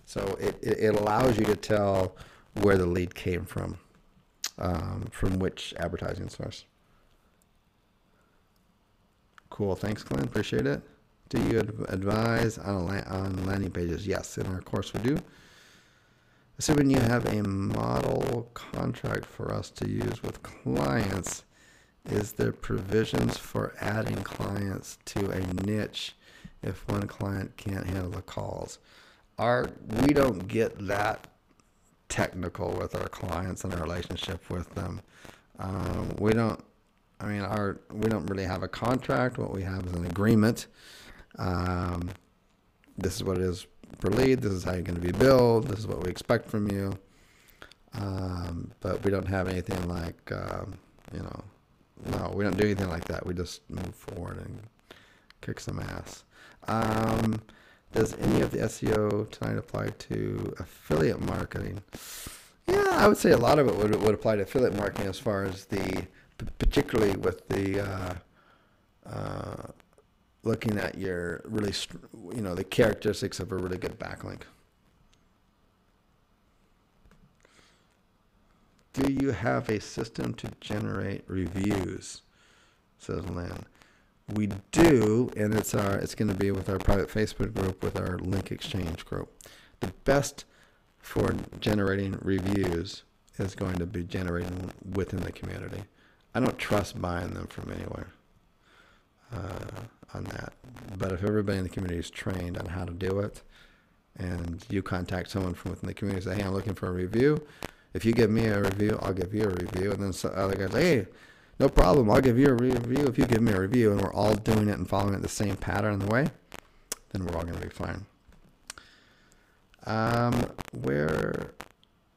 So it allows you to tell where the lead came from which advertising source. Cool. Thanks, Glenn. Appreciate it. Do you advise on landing pages? Yes, in our course we do. Assuming you have a model contract for us to use with clients, is there provisions for adding clients to a niche if one client can't handle the calls? We don't get that technical with our clients and our relationship with them. We don't really have a contract. What we have is an agreement. This is what it is per lead. This is how you're going to be billed. This is what we expect from you. But we don't have anything like, no, we don't do anything like that. We just move forward and kick some ass. Does any of the SEO tonight apply to affiliate marketing? Yeah, I would say a lot of it would apply to affiliate marketing as far as particularly with the looking at your really, the characteristics of a really good backlink. Do you have a system to generate reviews? Says Lynn. We do, and it's going to be with our private Facebook group, with our link exchange group. The best for generating reviews is going to be generating within the community. I don't trust buying them from anywhere on that. But if everybody in the community is trained on how to do it, and you contact someone from within the community and say, hey, I'm looking for a review. If you give me a review, I'll give you a review. And then some other guys say, hey, no problem, I'll give you a review if you give me a review, and we're all doing it and following it the same pattern in the way, then we're all going to be fine. Where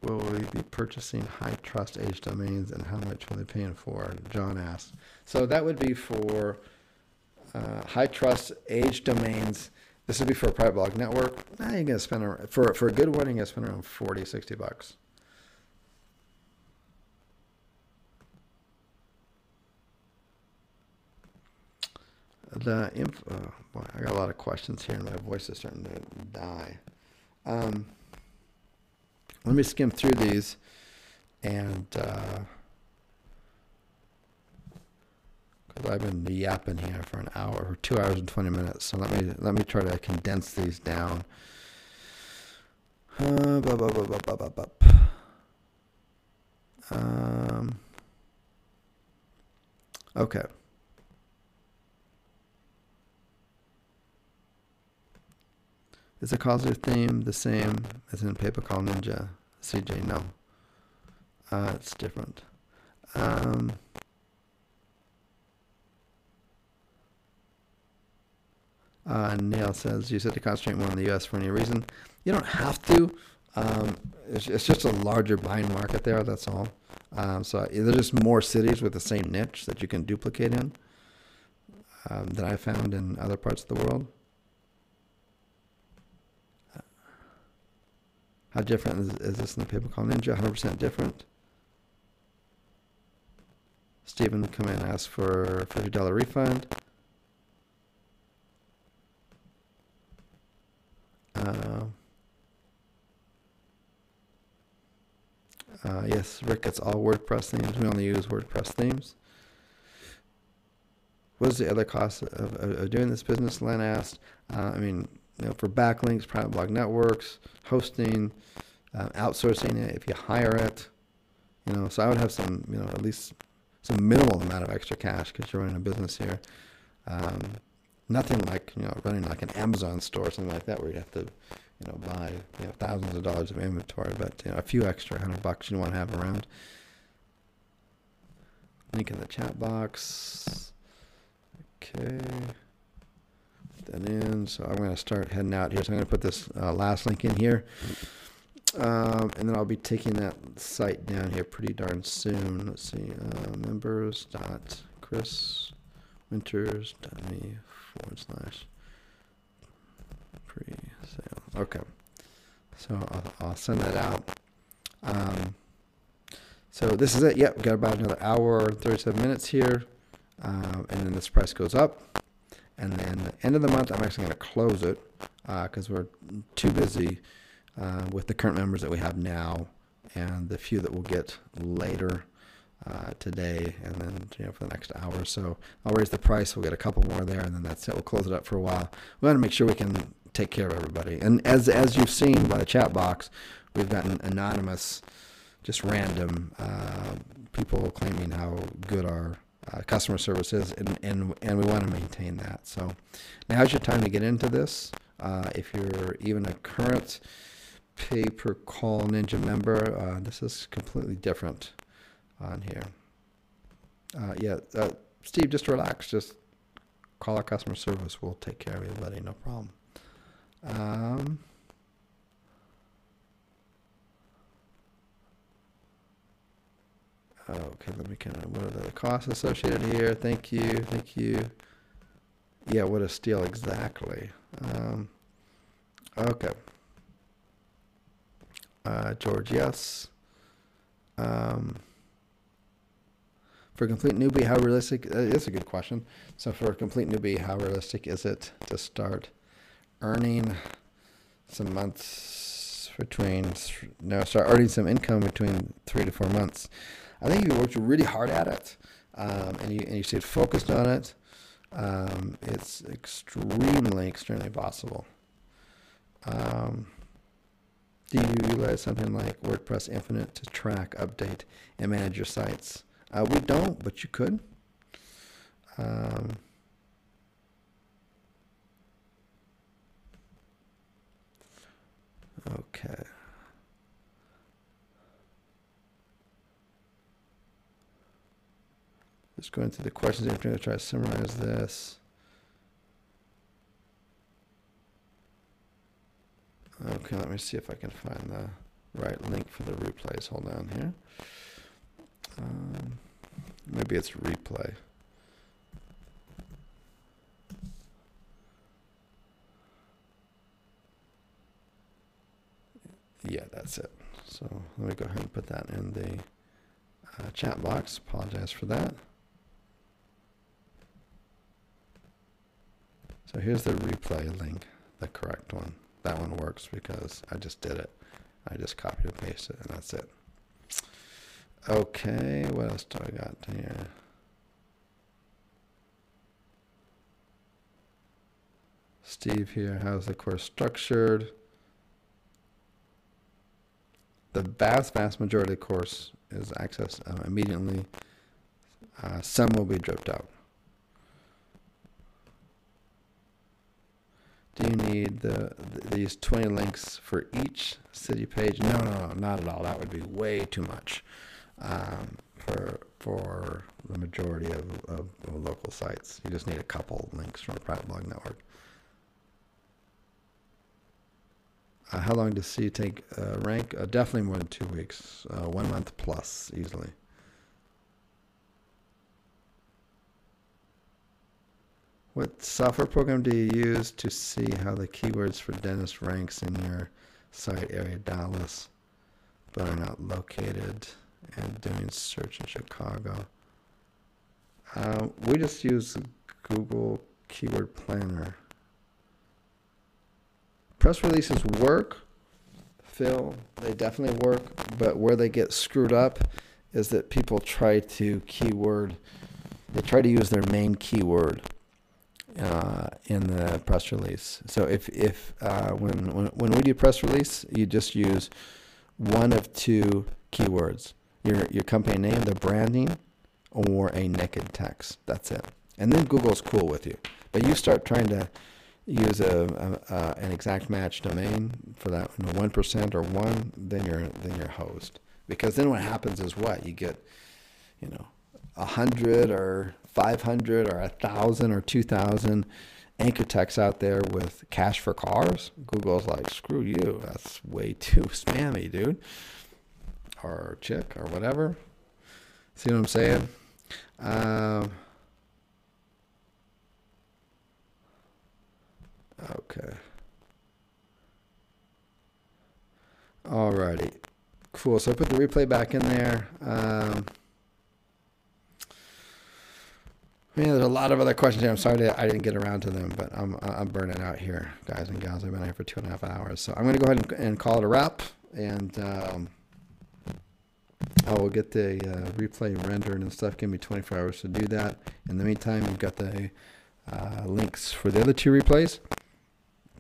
will we be purchasing high trust age domains, and how much will they be paying for? John asked. So that would be for high trust age domains. This would be for a private blog network. You're gonna spend for a good one, you're gonna spend around $40-$60. Boy, I got a lot of questions here, and my voice is starting to die. Let me skim through these, and because I've been yapping here for an hour, or 2 hours and 20 minutes. So let me try to condense these down. Okay. Is the kallzu theme the same as in PayPal Ninja? CJ, no. It's different. Neil says, you said to concentrate more in the U.S. for any reason. You don't have to. It's just a larger buying market there, that's all. So there's just more cities with the same niche that you can duplicate in that I found in other parts of the world. How different is this in the PayPal Ninja? 100% different. Stephen come in and ask for a $50 refund. Yes, Rick, it's all WordPress themes. We only use WordPress themes. What is the other cost of doing this business? Len asked. I mean, for backlinks, private blog networks, hosting, outsourcing it, if you hire it, so I would have some, at least some minimal amount of extra cash because you're running a business here. Nothing like, running like an Amazon store or something like that where you have to, buy, thousands of dollars of inventory, but, a few extra $100 you want to have around. Link in the chat box. Okay. That in. So I'm going to start heading out here. So I'm going to put this last link in here. And then I'll be taking that site down here pretty darn soon. Let's see. members.chris.me/pre-sale. Okay. So I'll send that out. So this is it. Yep. We've got about another hour and 37 minutes here. And then this price goes up. And then the end of the month, I'm actually going to close it because we're too busy with the current members that we have now and the few that we'll get later today and then for the next hour. So I'll raise the price. We'll get a couple more there, and then that's it. We'll close it up for a while. We want to make sure we can take care of everybody. And as you've seen by the chat box, we've gotten anonymous, just random people claiming how good our customer service is, and we want to maintain that. So now's your time to get into this. If you're even a current pay-per-call Ninja member, this is completely different on here. Steve, just relax. Just call our customer service. We'll take care of everybody. No problem. Okay, let me what are the costs associated here? Thank you. Yeah, what a steal exactly. Okay. George, yes. For a complete newbie, how realistic? It's a good question. So for a complete newbie, how realistic is it to start earning some months start earning some income between 3 to 4 months? I think if you worked really hard at it, and you stayed focused on it, it's extremely possible. Do you utilize something like WordPress Infinite to track, update, and manage your sites? We don't, but you could. Okay. Just going through the questions. I'm going to try to summarize this. Okay, let me see if I can find right link for the replays. Hold on here. Maybe it's replay. Yeah, that's it. So let me go ahead and put that in the chat box. Apologize for that. So here's the replay link, the correct one. That one works because I just did it. I just copied and pasted it, and that's it. Okay, what else do I got here? Steve here, how's the course structured? The vast majority of the course is accessed immediately. Some will be dripped out. Do you need these 20 links for each city page? No, not at all. That would be way too much for the majority of local sites. You just need a couple links from a private blog network. How long does C take rank? Definitely more than 2 weeks. 1 month plus, easily. What software program do you use to see how the keywords for dentist ranks in your site area, Dallas, but are not located, and doing search in Chicago? We just use Google Keyword Planner. Press releases work, Phil, they definitely work, but where they get screwed up is that people try to use their main keyword in the press release. So when we do press release, you just use one of two keywords: your company name, the branding, or a naked text. That's it. And then Google's cool with you. But you start trying to use an exact match domain for that 1% or 1, then you're hosed. Because then what happens is what you get, 100 or 500 or 1,000 or 2,000 anchor texts out there with cash for cars. Google's like, screw you. That's way too spammy, dude. Or chick or whatever. See what I'm saying? Okay. Alrighty. Cool. So I put the replay back in there. There's a lot of other questions here. I'm sorry I didn't get around to them, but I'm burning out here, guys and gals. I've been here for 2.5 hours. So I'm going to go ahead and call it a wrap, and I will get the replay rendered and stuff. Give me 24 hours to do that. In the meantime, you've got the links for the other 2 replays.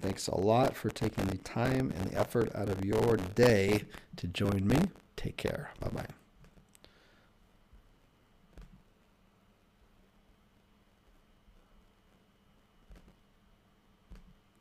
Thanks a lot for taking the time and the effort out of your day to join me. Take care. Bye-bye.